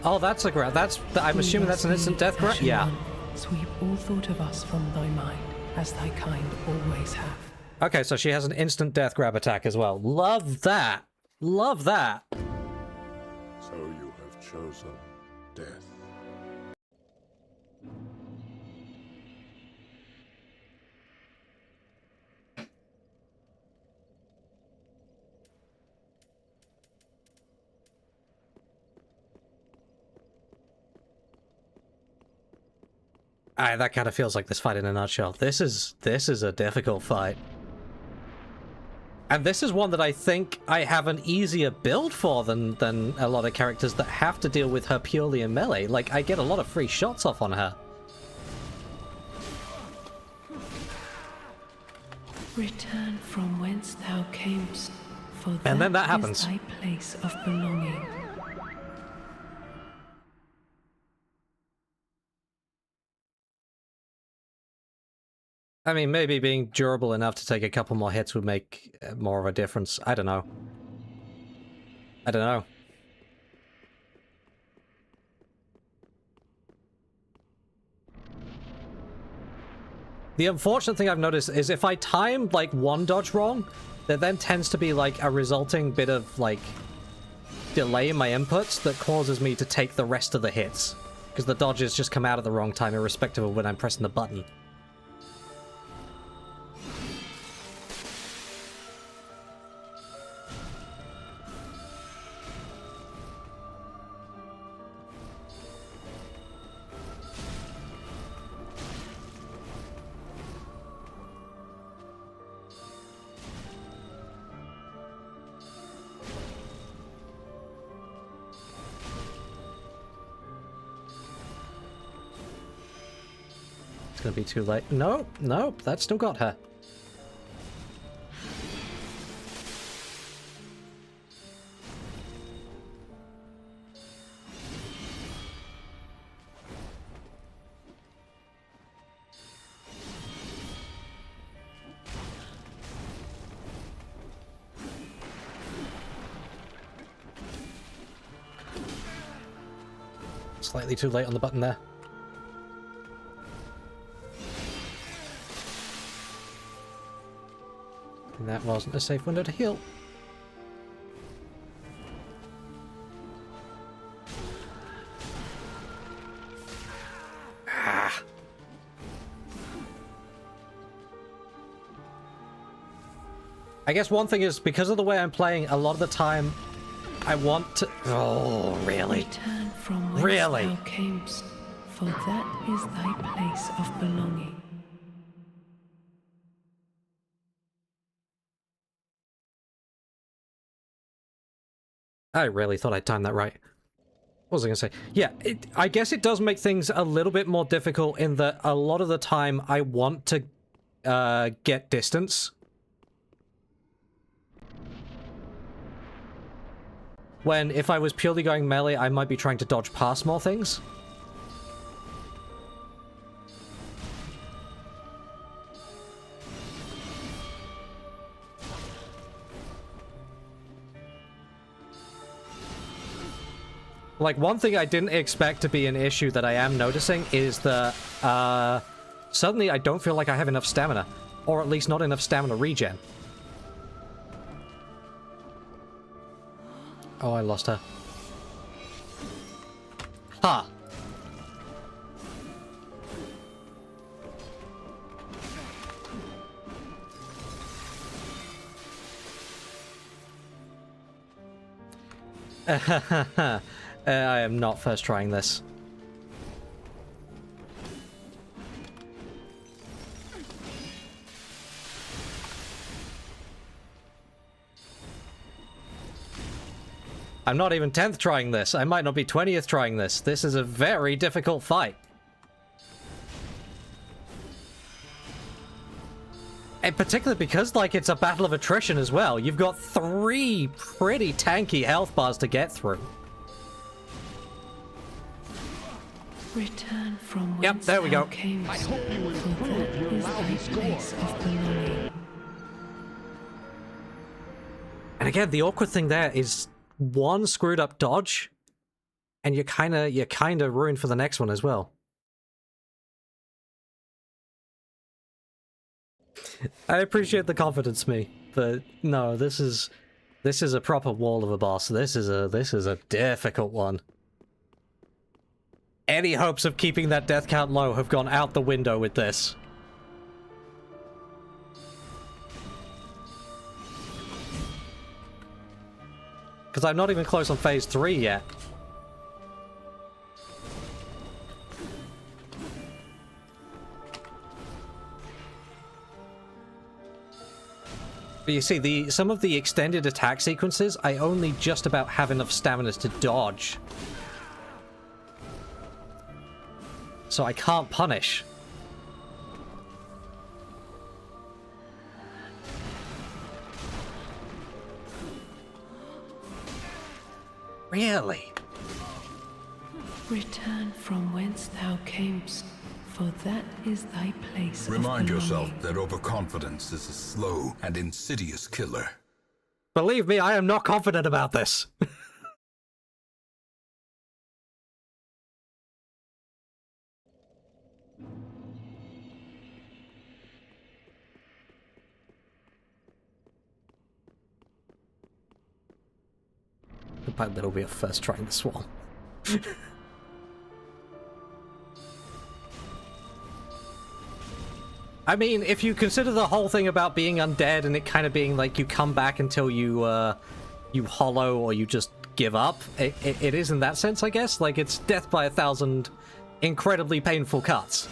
Oh, that's a grab. I'm assuming that's an instant death grab. Yeah. Sweep all thought of us from thy mind, as thy kind always have. Okay, so she has an instant death grab attack as well. Love that. Love that. So you have chosen death. That kind of feels like this fight in a nutshell. This is a difficult fight. And this is one that I think I have an easier build for than a lot of characters that have to deal with her purely in melee. Like, I get a lot of free shots off on her. Return from whence thou camest, for And then that is happens. thy place of belonging. I mean, maybe being durable enough to take a couple more hits would make more of a difference. I don't know. I don't know. The unfortunate thing I've noticed is if I time, like, one dodge wrong, there then tends to be, like, a resulting bit of, like, delay in my inputs that causes me to take the rest of the hits. Because the dodges just come out at the wrong time, irrespective of when I'm pressing the button. It's gonna be too late. Nope, nope, that still got her. Slightly too late on the button there. And that wasn't a safe window to heal. Ah. I guess one thing is, because of the way I'm playing, a lot of the time I want to... Oh, really? Return from whence Really? thou camest, for that is thy place of belonging. I really thought I'd timed that right. What was I going to say? Yeah, I guess it does make things a little bit more difficult in that a lot of the time I want to get distance. When if I was purely going melee, I might be trying to dodge past more things. Like, one thing I didn't expect to be an issue that I am noticing is that, suddenly I don't feel like I have enough stamina. Or at least not enough stamina regen. Oh, I lost her. Ha! I am not first trying this. I'm not even 10th trying this. I might not be 20th trying this. This is a very difficult fight. And particularly because, like, it's a battle of attrition as well. You've got 3 pretty tanky health bars to get through. Return from whence Yep, there we thou go. camest, I hope you for improve that your is thy life's place score. of belonging. And again, the awkward thing there is one screwed up dodge, and you're kind of ruined for the next one as well. I appreciate the confidence, me, but no, this is a proper wall of a boss. This is a difficult one. Any hopes of keeping that death count low have gone out the window with this. Because I'm not even close on phase 3 yet. But you see, some of the extended attack sequences, I only just about have enough stamina to dodge. So I can't punish. Really? Return from whence thou camest, for that is thy place of Remind belonging. yourself that overconfidence is a slow and insidious killer. Believe me, I am not confident about this. The pilot will be a first trying this one. I mean, if you consider the whole thing about being undead and it kind of being like you come back until you hollow or you just give up, it is in that sense, I guess. Like, it's death by 1,000 incredibly painful cuts.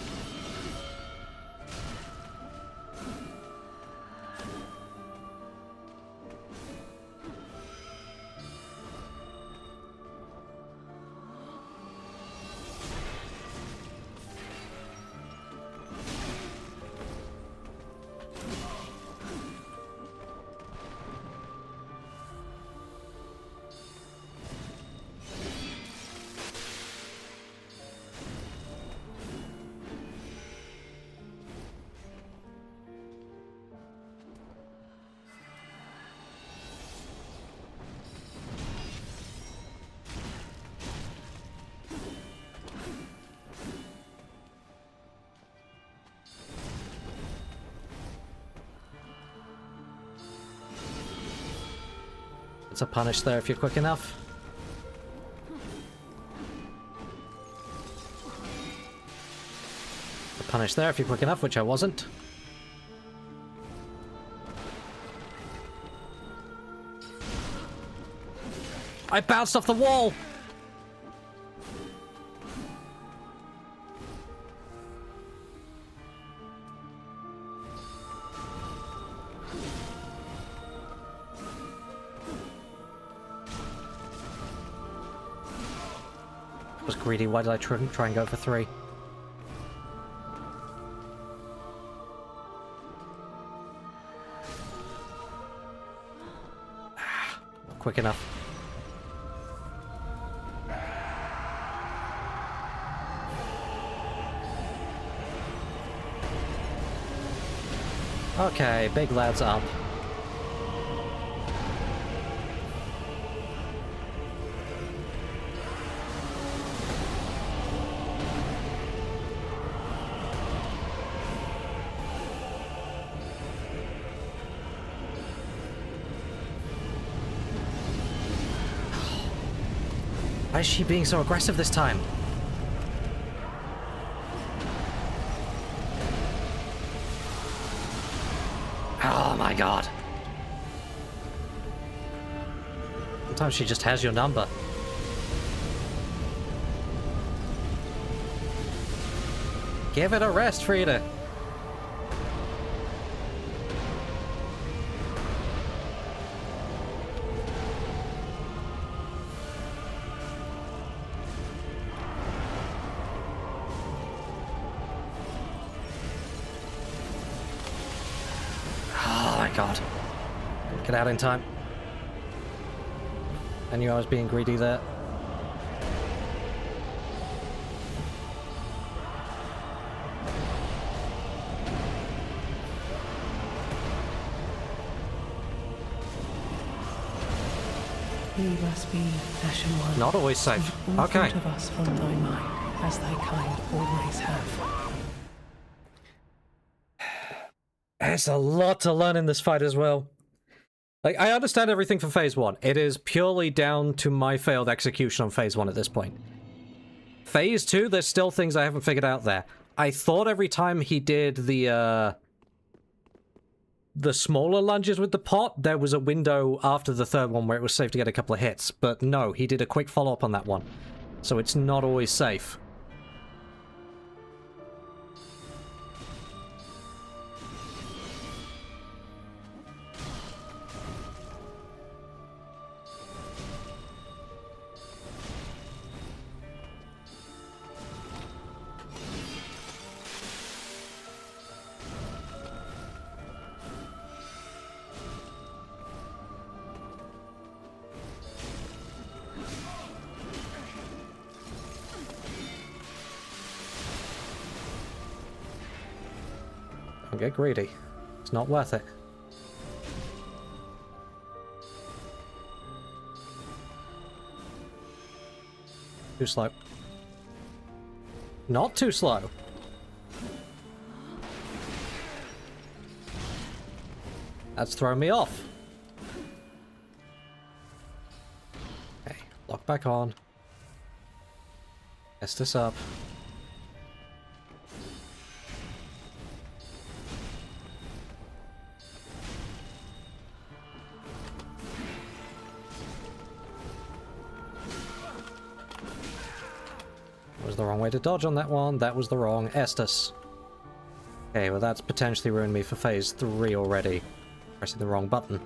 It's a punish there if you're quick enough. A punish there if you're quick enough, which I wasn't. I bounced off the wall! I was greedy. Why did I try and go for 3? Not quick enough. Okay, big lad's up. Why is she being so aggressive this time? Oh my god. Sometimes she just has your number. Give it a rest, Frida. God. Get out in time. I knew I was being greedy there. Leave us be, Ashen One. Not always safe. All Okay. thought of us from thy mind, as thy kind always have. There's a lot to learn in this fight as well. Like, I understand everything for phase 1. It is purely down to my failed execution on phase 1 at this point. Phase 2, there's still things I haven't figured out there. I thought every time he did the smaller lunges with the pot, there was a window after the third one where it was safe to get a couple of hits. But no, he did a quick follow-up on that one. So it's not always safe. Don't get greedy. It's not worth it. Too slow. Not too slow. That's throwing me off. Okay, lock back on. Mess this up. Was the wrong way to dodge on that one. That was the wrong Estus. Okay, well that's potentially ruined me for phase 3 already. Pressing the wrong button.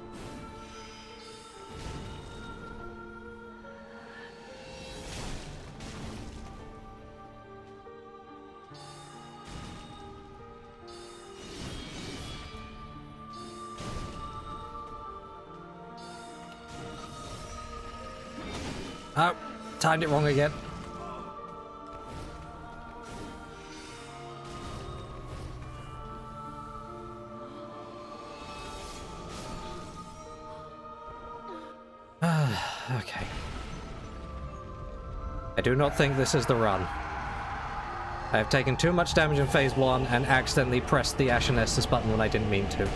Oh, timed it wrong again. Okay. I do not think this is the run. I have taken too much damage in phase 1 and accidentally pressed the Ashen Estus button when I didn't mean to.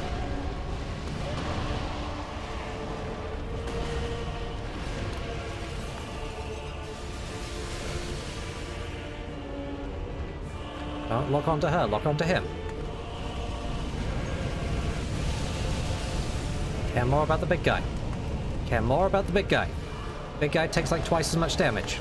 lock onto her, lock onto him. Care more about the big guy. Care more about the big guy. Big guy takes like twice as much damage.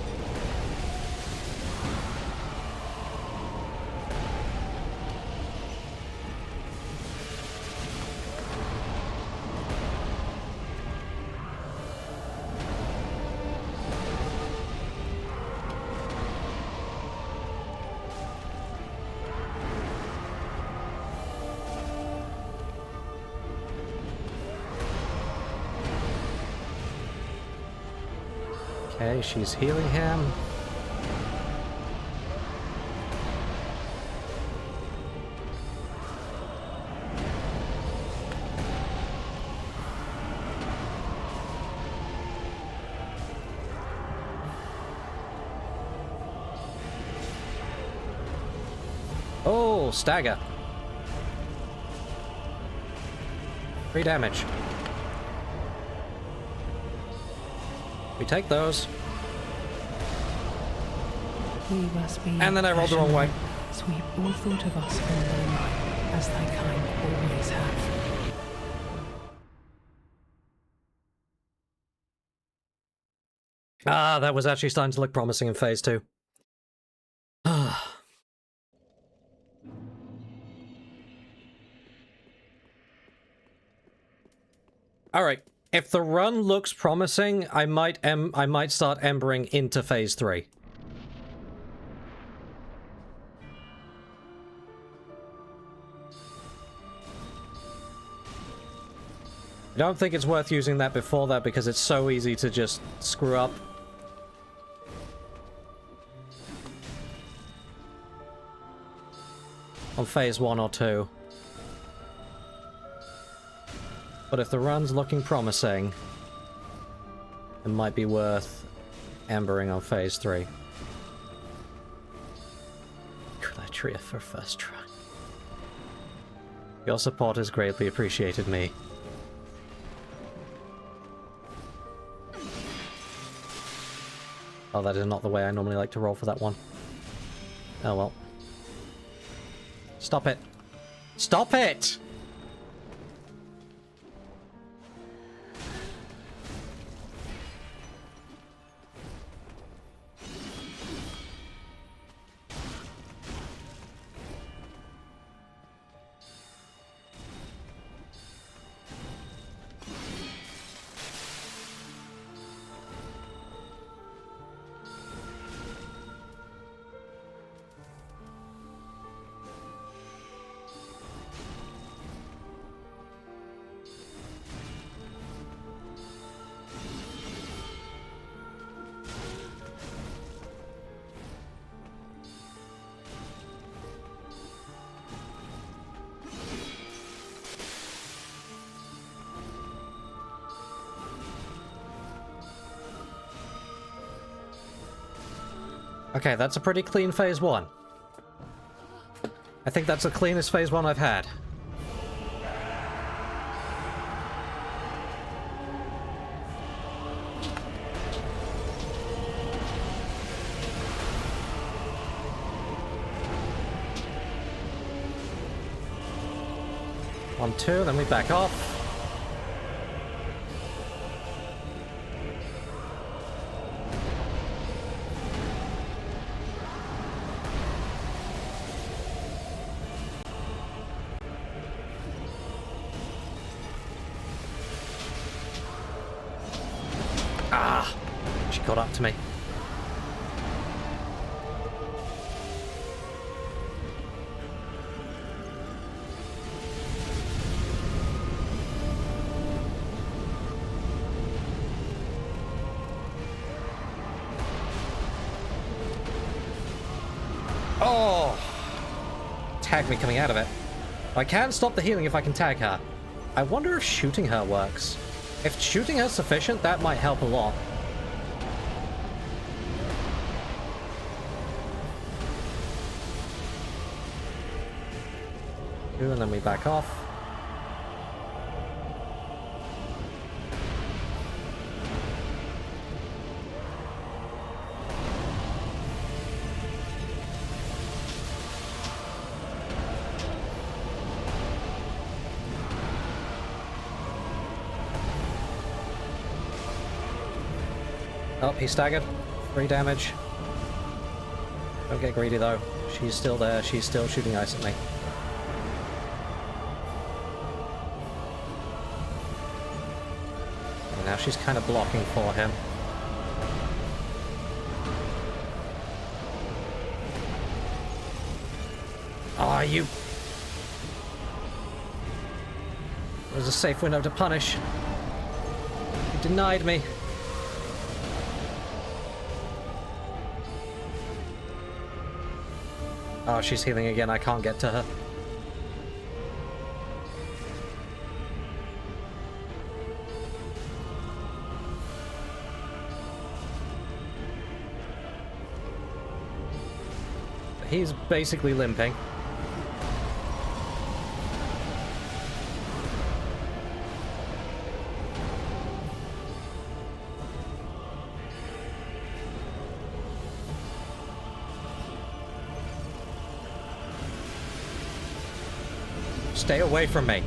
Okay, she's healing him. Oh, stagger. 3 damage. We take those. We must be And then I rolled the wrong way. Sweep all thought of us from thy mind, as thy kind always have. Ah, that was actually starting to look promising in phase 2. Alright, if the run looks promising, I might start embering into phase 3. I don't think it's worth using that before that because it's so easy to just screw up. On phase 1 or 2. But if the run's looking promising, it might be worth embering on phase 3. Could I try for first try? Your support has greatly appreciated me. Oh, that is not the way I normally like to roll for that one. Oh well. Stop it. Stop it! Okay, that's a pretty clean phase 1. I think that's the cleanest phase 1 I've had. One, two, then we back off. Got up to me. Oh! Tag me coming out of it. I can stop the healing if I can tag her. I wonder if shooting her works. If shooting her's sufficient, that might help a lot. And then we back off. Oh, he staggered. 3 damage. Don't get greedy though. She's still there. She's still shooting ice at me. And now she's kind of blocking for him. Ah, you... There's a safe window to punish. You denied me. Oh, she's healing again. I can't get to her. He's basically limping. Stay away from me.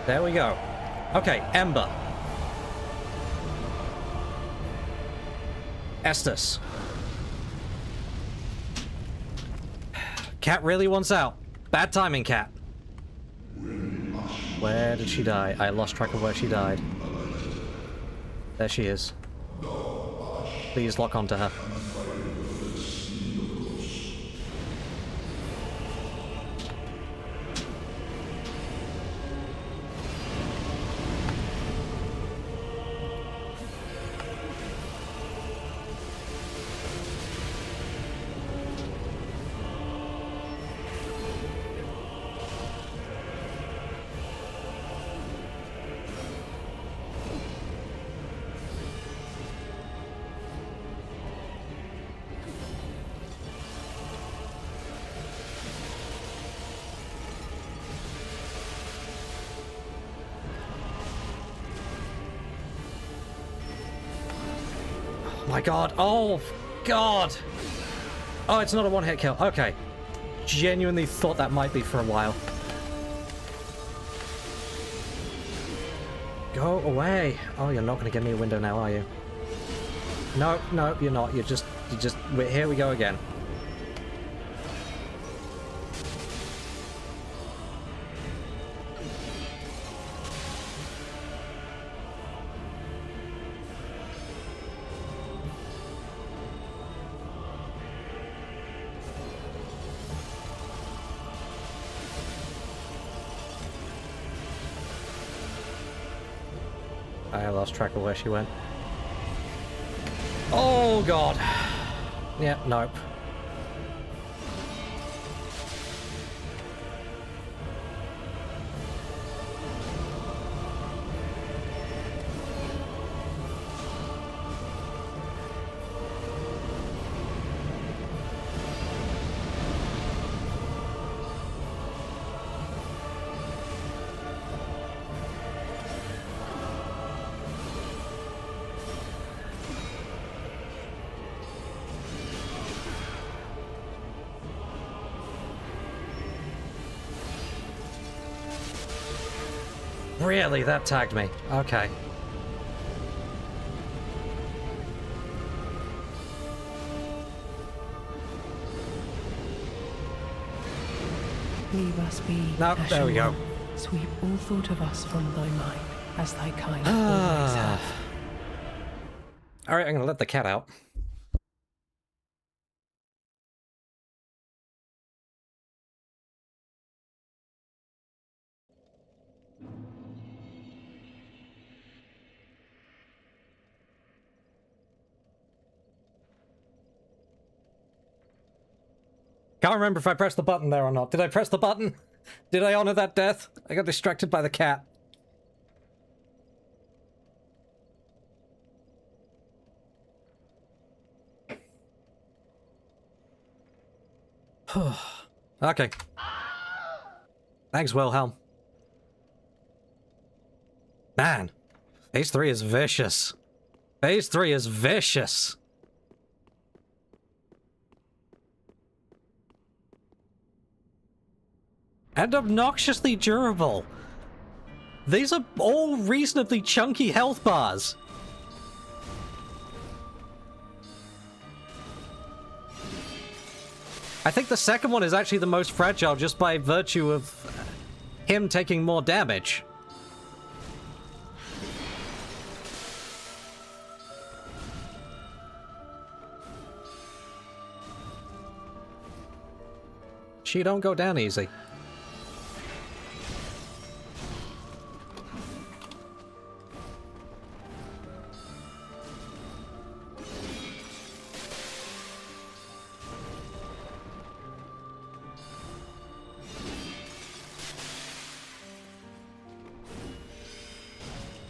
There we go. Okay, Ember. Estes. Cat really wants out. Bad timing, Cat. Where did she die? I lost track of where she died. There she is. Please lock onto her. My god. Oh, god. Oh, it's not a one-hit kill. Okay. Genuinely thought that might be for a while. Go away. Oh, you're not going to give me a window now, are you? No, no, you're not. You're just, here we go again. I lost track of where she went. Oh, God. Yeah, nope. Really? That tagged me. Okay. Leave us be. Nope, there we go. One. Sweep all thought of us from thy mind, as thy kind always have. Alright, I'm gonna let the cat out. Can't remember if I pressed the button there or not. Did I press the button? Did I honor that death? I got distracted by the cat. Okay. Thanks, Wilhelm. Man, Phase 3 is vicious. Phase 3 is vicious. And obnoxiously durable. These are all reasonably chunky health bars. I think the second one is actually the most fragile just by virtue of him taking more damage. She don't go down easy.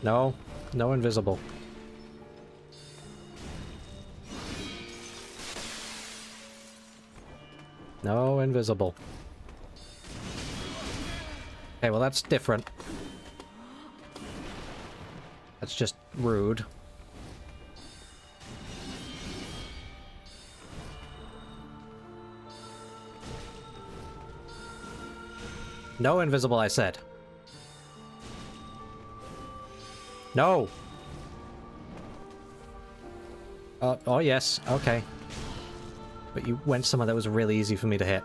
No, no invisible. No invisible. Okay, well that's different. That's just rude. No invisible, I said. No! Oh yes, okay. But you went somewhere that was really easy for me to hit.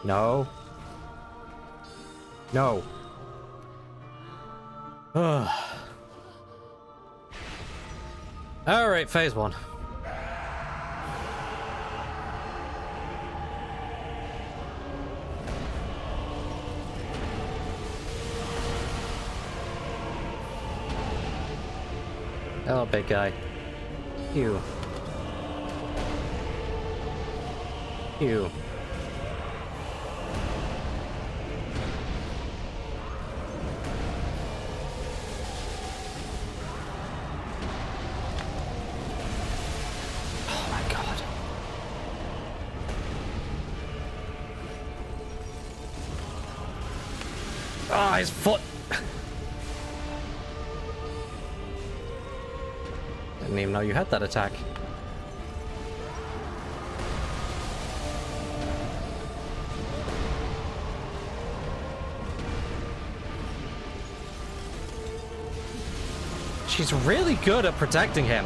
No. No. Alright, phase one. Oh, big guy. You. You. Ah, his foot! Didn't even know you had that attack. She's really good at protecting him.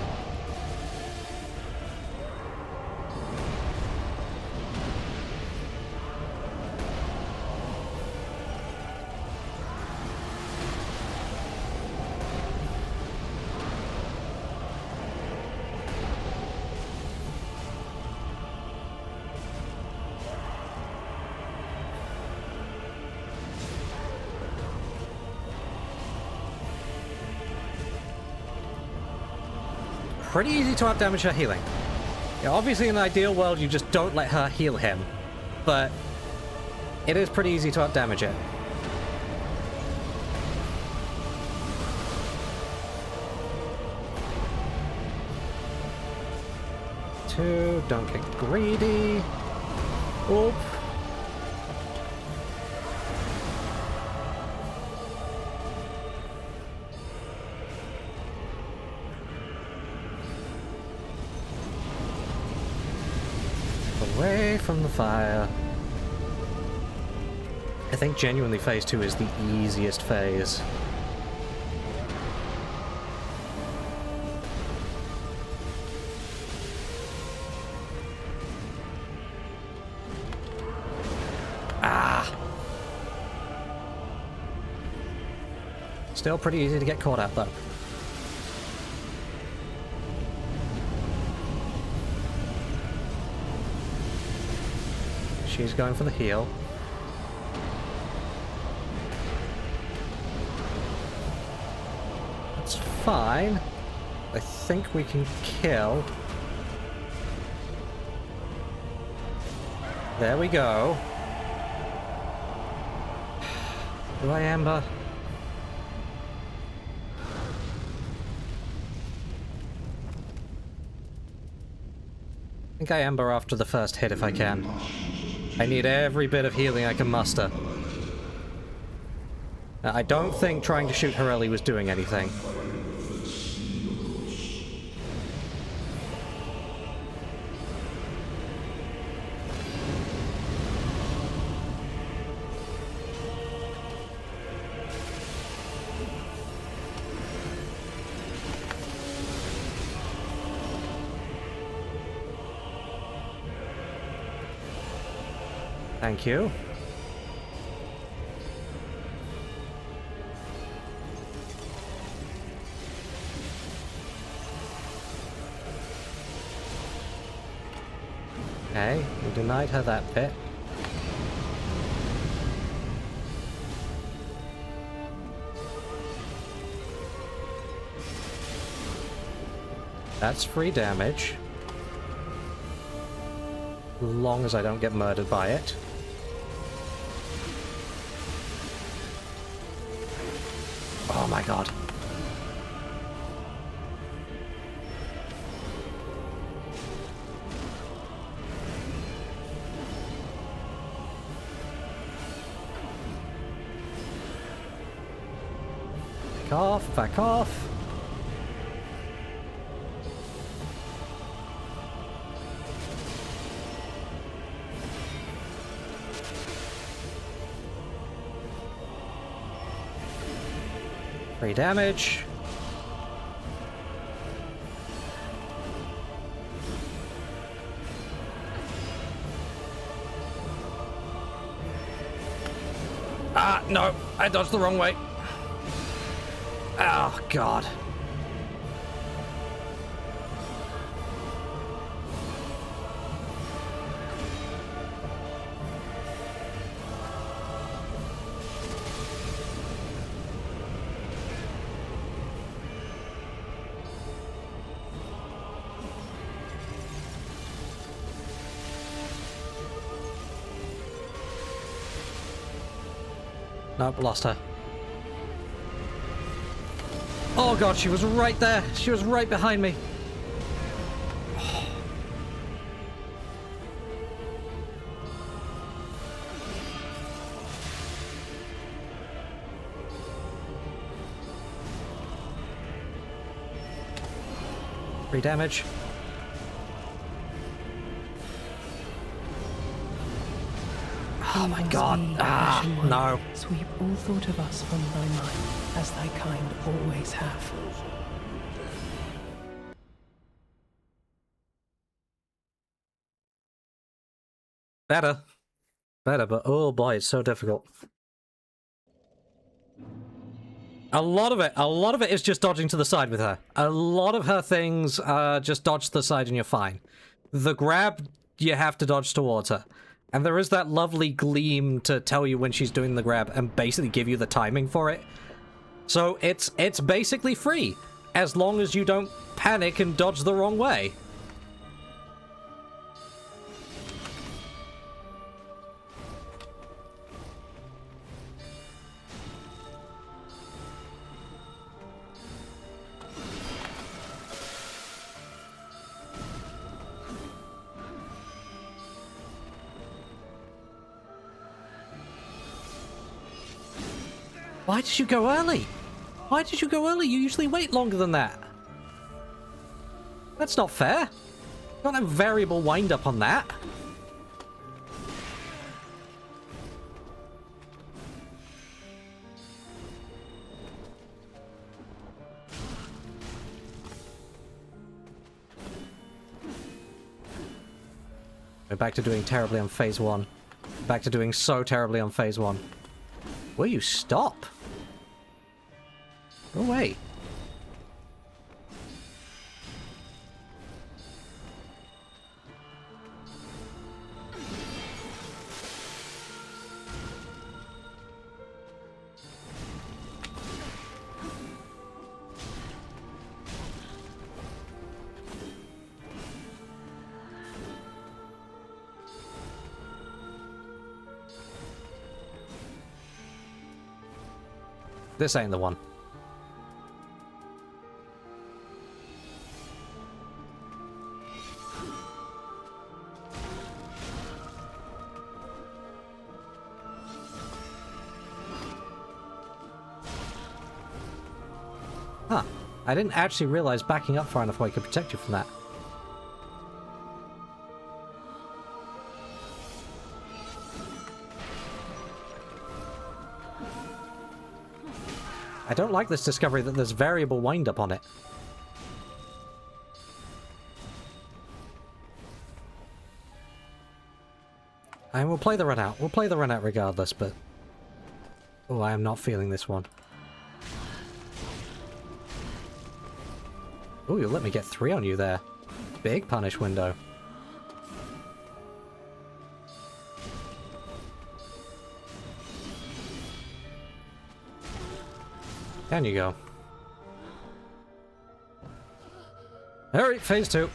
Pretty easy to outdamage her healing. Yeah, obviously in an ideal world you just don't let her heal him, but it is pretty easy to outdamage it. Two, don't get greedy. Oop. Away from the fire. I think genuinely phase 2 is the easiest phase. Ah! Still pretty easy to get caught out though. She's going for the heal. That's fine. I think we can kill. There we go. Do I Amber? think I Ember after the first hit if I can. I need every bit of healing I can muster. I don't think trying to shoot Horelli was doing anything. Thank you. Okay, we denied her that bit. That's free damage. As long as I don't get murdered by it. Oh my god. Back off, back off. Free damage. Ah, no, I dodged the wrong way. Oh, God. Nope, lost her. Oh god, she was right there. She was right behind me. Free damage. Oh my god. Ah, no. Sweep all thought of us from thy mind, as thy kind always have. Better. Better, but oh boy, it's so difficult. A lot of it is just dodging to the side with her. A lot of her things just dodge to the side and you're fine. The grab, you have to dodge towards her. And there is that lovely gleam to tell you when she's doing the grab and basically give you the timing for it. So it's basically free, as long as you don't panic and dodge the wrong way. Why did you go early? Why did you go early? You usually wait longer than that. That's not fair. You don't have variable wind-up on that. We're back to doing terribly on phase 1. Back to doing so terribly on phase 1. Will you stop? Go away. This ain't the one. I didn't actually realize backing up far enough away could protect you from that. I don't like this discovery that there's variable wind-up on it. And we'll play the run out. We'll play the run out regardless, but... Oh, I am not feeling this one. Oh, you'll let me get 3 on you there. Big punish window. Down you go. Alright, phase 2.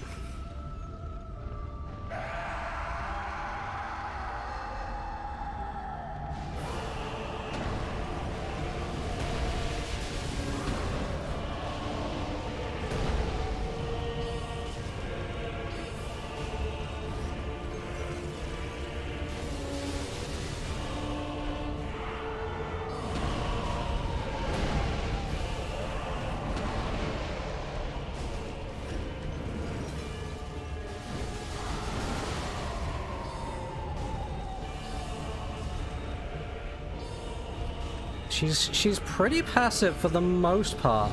She's pretty passive for the most part,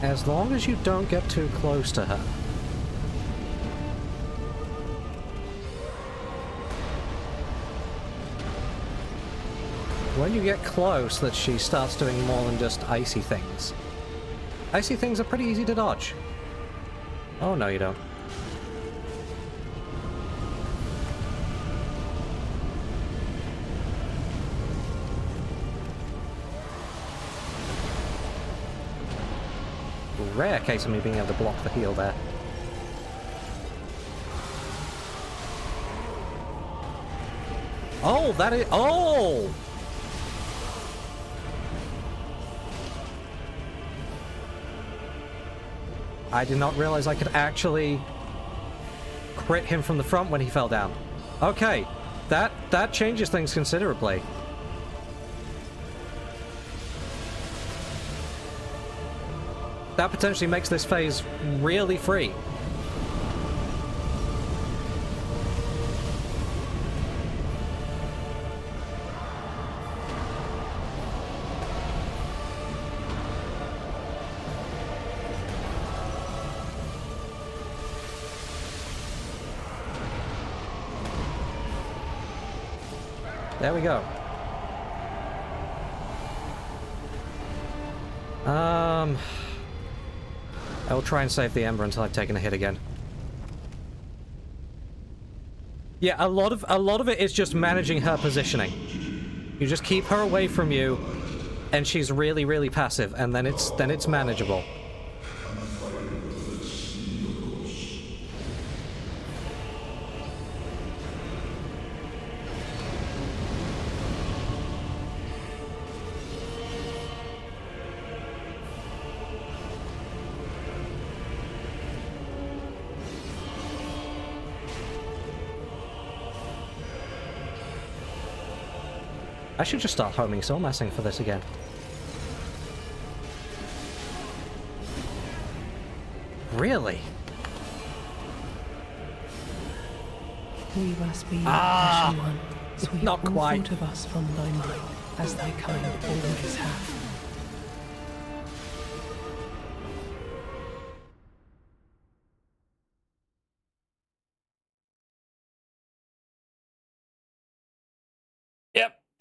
as long as you don't get too close to her. When you get close, that she starts doing more than just icy things. Icy things are pretty easy to dodge. Oh, no you don't. Rare case of me being able to block the heal there. Oh, that is... Oh! I did not realize I could actually crit him from the front when he fell down. Okay, that changes things considerably. That potentially makes this phase really free. There we go. I will try and save the Ember until I've taken a hit again. Yeah, a lot of it is just managing her positioning. You just keep her away from you, and she's really, really passive, and then it's manageable. I should just start homing soul massing for this again. Really? We must be Ashen One. Sweep not all quite. thought of us from thy mind, as thy kind always have.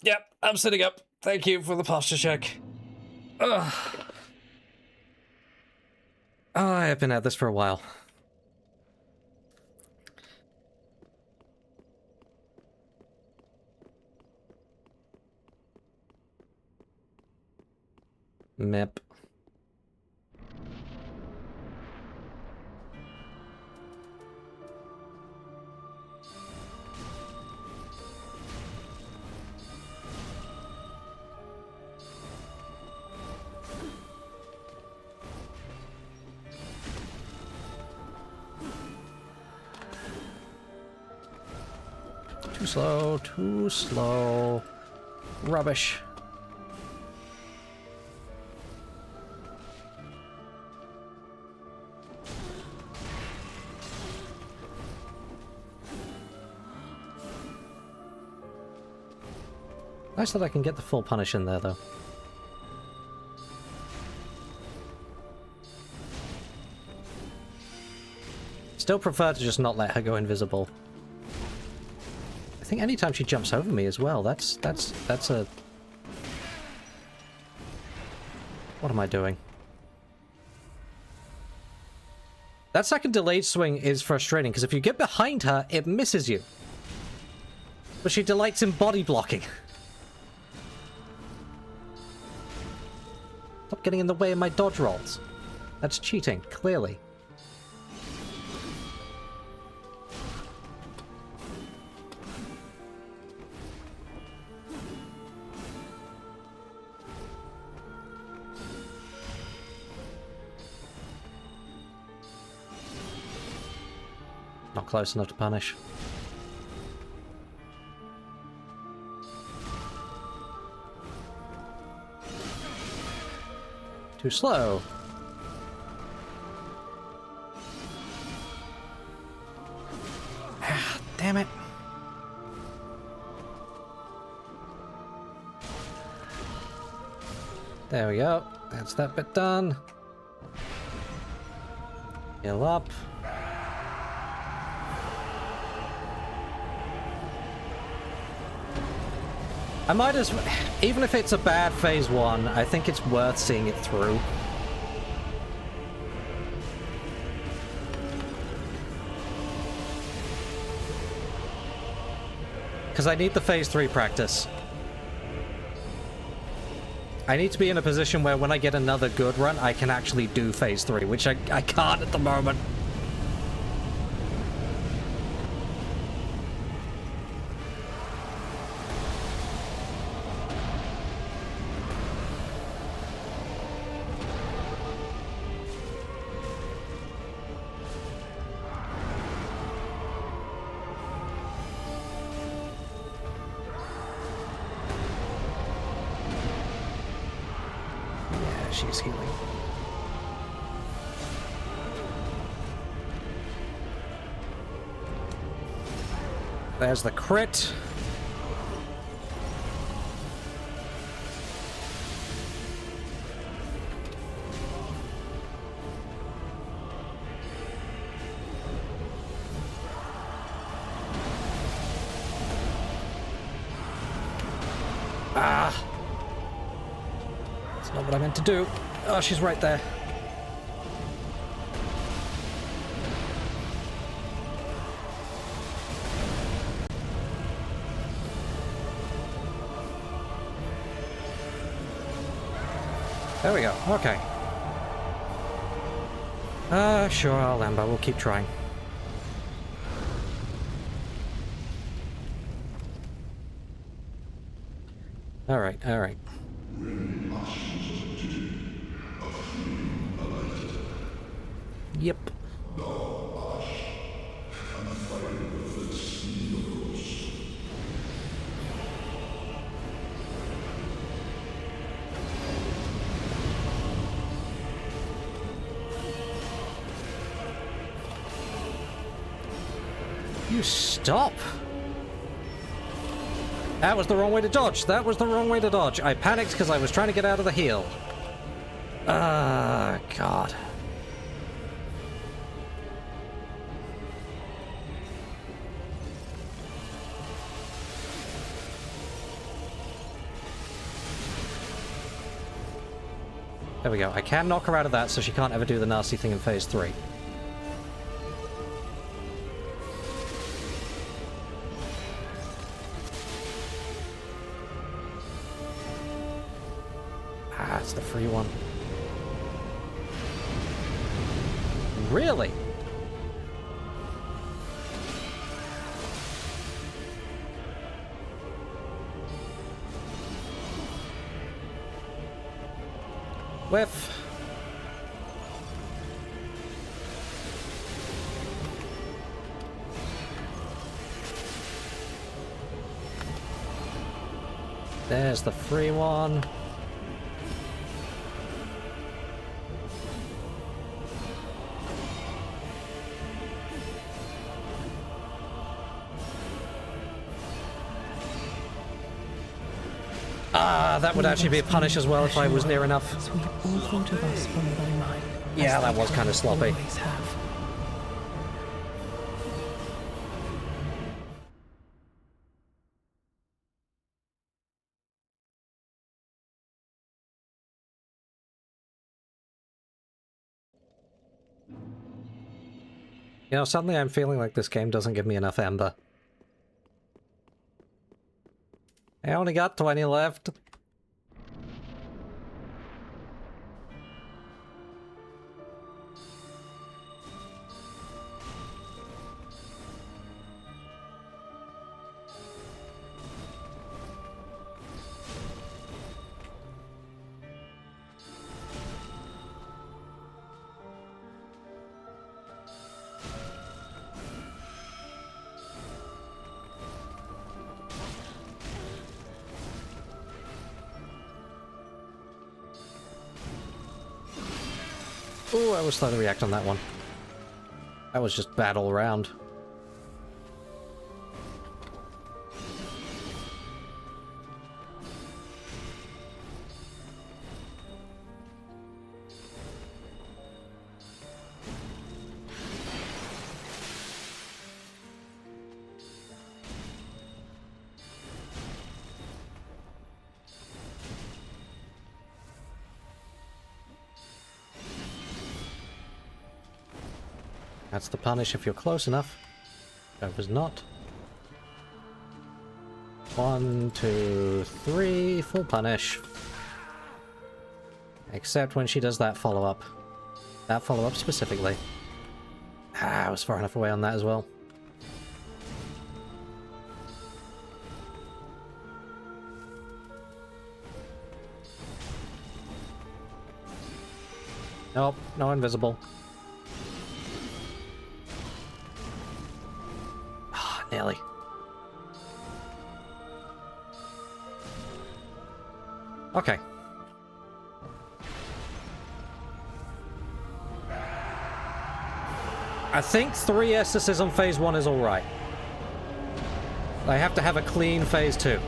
Yep, I'm sitting up. Thank you for the posture check. Ugh. Oh, I have been at this for a while. Mep. Too slow, too slow. Rubbish. Nice that I can get the full punish in there, though. Still prefer to just not let her go invisible. I think anytime she jumps over me as well, that's a... What am I doing? That second delayed swing is frustrating, because if you get behind her, it misses you. But she delights in body blocking. Stop getting in the way of my dodge rolls. That's cheating, clearly. Not close enough to punish. Too slow. Ah, damn it. There we go. That's that bit done. Heal up. I might as well, even if it's a bad phase 1, I think it's worth seeing it through. Because I need the phase 3 practice. I need to be in a position where when I get another good run, I can actually do phase 3, which I can't at the moment. She's healing. There's the crit. Ah. Not what I meant to do. Oh, she's right there. There we go. Okay. Sure, Lambo. We'll keep trying. Alright, alright. Yep. You stop! That was the wrong way to dodge. That was the wrong way to dodge. I panicked because I was trying to get out of the heal. Ah, God. There we go. I can knock her out of that so she can't ever do the nasty thing in phase 3. Ah, it's the free one. Really? Whiff. There's the free one. That would actually be a punish as well if I was near enough. Sweep all thought of us from thy mind. Yeah, as that thy was kind of kind sloppy. always have. You know, suddenly I'm feeling like this game doesn't give me enough ember. I only got 20 left. Ooh, I was slow to react on that one. That was just bad all around. That's the punish if you're close enough. I was not. 1, 2, 3, full punish. Except when she does that follow-up. That follow-up specifically. I was far enough away on that as well. Nope, no invisible. Nearly. Okay. I think 3 Estuses on phase 1 is alright. I have to have a clean phase 2.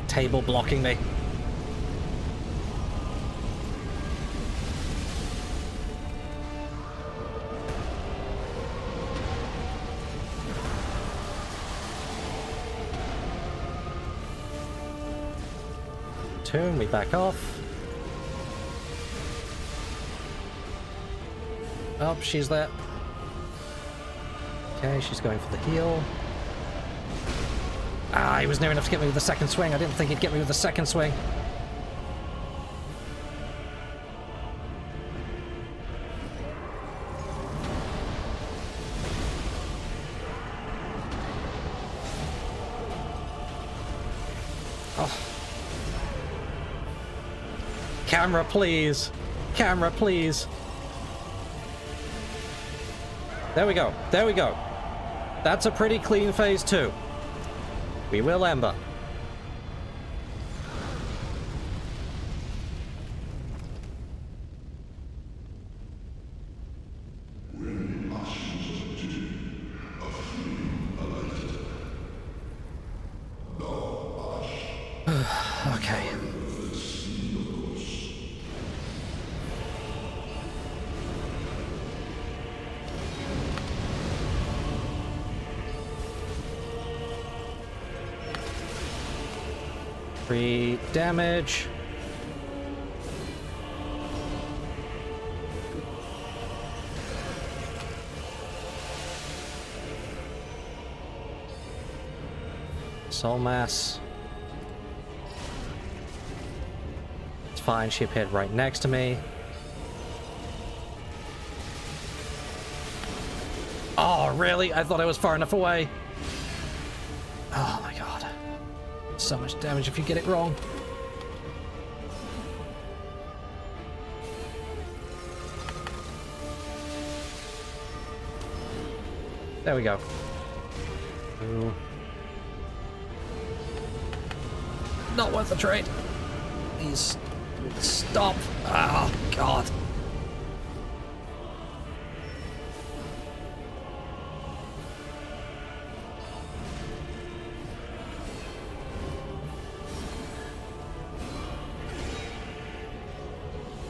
Table blocking me. Turn, we back off. Oh, she's there. Okay, she's going for the heal. Ah, he was near enough to get me with the second swing. I didn't think he'd get me with the second swing. Oh. Camera, please. Camera, please. There we go. There we go. That's a pretty clean phase 2. We will Ember. Okay. Free damage. Soul mass. It's fine, she appeared right next to me. Oh, really? I thought I was far enough away. Oh my god. So much damage if you get it wrong. There we go. Ooh. Not worth the trade. Please stop. Oh, God.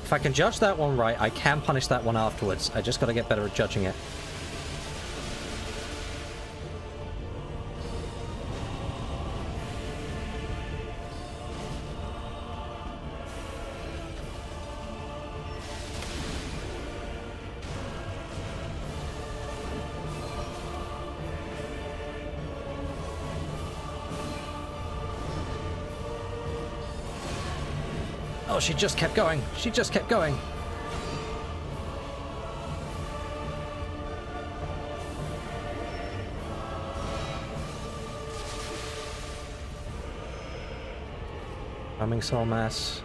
If I can judge that one right, I can punish that one afterwards. I just gotta get better at judging it. Oh, she just kept going. She just kept going. Coming soul mass.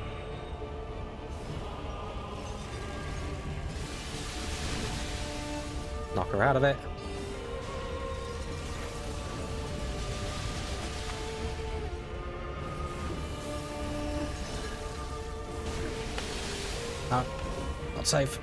Knock her out of it. No, not safe.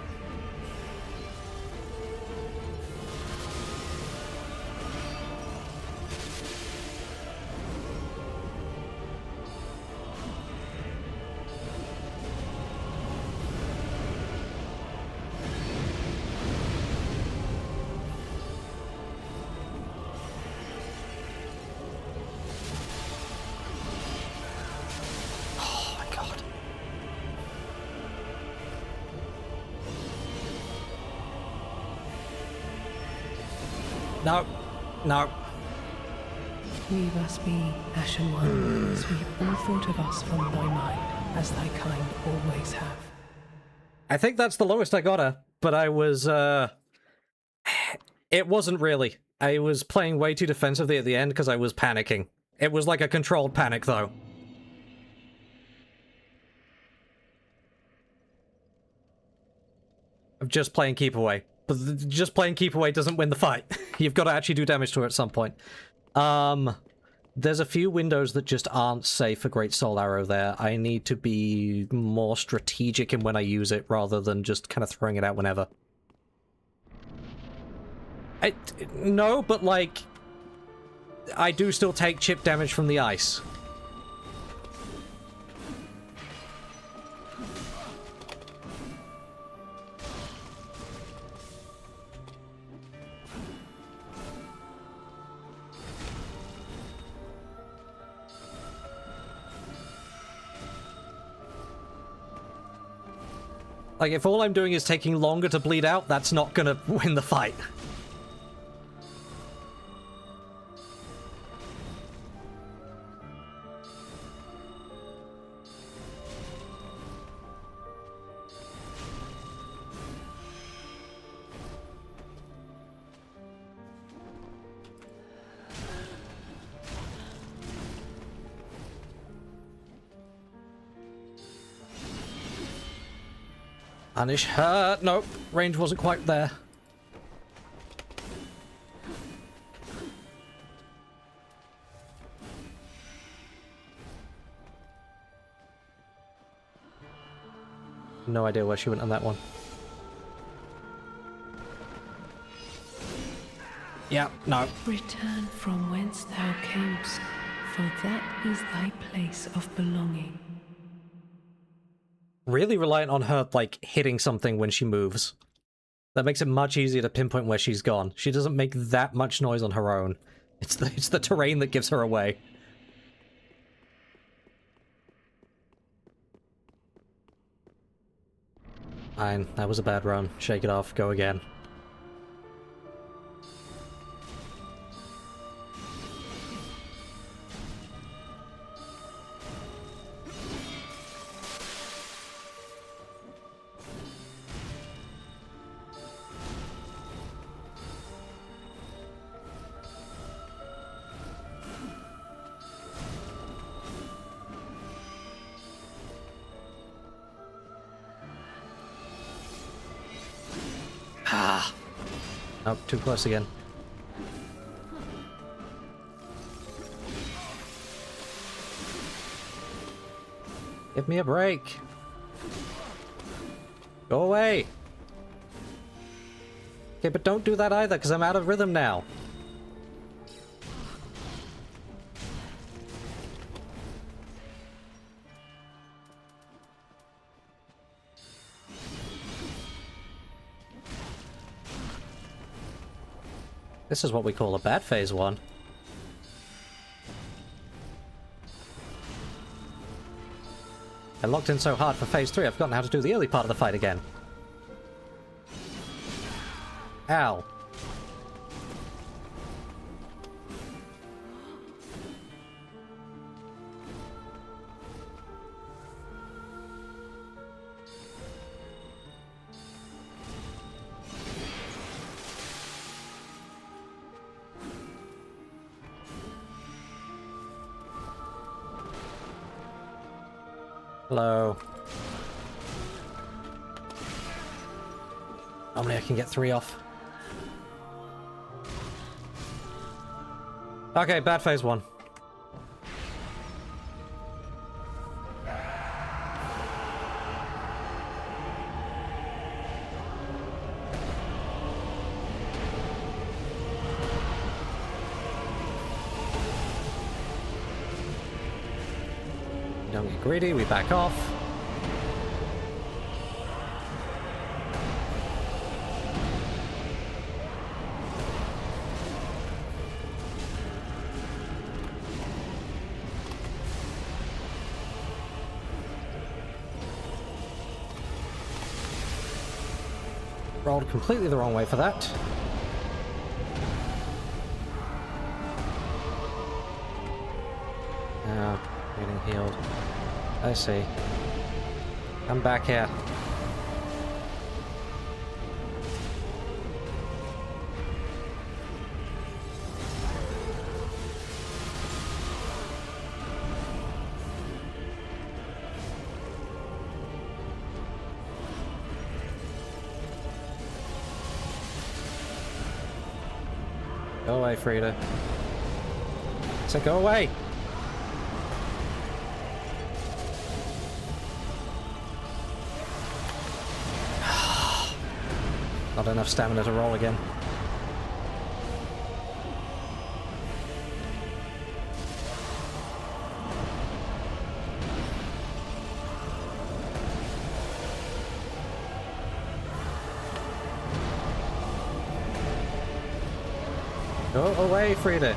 Oh my God. No, no. Leave us be, Ashen One. Sweep all thought of us from thy mind, as thy kind always have. I think that's the lowest I got her, but I was, it wasn't really. I was playing way too defensively at the end because I was panicking. It was like a controlled panic, though. Of just playing keep away. But just playing keep away doesn't win the fight. You've got to actually do damage to her at some point. There's a few windows that just aren't safe for Great Soul Arrow there. I need to be more strategic in when I use it rather than just kind of throwing it out whenever. No, but like, I do still take chip damage from the ice. Like, if all I'm doing is taking longer to bleed out, that's not gonna win the fight. Punish her. Nope, range wasn't quite there. No idea where she went on that one. Yeah, no. Return from whence thou camest, for that is thy place of belonging. Really reliant on her, like, hitting something when she moves. That makes it much easier to pinpoint where she's gone. She doesn't make that much noise on her own. It's the terrain that gives her away. Fine, that was a bad run. Shake it off, go again. Ah. Nope, too close again. Give me a break. Go away. Okay, but don't do that either, because I'm out of rhythm now. This is what we call a bad phase 1. I locked in so hard for phase 3, I've forgotten how to do the early part of the fight again. Ow. Hello. How many I can get 3 off? Okay, bad phase 1. We don't get greedy, we back off. Rolled completely the wrong way for that. Now, getting healed. I see. I'm back here. Go away, Frida. So go away! Not enough stamina to roll again. Go away, Frida.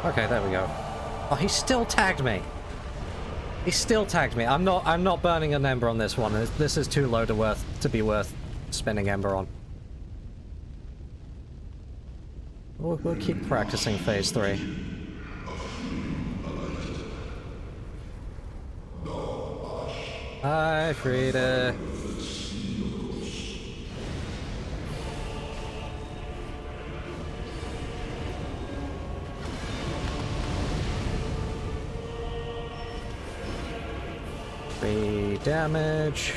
Okay, there we go. Oh, he still tagged me. He still tagged me. I'm not burning an ember on this one. This is too low to be worth spending ember on. We'll keep practicing phase 3. Hi, Frida. Damage.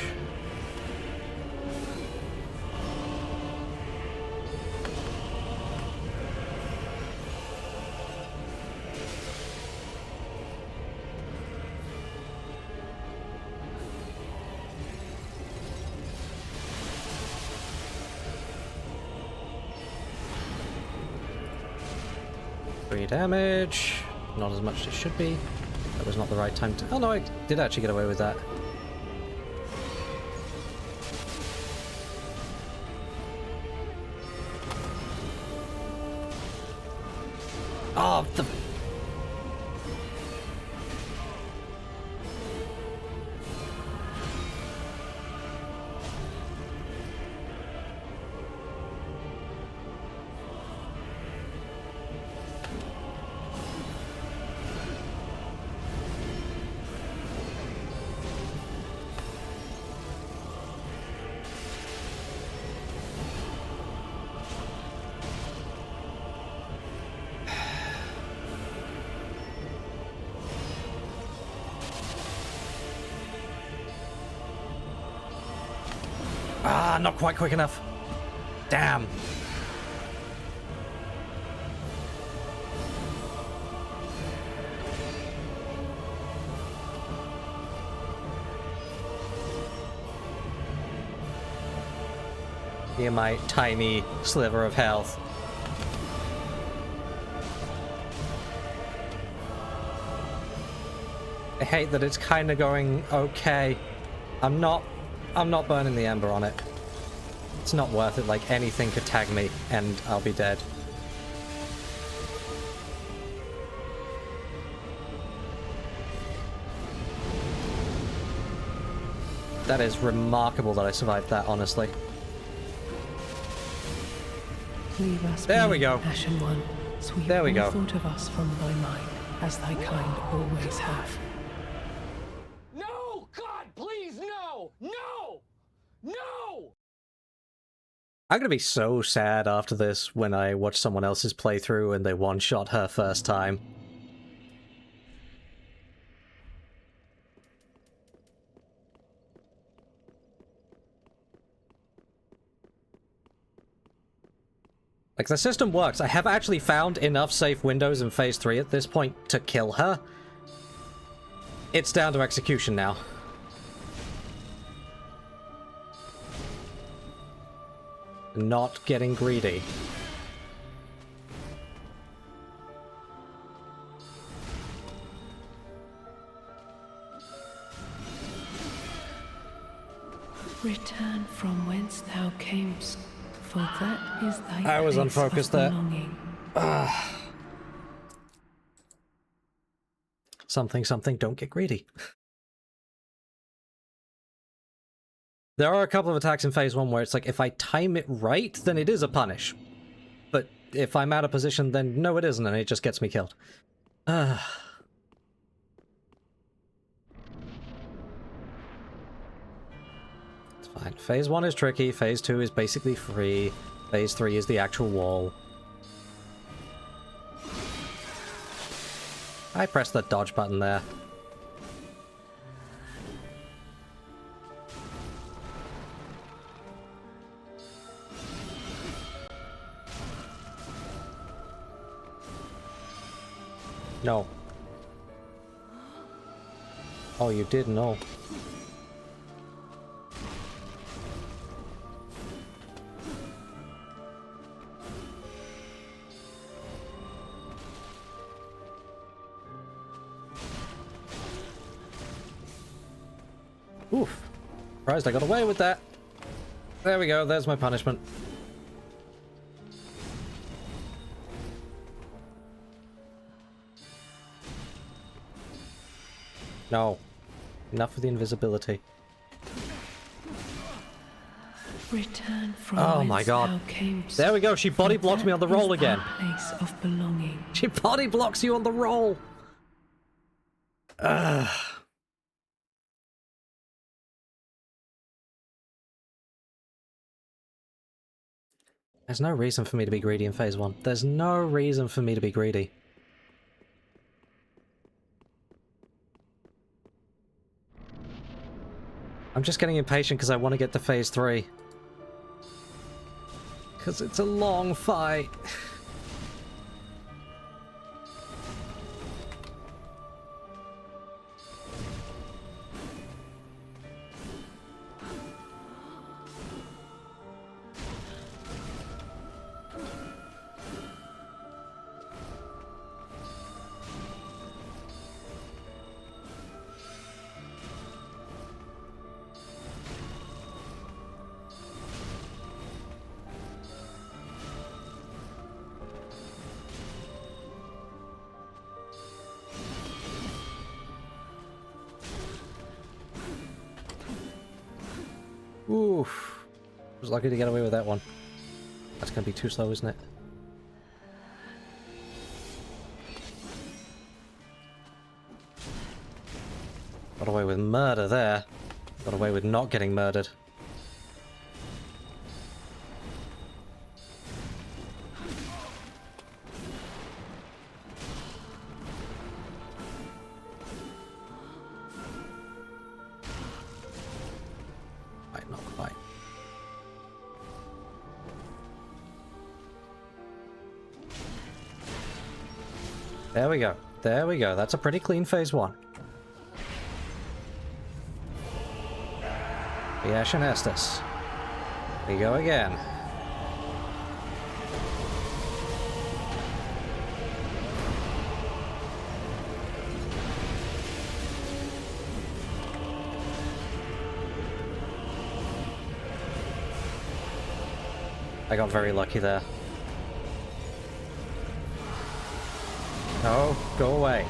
Three damage. Not as much as it should be. That was not the right time to... Oh no, I did actually get away with that. Oh, the... Ah, not quite quick enough. Damn. Hear my tiny sliver of health. I hate that it's kind of going okay. I'm not burning the ember on it. It's not worth it. Like, anything could tag me and I'll be dead. That is remarkable that I survived that, honestly. Leave us There be, we go. Ashen One. Sweep There we all go. thought of us from thy mind, as thy kind always have. No! God, please, no! No! No! I'm gonna be so sad after this when I watch someone else's playthrough and they one-shot her first time. Like, the system works. I have actually found enough safe windows in Phase 3 at this point to kill her. It's down to execution now. Not getting greedy. Return from whence thou camest, for that is thy I was place unfocused of there. belonging. Something, something, don't get greedy. There are a couple of attacks in Phase 1 where it's like, if I time it right, then it is a punish. But if I'm out of position, then no it isn't, and it just gets me killed. It's fine. Phase 1 is tricky, Phase 2 is basically free, Phase 3 is the actual wall. I pressed the dodge button there. No. Oh, you did know. Oof. Surprised I got away with that. There we go, there's my punishment. No. Enough of the invisibility. Return from Oh my whence god. thou camest, There we go, she body for blocked me on the that roll is thy again. Place of belonging. She body blocks you on the roll! Ugh. There's no reason for me to be greedy in Phase 1. There's no reason for me to be greedy. I'm just getting impatient because I want to get to Phase 3. Because it's a long fight. Oof. Was lucky to get away with that one. That's gonna be too slow, isn't it? Got away with murder there. Got away with not getting murdered. Quite, not quite. There we go. There we go. That's a pretty clean phase 1. The Ashen Estus. We go again. I got very lucky there. No, go away.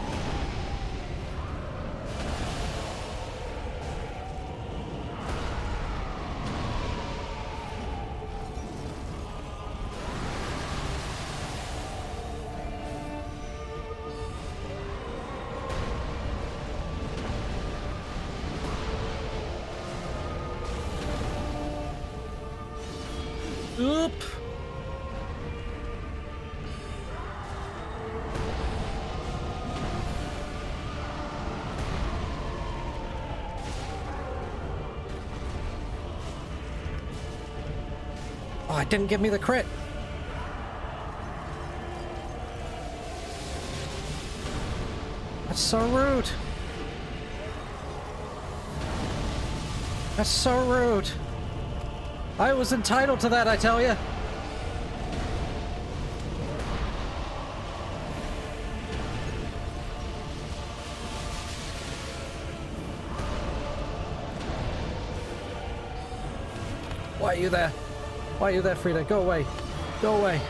Oop! Oh, it didn't give me the crit. That's so rude. That's so rude. I was entitled to that, I tell you. Why are you there? Why are you there, Frida? Go away. Go away.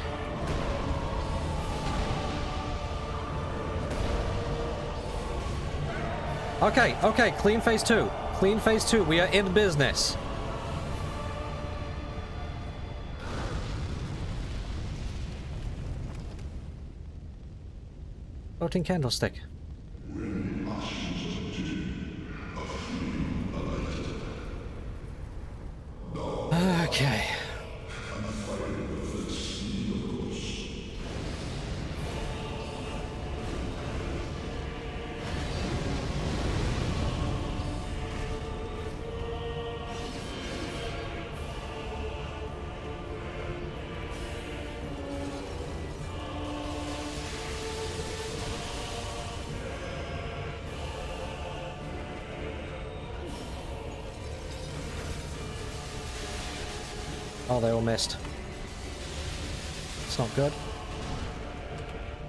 Okay, okay, clean phase 2. Clean phase 2. We are in business. Floating candlestick. Okay. Oh, they all missed. It's not good.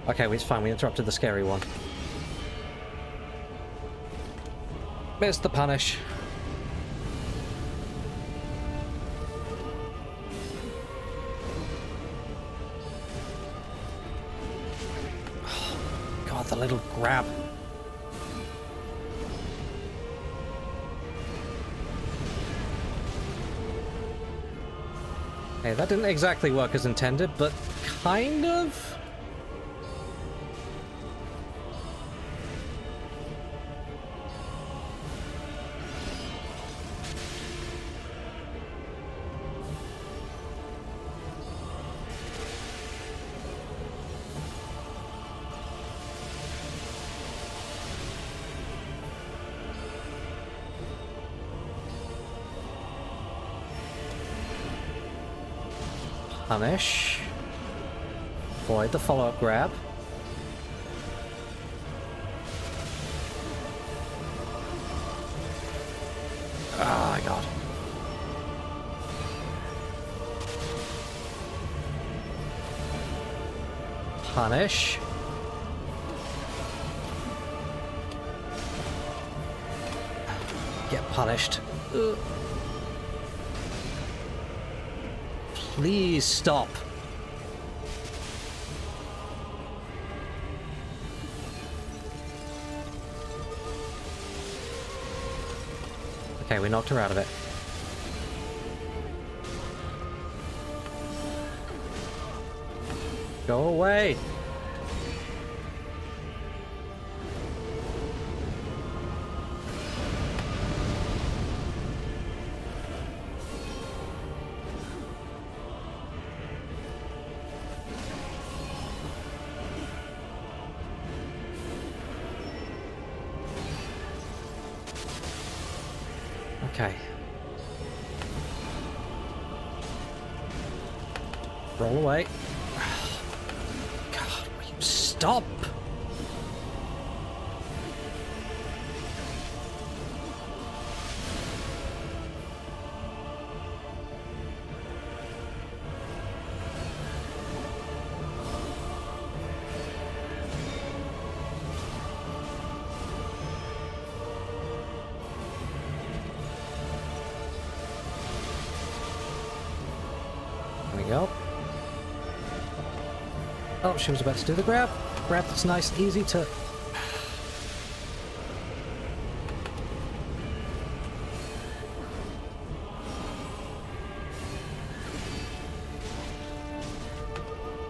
Okay, it's fine. We interrupted the scary one. Missed the punish. Oh, God, the little grab. Hey, that didn't exactly work as intended, but kind of? Punish. Avoid the follow-up grab. Oh my God. Punish. Get punished. Ugh. Please stop. Okay, we knocked her out of it. Go away. Okay. Roll away. God, will you stop? we go. Oh, she was about to do the grab. Grab that's nice and easy to...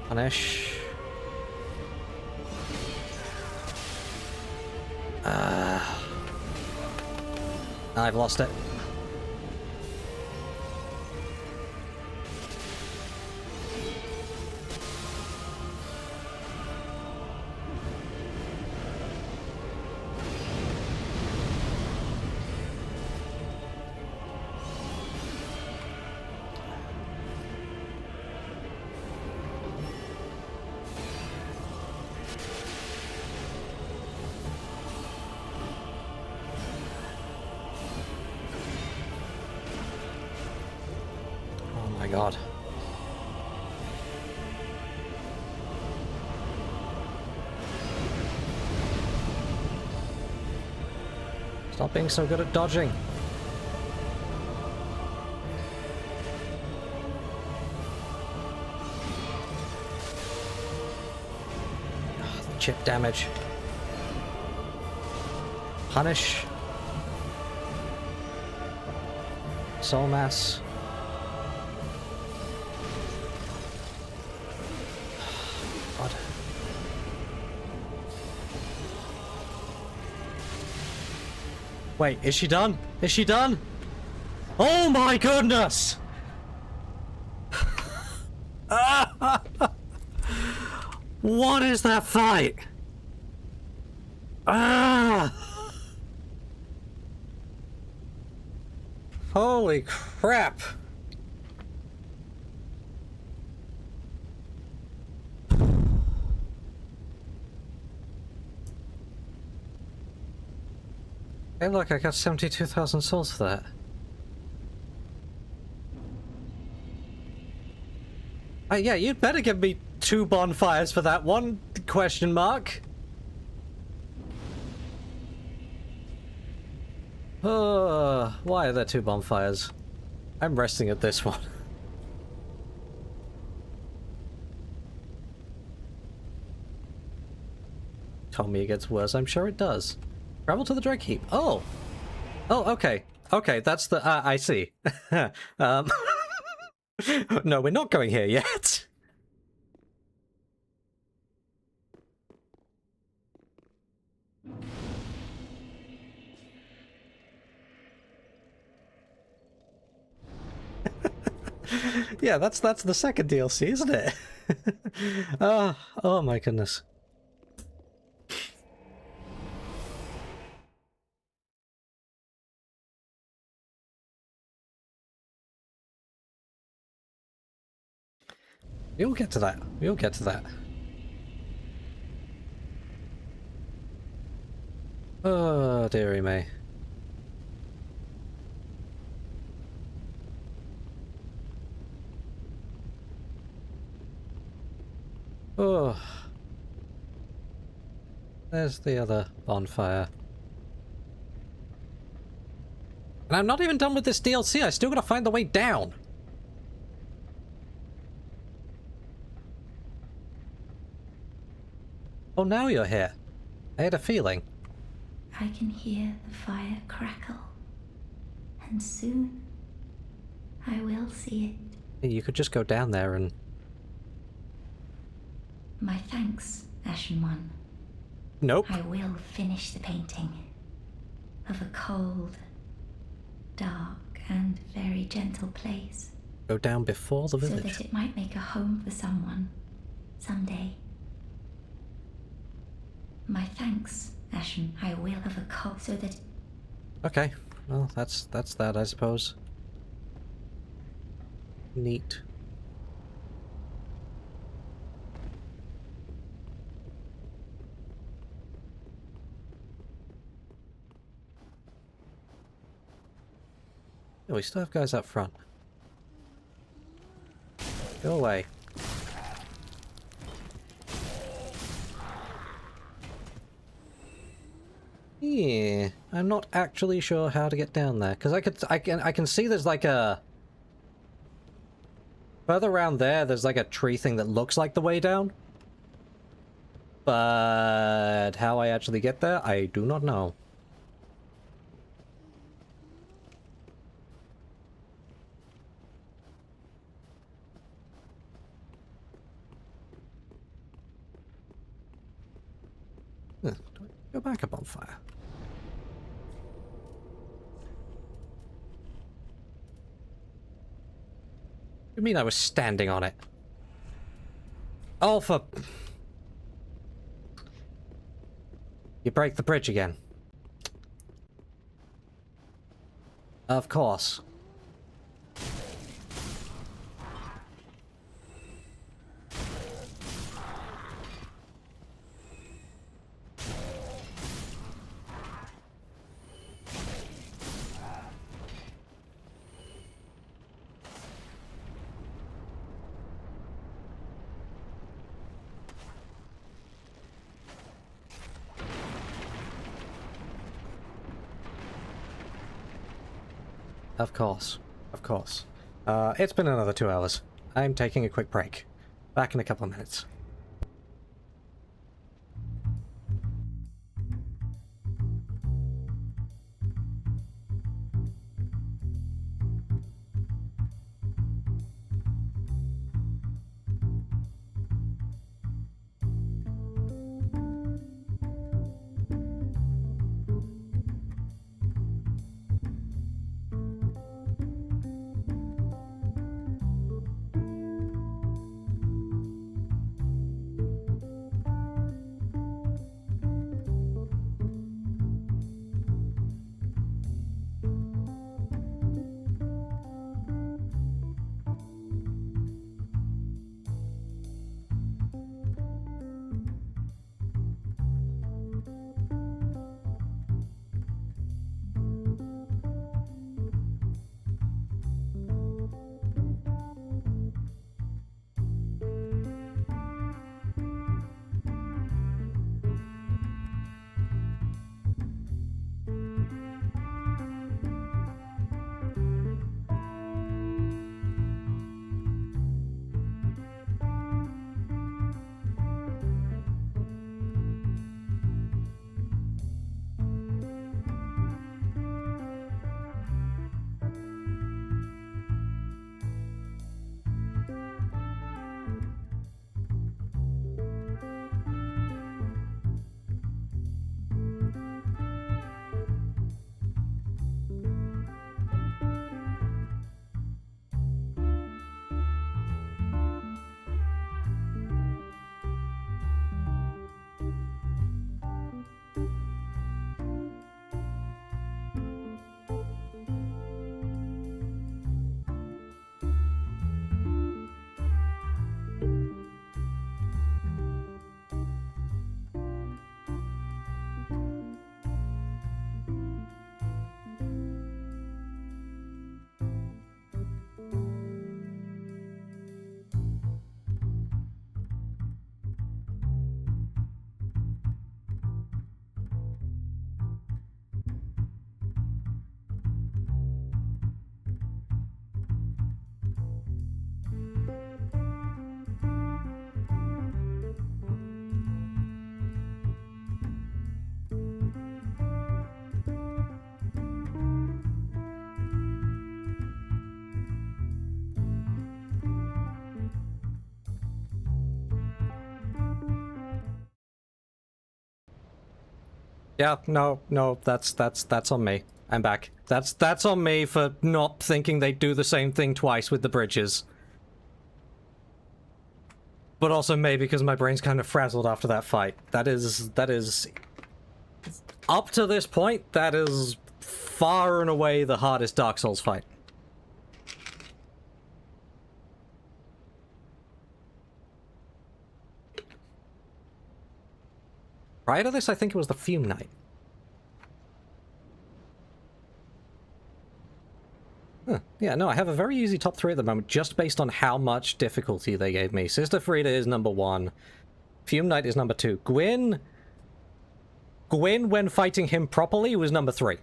Punish. I've lost it. God. Stop being so good at dodging. The chip damage. Punish. Soul mass. Wait, is she done? Is she done? Oh my goodness! What is that fight? Holy crap! Hey look, I got 72,000 souls for that. Yeah, you'd better give me 2 bonfires for that one, question mark. Why are there 2 bonfires? I'm resting at this one. Tell me it gets worse, I'm sure it does. Travel to the Dreg Heap. Oh! Oh, okay. Okay, that's the... I see. No, we're not going here yet. Yeah, that's the second DLC, isn't it? Oh my goodness. We'll get to that. We'll get to that. Oh, dearie me. Oh. There's the other bonfire. And I'm not even done with this DLC. I still gotta find the way down. Oh, now you're here. I had a feeling. I can hear the fire crackle, and soon I will see it. You could just go down there and... My thanks, Ashen One. Nope. I will finish the painting of a cold, dark, and very gentle place. Go down before the village. So that it might make a home for someone, someday. My thanks, Ashen. I will have a cold so that... Okay. Well, that's that, I suppose. Neat. Oh, we still have guys up front. Go away. Yeah, I'm not actually sure how to get down there because I can see there's like a Further around there, there's like a tree thing that looks like the way down. But how I actually get there, I do not know. Go back a bonfire. You mean I was standing on it? Oh, for... You break the bridge again. Of course. Of course. Of course. It's been another 2 hours. I'm taking a quick break. Back in a couple of minutes. Yeah, no, that's on me. I'm back. That's on me for not thinking they'd do the same thing twice with the bridges. But also maybe because my brain's kind of frazzled after that fight. That is... Up to this point, that is far and away the hardest Dark Souls fight. Prior to this, I think it was the Fume Knight. Huh. Yeah, no, I have a very easy top 3 at the moment, just based on how much difficulty they gave me. Sister Frida is number 1. Fume Knight is number 2. Gwyn, when fighting him properly, was number 3.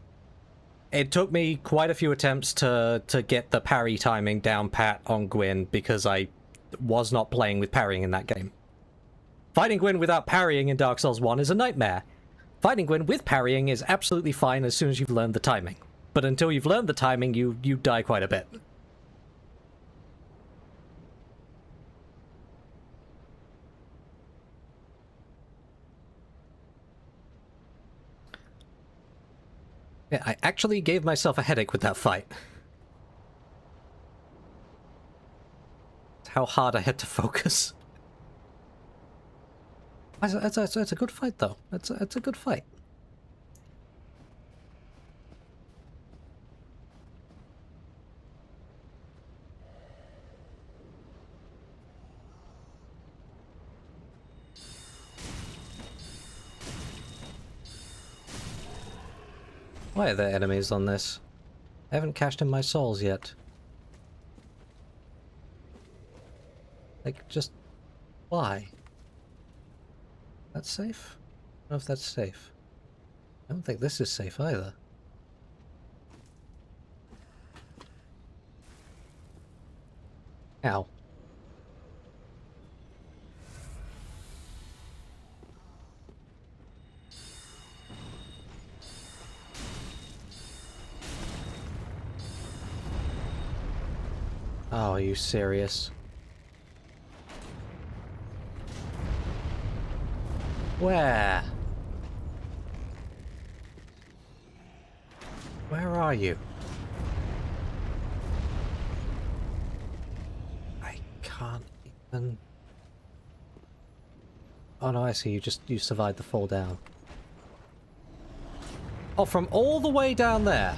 It took me quite a few attempts to get the parry timing down pat on Gwyn because I was not playing with parrying in that game. Fighting Gwyn without parrying in Dark Souls 1 is a nightmare. Fighting Gwyn with parrying is absolutely fine as soon as you've learned the timing. But until you've learned the timing, you die quite a bit. Yeah, I actually gave myself a headache with that fight. How hard I had to focus. It's a good fight, though. It's a good fight. Why are there enemies on this? I haven't cashed in my souls yet. Like, just... why? That's safe? I don't know if that's safe. I don't think this is safe either. Ow. Oh, are you serious? Where? Where are you? I can't even... Oh no, I see. You survived the fall down. Oh, from all the way down there?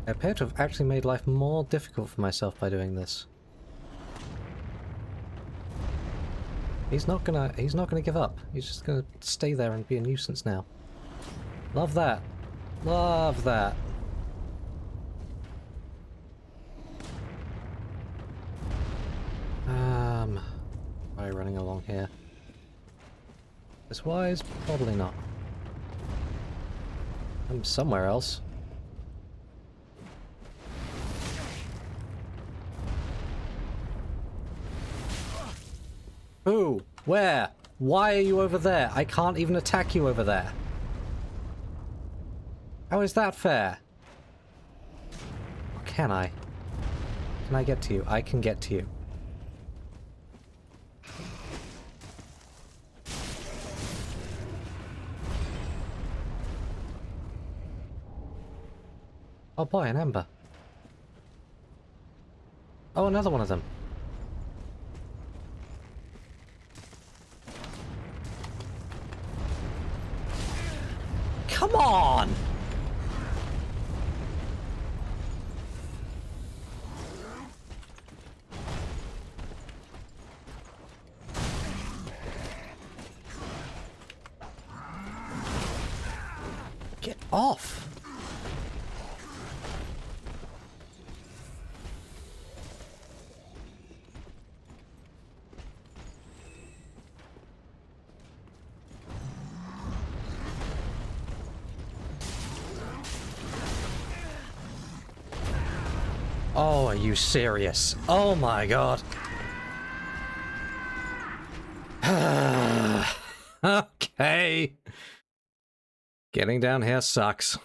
I appear to have actually made life more difficult for myself by doing this. He's not gonna give up. He's just gonna stay there and be a nuisance now. Love that. Love that. Why are you running along here? This wise? Probably not. I'm somewhere else. Who? Where? Why are you over there? I can't even attack you over there. How is that fair? Or can I? Can I get to you? I can get to you. Oh boy, an ember. Oh, another one of them. Come on! Get off! Oh, are you serious? Oh my god. Okay. Getting down here sucks.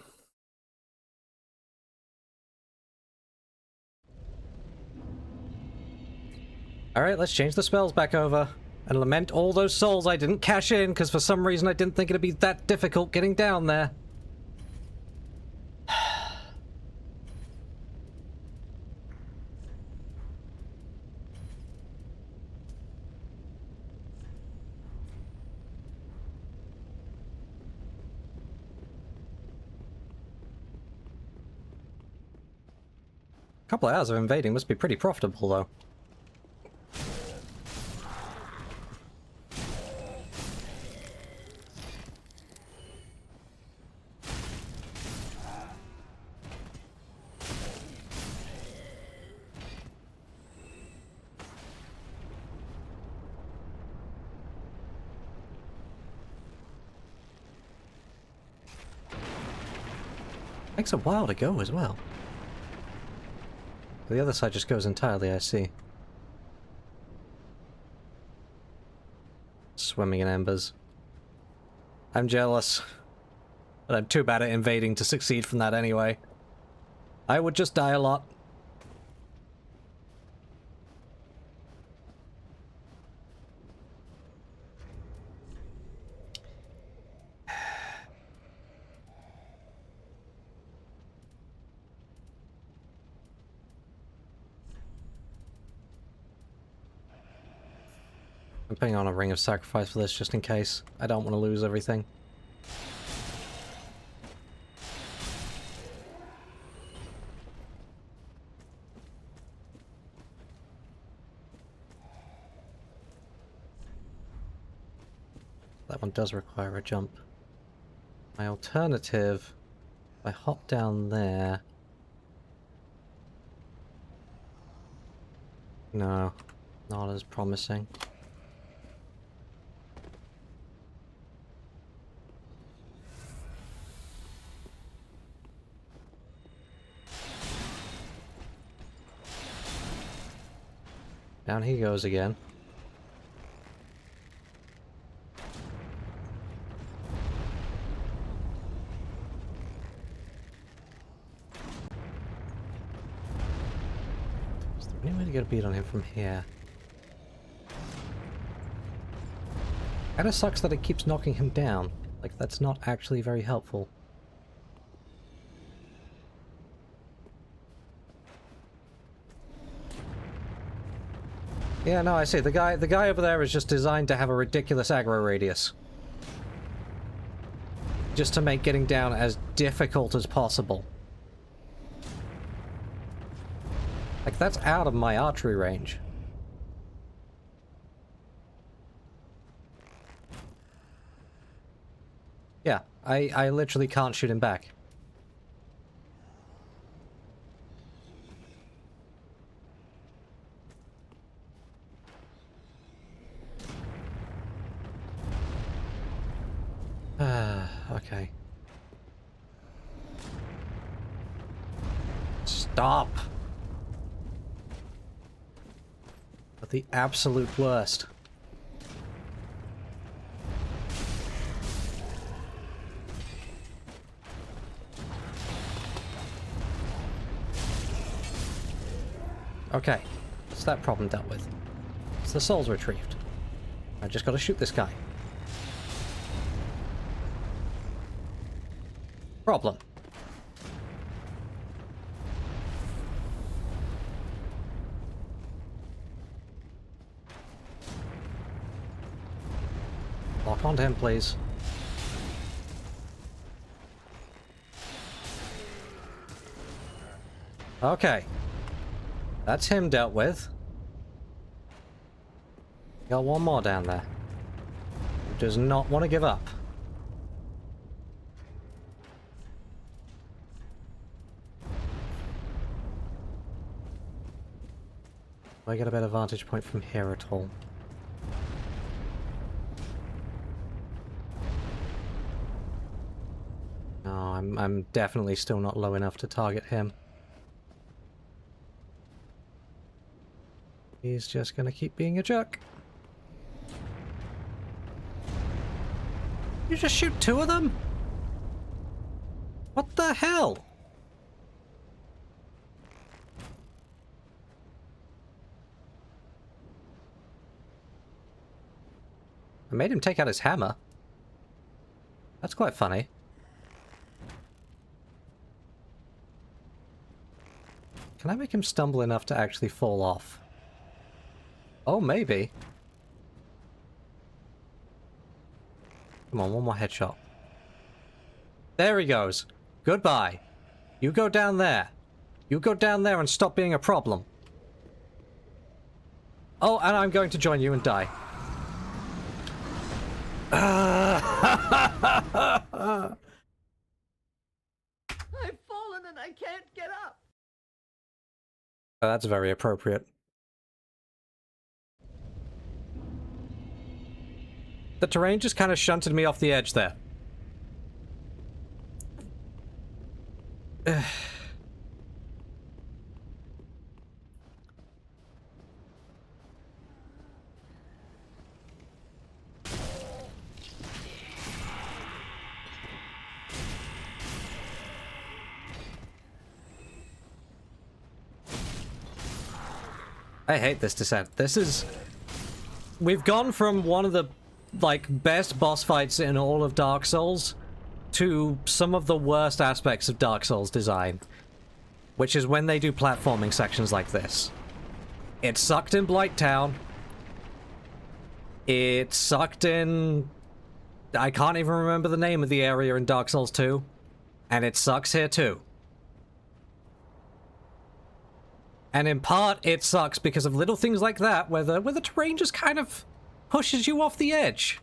Alright, let's change the spells back over. And lament all those souls I didn't cash in, because for some reason I didn't think it'd be that difficult getting down there. A couple of hours of invading must be pretty profitable, though. Takes a while to go as well. The other side just goes entirely, I see. Swimming in embers. I'm jealous. But I'm too bad at invading to succeed from that anyway. I would just die a lot. I'm putting on a ring of sacrifice for this just in case. I don't want to lose everything. That one does require a jump. My alternative, if I hop down there... No, not as promising. Down he goes again. Is there any way to get a beat on him from here? Kinda sucks that it keeps knocking him down. Like, that's not actually very helpful. Yeah, no, I see. The guy over there is just designed to have a ridiculous aggro radius. Just to make getting down as difficult as possible. Like, that's out of my archery range. Yeah, I literally can't shoot him back. Okay. Stop! But the absolute worst. Okay, that's that problem dealt with. It's the souls retrieved. I just gotta shoot this guy. Problem. Lock onto him, please. Okay. That's him dealt with. Got one more down there. Who does not want to give up. Do I get a better vantage point from here at all? No, I'm definitely still not low enough to target him. He's just gonna keep being a jerk. You just shoot two of them? What the hell? I made him take out his hammer. That's quite funny. Can I make him stumble enough to actually fall off? Oh, maybe. Come on, one more headshot. There he goes. Goodbye. You go down there. You go down there and stop being a problem. Oh, and I'm going to join you and die. I've fallen and I can't get up. That's very appropriate. The terrain just kind of shunted me off the edge there. I hate this descent. This is... We've gone from one of the, like, best boss fights in all of Dark Souls to some of the worst aspects of Dark Souls design. Which is when they do platforming sections like this. It sucked in Blight Town. It sucked in... I can't even remember the name of the area in Dark Souls 2. And it sucks here too. And in part, it sucks because of little things like that, where the terrain just kind of pushes you off the edge.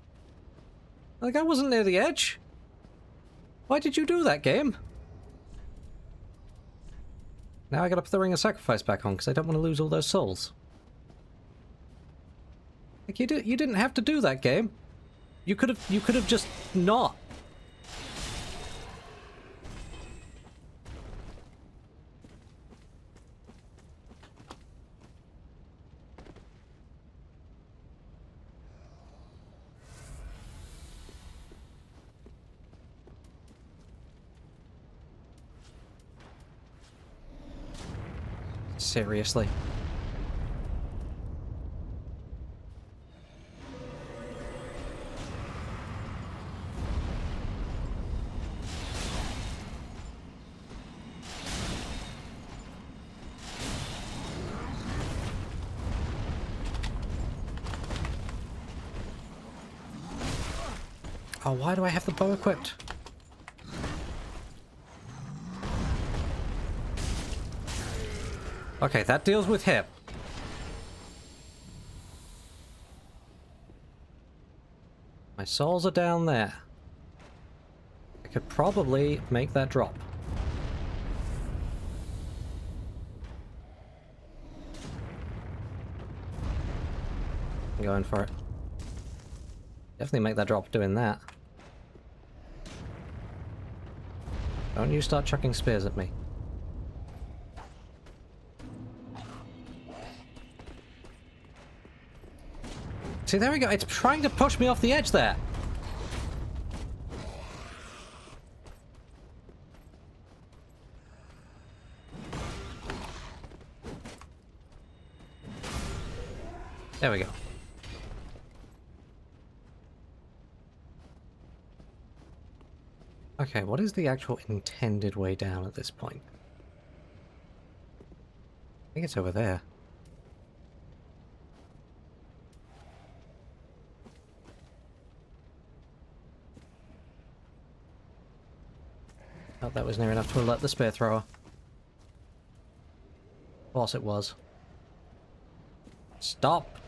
Like, I wasn't near the edge. Why did you do that, game? Now I gotta put the Ring of Sacrifice back on, because I don't want to lose all those souls. Like, you didn't have to do that, game. You could have just not. Seriously. Oh, why do I have the bow equipped? Okay, that deals with hip. My souls are down there. I could probably make that drop. I'm going for it. Definitely make that drop doing that. Don't you start chucking spears at me. See, there we go. It's trying to push me off the edge there. There we go. Okay, what is the actual intended way down at this point? I think it's over there. Oh, that was near enough to alert the spear thrower. Of course it was. Stop!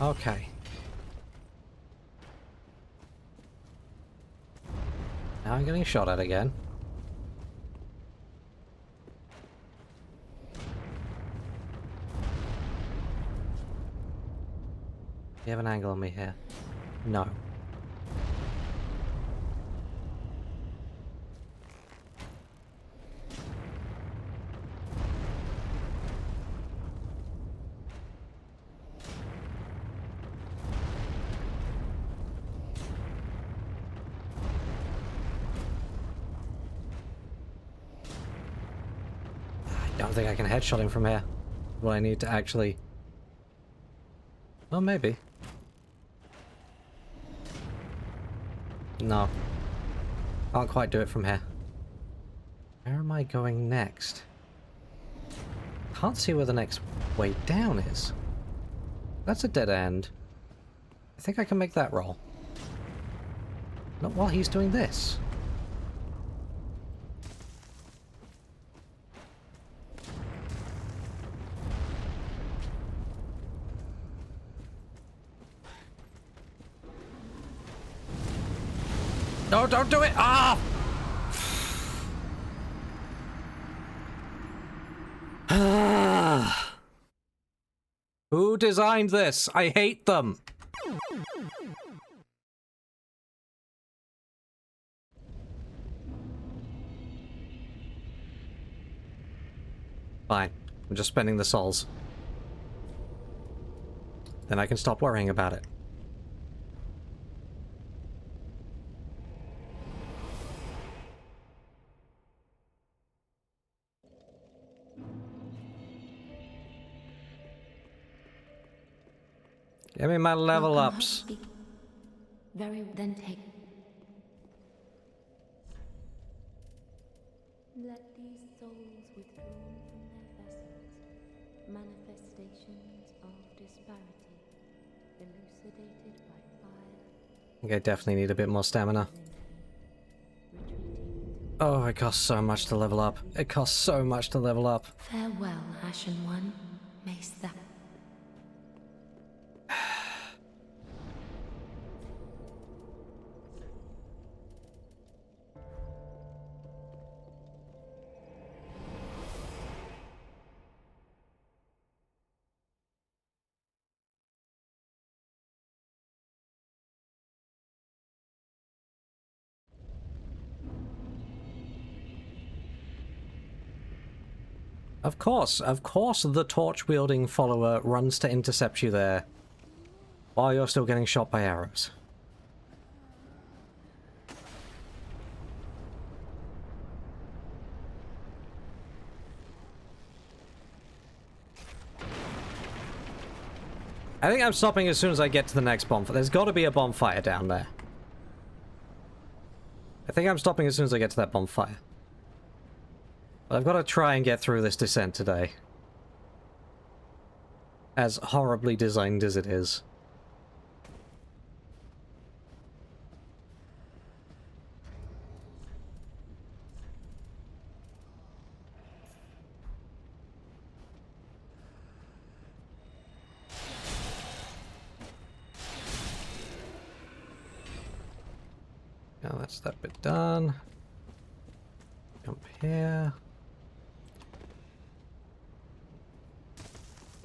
Okay. Now I'm getting shot at again. You have an angle on me here? No. I don't think I can headshot him from here. What I need to actually... Oh, maybe. No. Can't quite do it from here. Where am I going next? Can't see where the next way down is. That's a dead end. I think I can make that roll. Not while he's doing this. don't do it! Ah! Who designed this? I hate them! Fine. I'm just spending the souls. Then I can stop worrying about it. Give me my level ups. Very then take. Let these souls withdrawn from their vessels, manifestations of disparity, elucidated by fire. I think I definitely need a bit more stamina. Oh, it costs so much to level up. It costs so much to level up. Farewell, Ashen One. Mayst thou. Of course the torch-wielding follower runs to intercept you there, while you're still getting shot by arrows. I think I'm stopping as soon as I get to the next bonfire. There's got to be a bonfire down there. I think I'm stopping as soon as I get to that bonfire. But I've got to try and get through this descent today. As horribly designed as it is. Now that's that bit done. Jump here.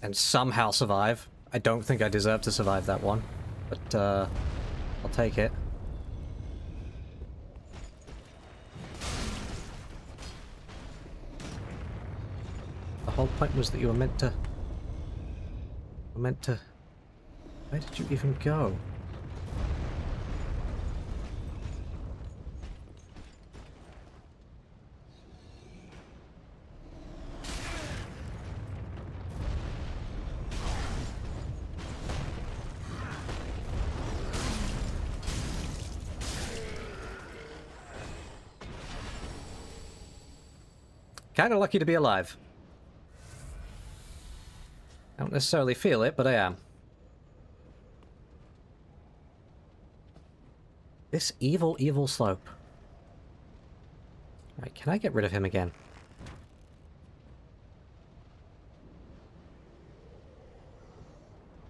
And somehow survive. I don't think I deserve to survive that one, but I'll take it. The whole point was that you were meant to... Where did you even go? Kinda lucky to be alive. I don't necessarily feel it, but I am. This evil, evil slope. Alright, can I get rid of him again?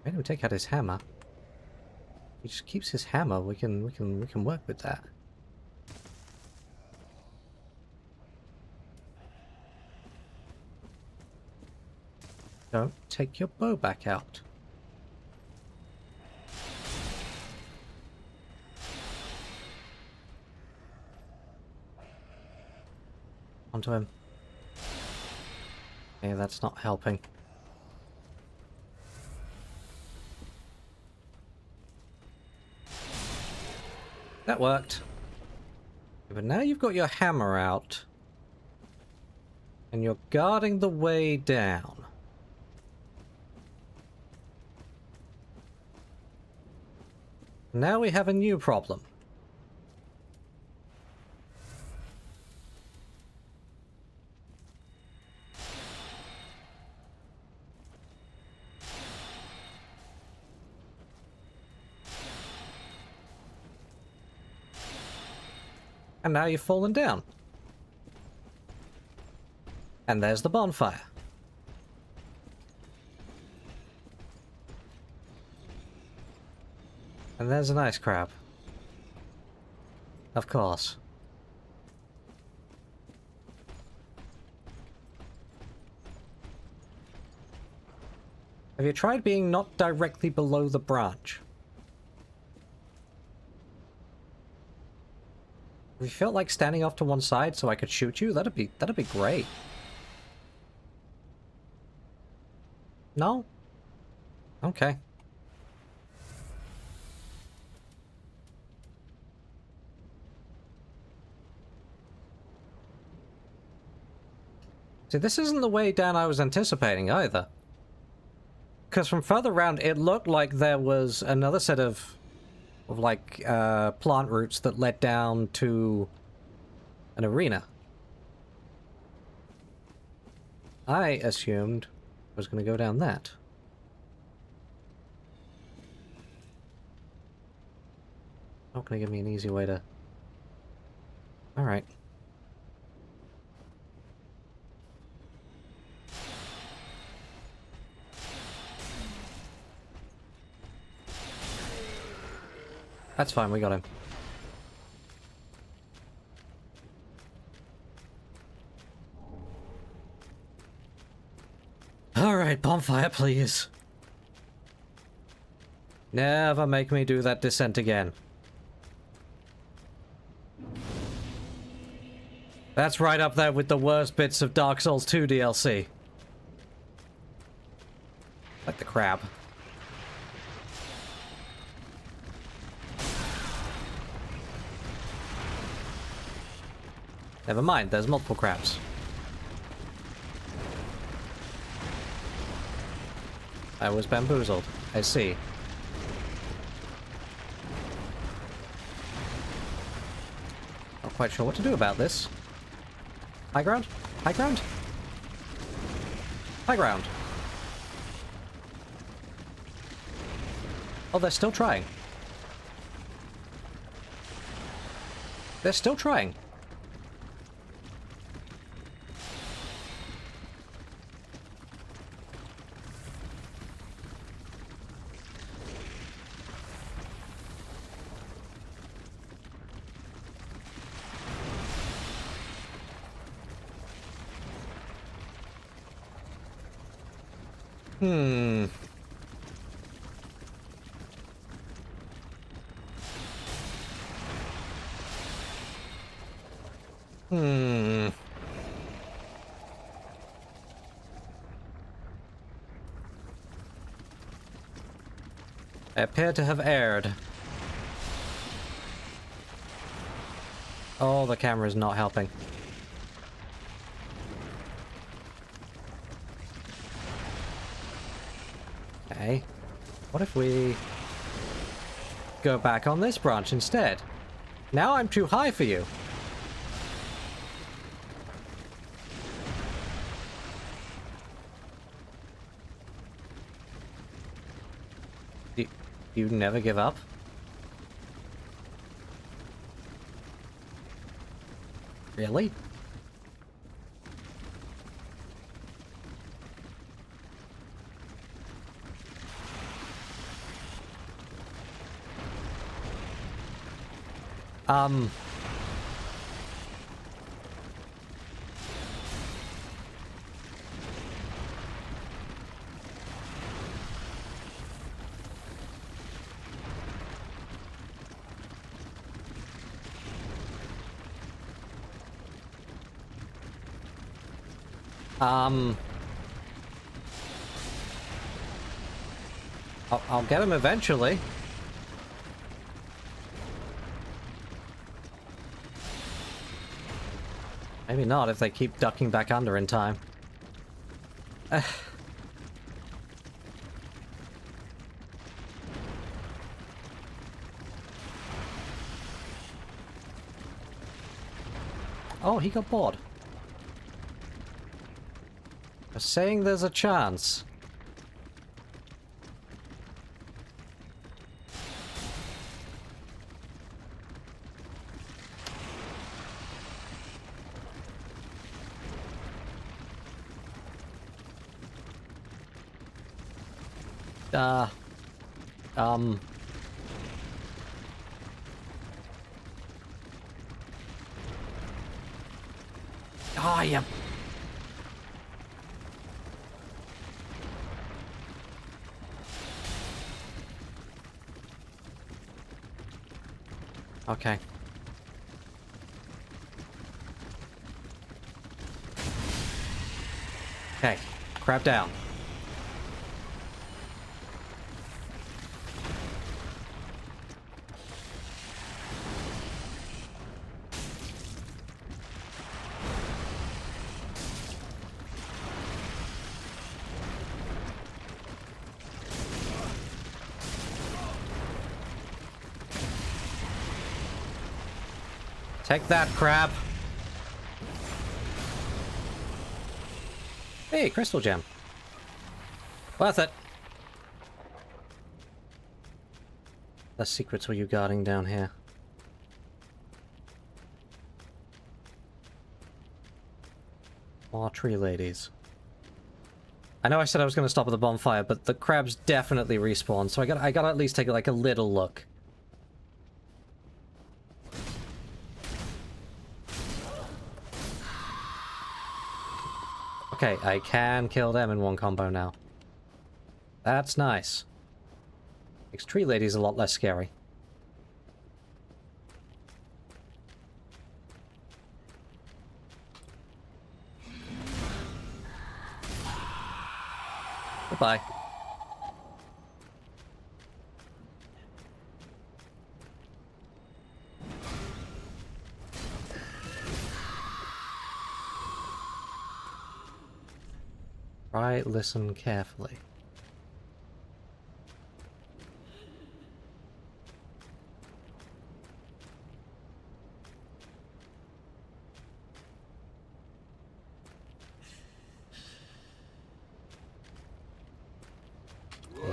Maybe we take out his hammer. He just keeps his hammer. We can work with that. Don't take your bow back out. Onto him. Okay, that's not helping. That worked. But now you've got your hammer out. And you're guarding the way down. Now we have a new problem. And now you've fallen down. And there's the bonfire. And there's an ice crab. Of course. Have you tried being not directly below the branch? Have you felt like standing off to one side so I could shoot you? That'd be great. No? Okay. See, this isn't the way down I was anticipating either. Because from further around, it looked like there was another set of like, plant roots that led down to an arena. I assumed I was going to go down that. Not going to give me an easy way to... Alright. That's fine, we got him. Alright, bonfire, please. Never make me do that descent again. That's right up there with the worst bits of Dark Souls 2 DLC. Like the crab. Never mind, there's multiple crabs. I was bamboozled. I see. Not quite sure what to do about this. High ground? High ground? High ground. Oh, they're still trying. They're still trying. Hmm. I appear to have erred. Oh, the camera's not helping. Okay. What if we go back on this branch instead? Now I'm too high for you. You never give up? Really? I'll get him eventually. Maybe not if they keep ducking back under in time. Oh, he got bored. I'm saying there's a chance. Oh, yeah. Okay. Okay, crab down. Take that, crab. Hey, crystal gem. Worth it. The secrets were you guarding down here? More tree ladies. I know I said I was going to stop at the bonfire, but the crabs definitely respawn, so I gotta at least take like a little look. Okay, I can kill them in one combo now. That's nice. Makes tree ladies a lot less scary. Goodbye. Try, listen carefully.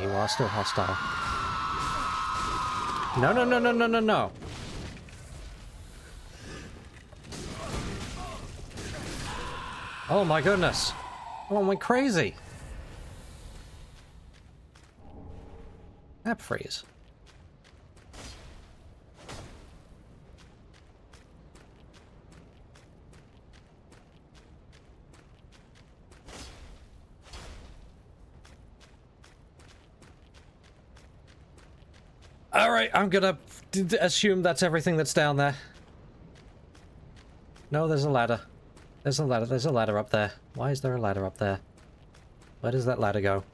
You are still hostile. No, no, no, no, no, no, no. Oh my goodness. Oh, I went crazy. App freeze. Alright, I'm gonna assume that's everything that's down there. No, there's a ladder. There's a ladder. There's a ladder up there. Why is there a ladder up there? Where does that ladder go?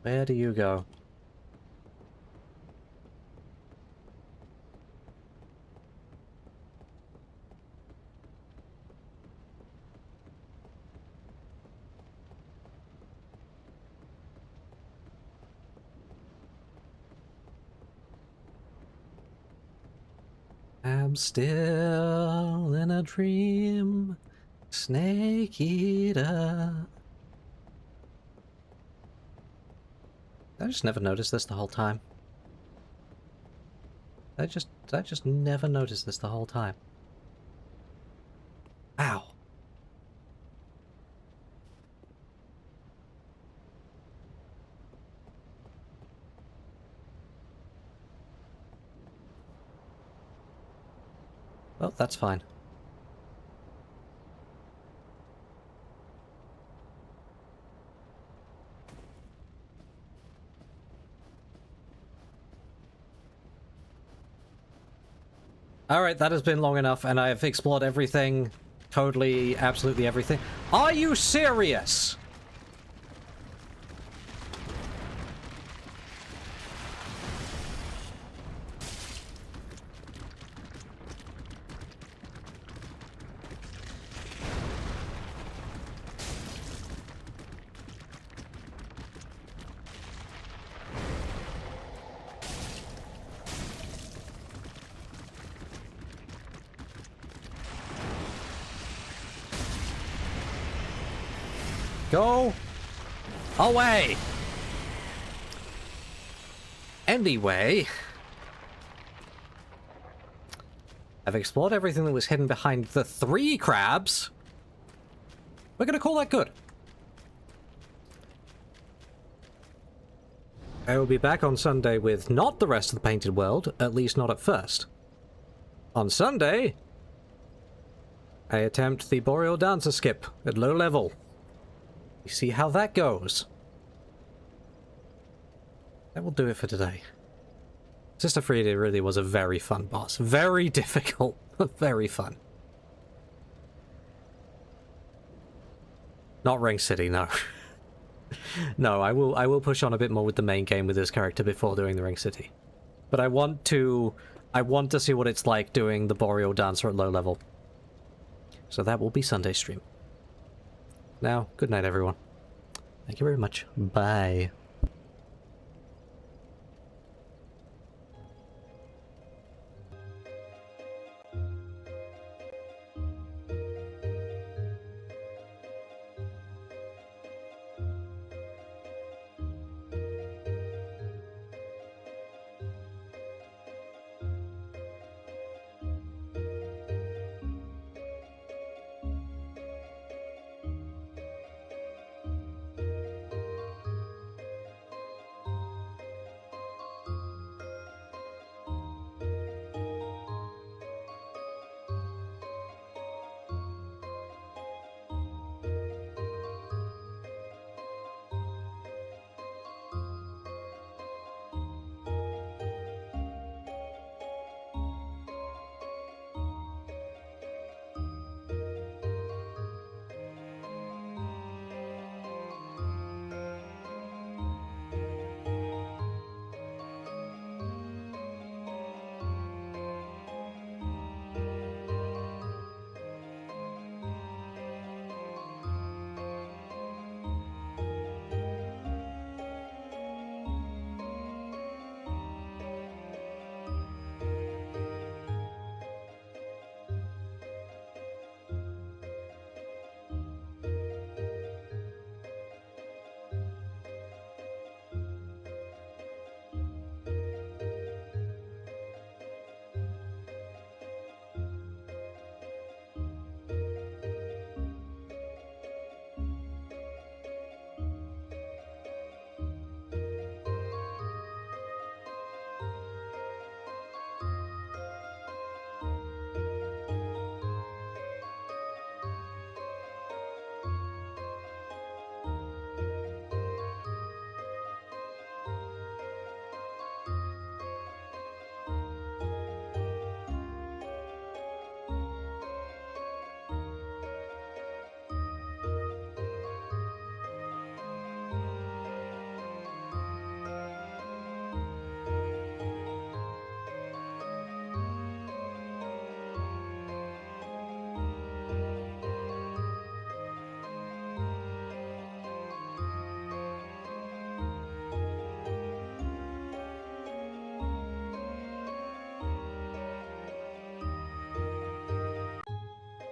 Where do you go? I'm still in a dream, snake eater. I just never noticed this the whole time. I just never noticed this the whole time. Ow. Well, that's fine. Alright, that has been long enough, and I have explored everything. Totally, absolutely everything. Are you serious? Go away! Anyway, I've explored everything that was hidden behind the 3 crabs. We're gonna call that good. I will be back on Sunday with not the rest of the Painted World, at least not at first. On Sunday, I attempt the Boreal Dancer skip at low level. You see how that goes. That will do it for today. Sister Frida really was a very fun boss. Very difficult, but very fun. Not Ring City, no. No, I will push on a bit more with the main game with this character before doing the Ring City. But I want to see what it's like doing the Boreal Dancer at low level. So that will be Sunday stream. Now, good night everyone. Thank you very much. Bye.